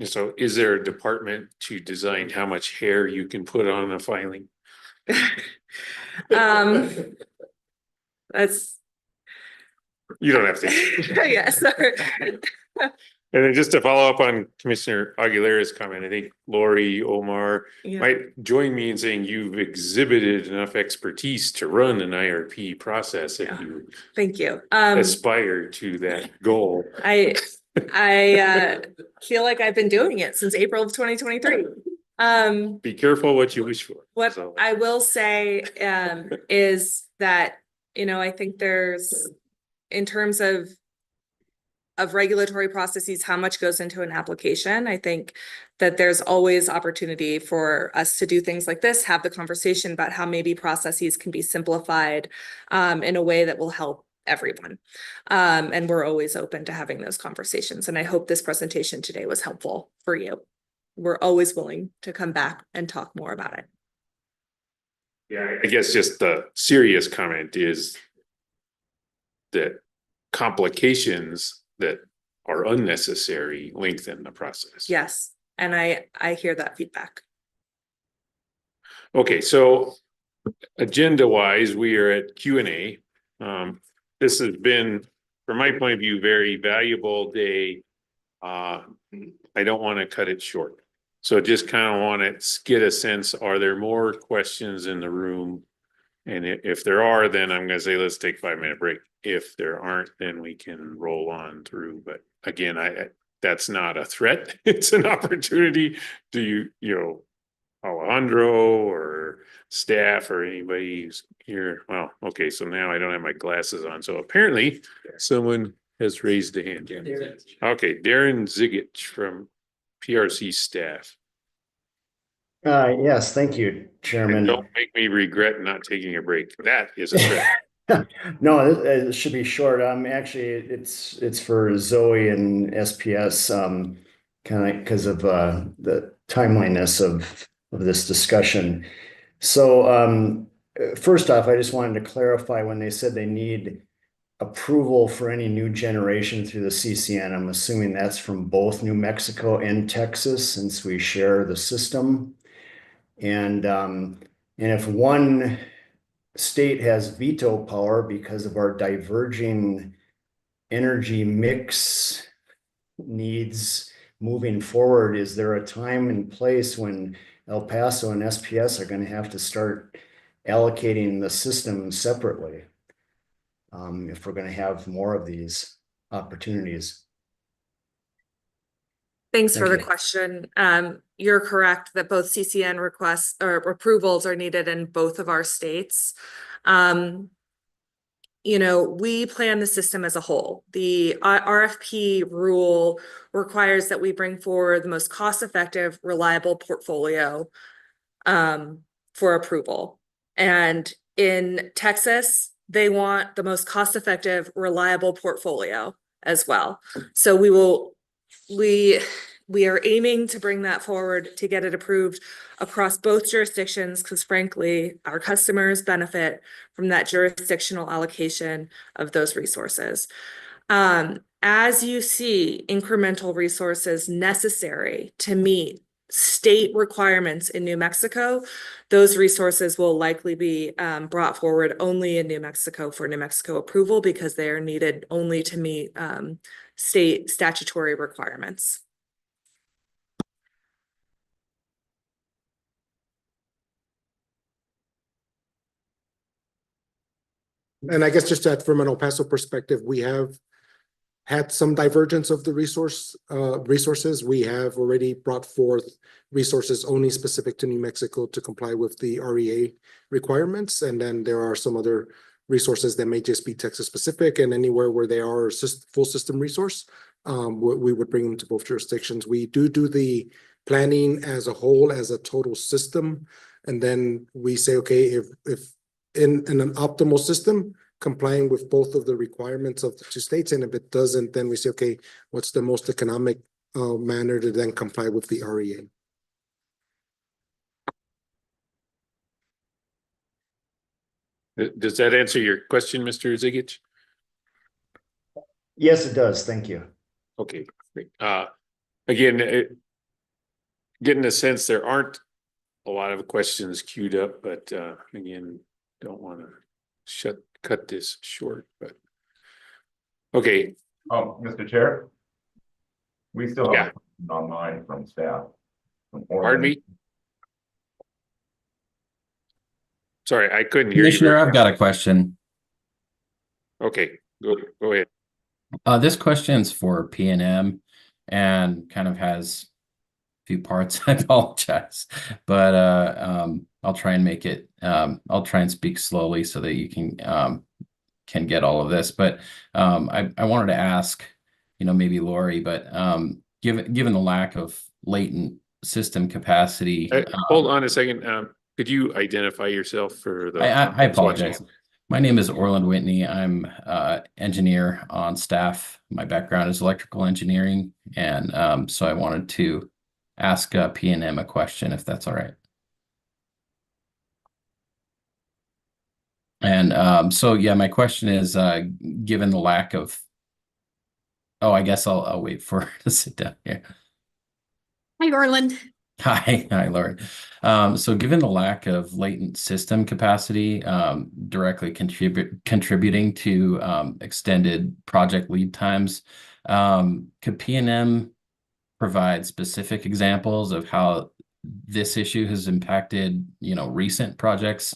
So is there a department to design how much hair you can put on a filing? That's. You don't have to. Yes. And then just to follow up on Commissioner Aguilera's comment, I think Lori Omar might join me in saying you've exhibited enough expertise to run an IRP process if you Thank you. Aspire to that goal. I feel like I've been doing it since April of 2023. Be careful what you wish for. What I will say is that, you know, I think there's, in terms of regulatory processes, how much goes into an application. I think that there's always opportunity for us to do things like this, have the conversation about how maybe processes can be simplified in a way that will help everyone. And we're always open to having those conversations. And I hope this presentation today was helpful for you. we're always willing to come back and talk more about it. Yeah, I guess just the serious comment is that complications that are unnecessary lengthen the process. Yes, and I hear that feedback. Okay, so agenda wise, we are at Q&A. This has been, from my point of view, very valuable day. I don't want to cut it short. So just kind of want to get a sense, are there more questions in the room? And if there are, then I'm going to say, let's take a 5-minute break. If there aren't, then we can roll on through. But again, that's not a threat. It's an opportunity. Do you know, Alejandro or staff or anybody who's here? Well, okay, so now I don't have my glasses on. So apparently someone has raised a hand. Okay, Darren Zigich from PRC staff. Yes, thank you, Chairman. And don't make me regret not taking a break. That is a threat. No, it should be short. Actually, it's for Zoe and SPS, kind of because of the timeliness of this discussion. So, first off, I just wanted to clarify when they said they need approval for any new generation through the CCN. I'm assuming that's from both New Mexico and Texas, since we share the system. And if one state has veto power because of our diverging energy mix needs moving forward, is there a time and place when El Paso and SPS are going to have to start allocating the system separately? If we're going to have more of these opportunities. Thanks for Thank the you. question. You're correct that both CCN requests or approvals are needed in both of our states. You know, we plan the system as a whole. The RFP rule requires that we bring forward the most cost-effective, reliable portfolio for approval. And in Texas, they want the most cost-effective, reliable portfolio as well. So we are aiming to bring that forward to get it approved across both jurisdictions, because frankly, our customers benefit from that jurisdictional allocation of those resources. As you see incremental resources necessary to meet state requirements in New Mexico, those resources will likely be brought forward only in New Mexico for New Mexico approval, because they are needed only to meet state statutory requirements. And I guess just that from an El Paso perspective, we have had some divergence of the resources. We have already brought forth resources only specific to New Mexico to comply with the REA requirements. And then there are some other resources that may just be Texas specific, and anywhere where they are full system resource, we would bring them to both jurisdictions. We do the planning as a whole, as a total system. And then we say, okay, if in an optimal system, complying with both of the requirements of the two states, and if it doesn't, then we say, okay, what's the most economic manner to then comply with the REA? Does that answer your question, Mr. Zigich? Yes, it does. Thank you. Okay, great. Again, getting a sense there aren't a lot of questions queued up, but again, don't want to cut this short, but okay. Oh, Mr. Chair, we still have Yeah. a question online from staff. Pardon me? Sorry, I couldn't hear you. Commissioner, I've got a question. Okay, go ahead. This question's for PNM and kind of has a few parts. I apologize, but I'll try and make it. I'll try and speak slowly so that you can get all of this. But I wanted to ask, maybe Lori, but given the lack of latent system capacity. Hold on a second. Could you identify yourself for the? I apologize. My name is Orland Whitney. I'm engineer on staff. My background is electrical engineering, and so I wanted to ask P&M a question if that's all right. And so yeah, my question is, given the lack of, oh, I guess I'll wait for her to sit down here. Hi, Orland. Hi, Lori. So given the lack of latent system capacity, directly contributing to extended project lead times, could P&M provide specific examples of how this issue has impacted, recent projects?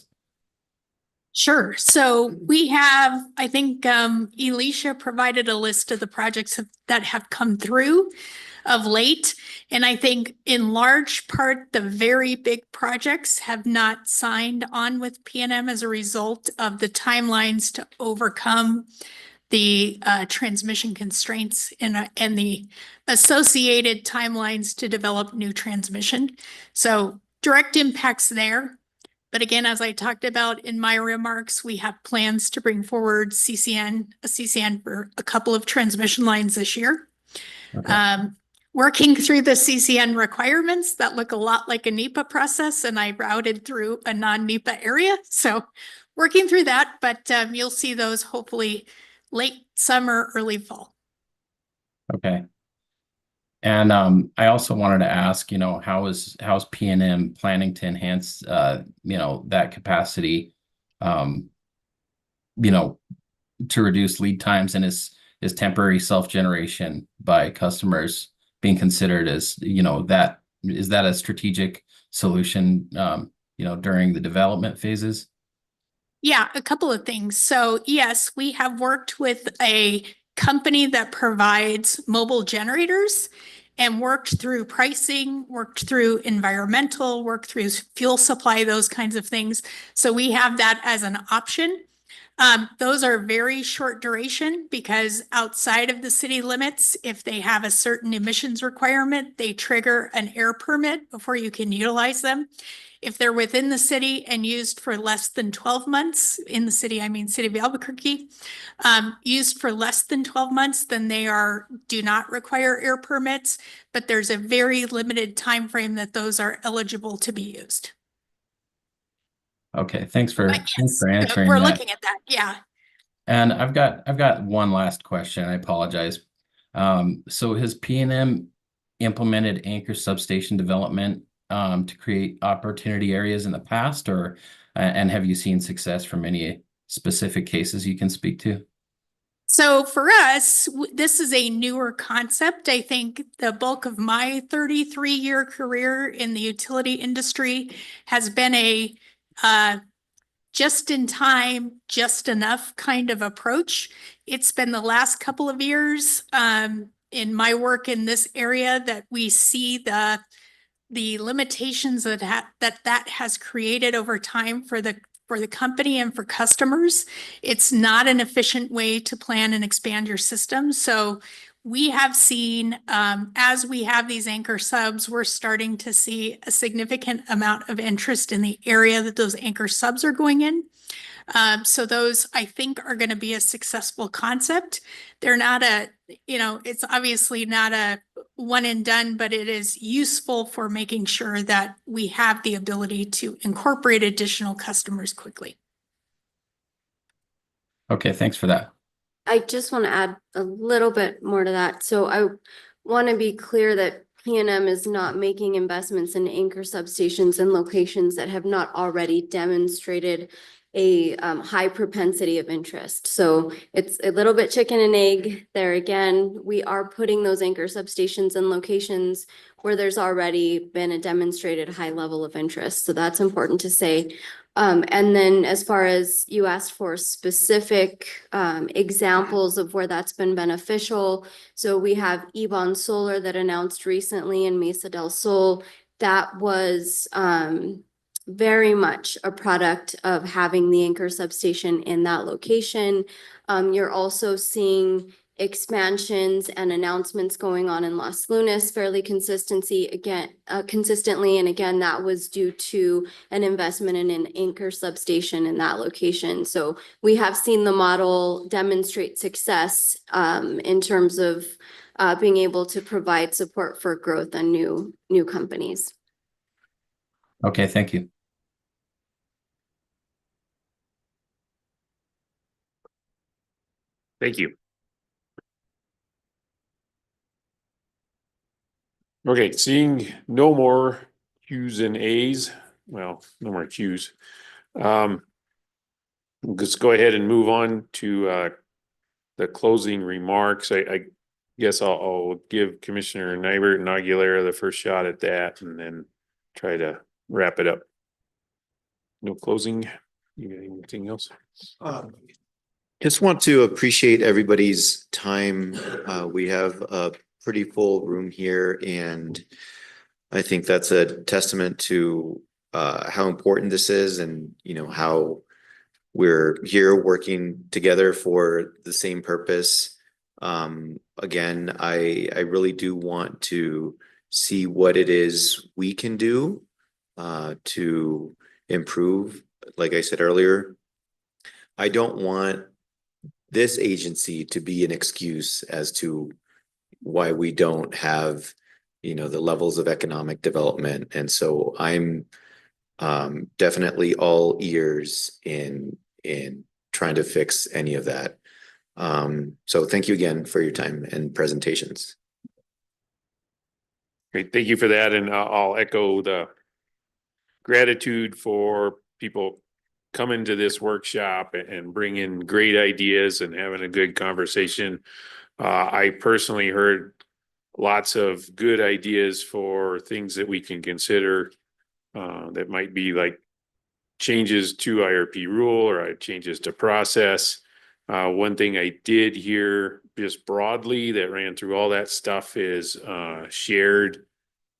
Sure. So we have, I think, Elisha provided a list of the projects that have come through of late. And I think in large part, the very big projects have not signed on with P&M as a result of the timelines to overcome the transmission constraints and the associated timelines to develop new transmission. So direct impacts there. But again, as I talked about in my remarks, we have plans to bring forward a CCN for a couple of transmission lines this year. Okay. Working through the CCN requirements that look a lot like a NEPA process, and I routed through a non-NEPA area. So working through that, but you'll see those hopefully late summer, early fall. Okay. And I also wanted to ask, how's P&M planning to enhance, that capacity, to reduce lead times, and is temporary self-generation by customers being considered as, is that a strategic solution, during the development phases? Yeah, a couple of things. So yes, we have worked with a company that provides mobile generators and worked through pricing, worked through environmental, worked through fuel supply, those kinds of things. So we have that as an option. Those are very short duration because outside of the city limits, if they have a certain emissions requirement, they trigger an air permit before you can utilize them. If they're within the city and used for less than 12 months, in the city, I mean, city of Albuquerque, used for less than 12 months, then they do not require air permits, but there's a very limited time frame that those are eligible to be used. Okay, thanks for answering We're that. looking at that, yeah. And I've got one last question. I apologize. So has P&M implemented anchor substation development to create opportunity areas in the past, and have you seen success from any specific cases you can speak to? So for us, this is a newer concept. I think the bulk of my 33-year career in the utility industry has been a just in time, just enough kind of approach. It's been the last couple of years in my work in this area that we see the limitations that has created over time for the company and for customers. It's not an efficient way to plan and expand your system. So we have seen, as we have these anchor subs, we're starting to see a significant amount of interest in the area that those anchor subs are going in. So those, I think, are going to be a successful concept. They're not it's obviously not a one and done, but it is useful for making sure that we have the ability to incorporate additional customers quickly. Okay, thanks for that. I just want to add a little bit more to that. So I want to be clear that P&M is not making investments in anchor substations in locations that have not already demonstrated a high propensity of interest. So it's a little bit chicken and egg there. Again, we are putting those anchor substations in locations where there's already been a demonstrated high level of interest. So that's important to say. And then as far as you asked for specific examples of where that's been beneficial. So we have Ebon Solar that announced recently in Mesa del Sol. That was very much a product of having the anchor substation in that location. You're also seeing expansions and announcements going on in Las Lunas fairly consistently. And again, that was due to an investment in an anchor substation in that location. So we have seen the model demonstrate success in terms of being able to provide support for growth and new companies. Okay, thank you. Thank you. Okay, seeing no more Qs and As, well, no more Qs. Let's go ahead and move on to the closing remarks. I guess I'll give Commissioner Nybert and Aguilera the first shot at that and then try to wrap it up. No closing. You got anything else? Just want to appreciate everybody's time. We have a pretty full room here, and I think that's a testament to how important this is, and how we're here working together for the same purpose. Again, I really do want to see what it is we can do to improve. Like I said earlier, I don't want this agency to be an excuse as to why we don't have, the levels of economic development. And so I'm definitely all ears in trying to fix any of that. So thank you again for your time and presentations. Great, thank you for that. And I'll echo the gratitude for people coming to this workshop and bringing great ideas and having a good conversation. I personally heard lots of good ideas for things that we can consider that might be like changes to IRP rule or changes to process. One thing I did hear just broadly that ran through all that stuff is shared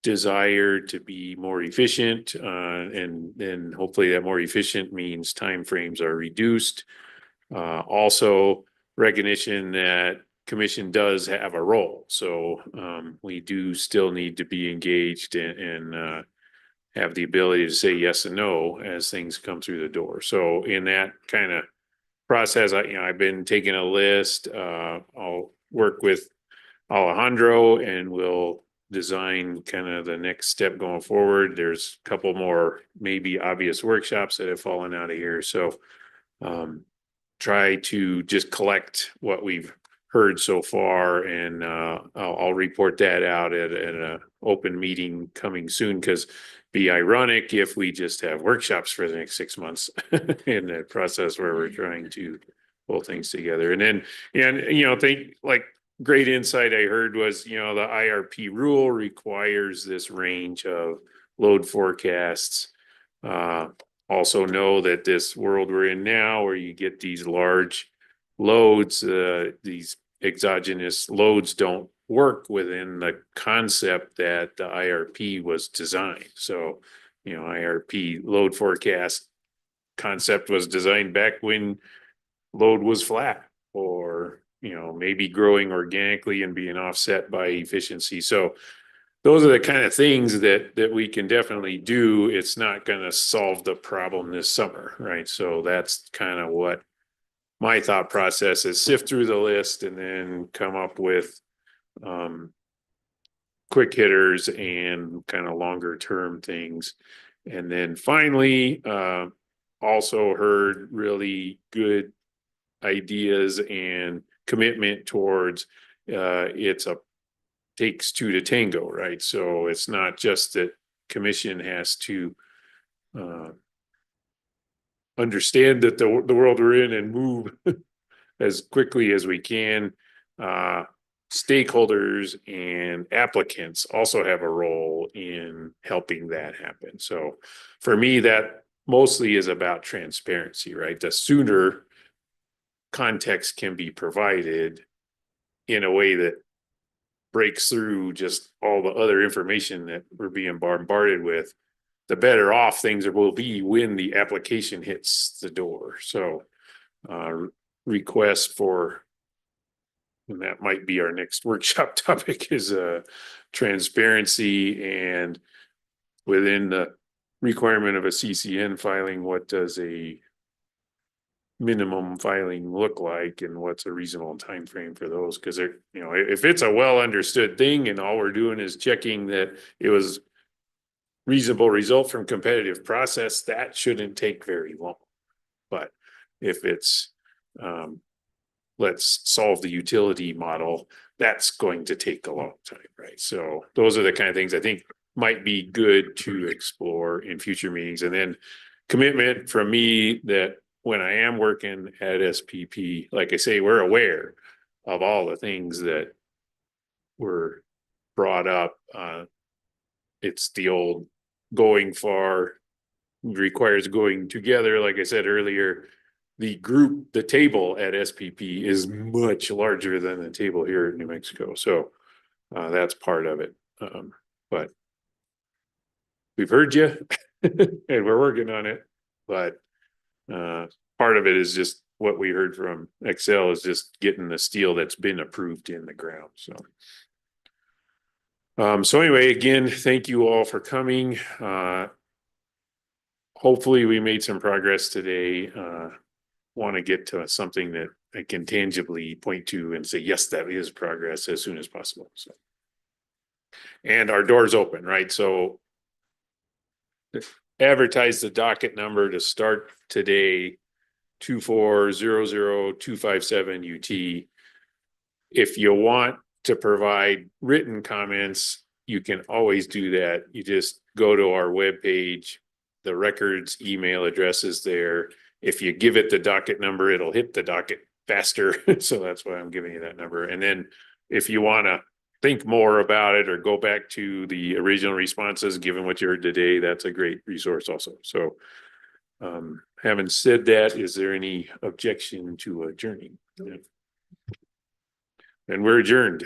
desire to be more efficient, and then hopefully that more efficient means timeframes are reduced. Also recognition that commission does have a role. So we do still need to be engaged and have the ability to say yes and no as things come through the door. So in that kind of process, I've been taking a list. I'll work with Alejandro and we'll design kind of the next step going forward. There's a couple more maybe obvious workshops that have fallen out of here. So try to just collect what we've heard so far, and I'll report that out at an open meeting coming soon, because be ironic if we just have workshops for the next 6 months in that process where we're trying to pull things together. And then, think like great insight I heard was, the IRP rule requires this range of load forecasts. Also know that this world we're in now, where you get these large loads, these exogenous loads don't work within the concept that the IRP was designed. So, IRP load forecast concept was designed back when load was flat, or, maybe growing organically and being offset by efficiency. So those are the kind of things that we can definitely do. It's not going to solve the problem this summer, right? So that's kind of what my thought process is: sift through the list and then come up with quick hitters and kind of longer term things. And then finally, also heard really good ideas and commitment towards takes two to tango, right? So it's not just that commission has to understand that the world we're in and move as quickly as we can. Stakeholders and applicants also have a role in helping that happen. So for me, that mostly is about transparency, right? The sooner context can be provided in a way that breaks through just all the other information that we're being bombarded with, the better off things will be when the application hits the door. So request for, and that might be our next workshop topic, is transparency, and within the requirement of a CCN filing, what does a minimum filing look like and what's a reasonable time frame for those? Because they're, you know, if it's a well understood thing and all we're doing is checking that it was reasonable result from competitive process, that shouldn't take very long. But if it's let's solve the utility model, that's going to take a long time, right? So those are the kind of things I think might be good to explore in future meetings. And then commitment from me that when I am working at SPP, like I say, we're aware of all the things that were brought up. It's the old going far requires going together. Like I said earlier, the group, the table at SPP is much larger than the table here in New Mexico. So that's part of it. But we've heard you and we're working on it. But part of it is just what we heard from Excel is just getting the steel that's been approved in the ground. So anyway, again, thank you all for coming. Hopefully we made some progress today. Want to get to something that I can tangibly point to and say, yes, that is progress as soon as possible. So, and our door's open, right? So advertise the docket number to start today, 2400257 UT. If you want to provide written comments, you can always do that. You just go to our webpage, the records email address is there. If you give it the docket number, it'll hit the docket faster. So that's why I'm giving you that number. And then if you want to think more about it or go back to the original responses, given what you heard today, that's a great resource also. So having said that, is there any objection to adjourning? Yeah. And we're adjourned.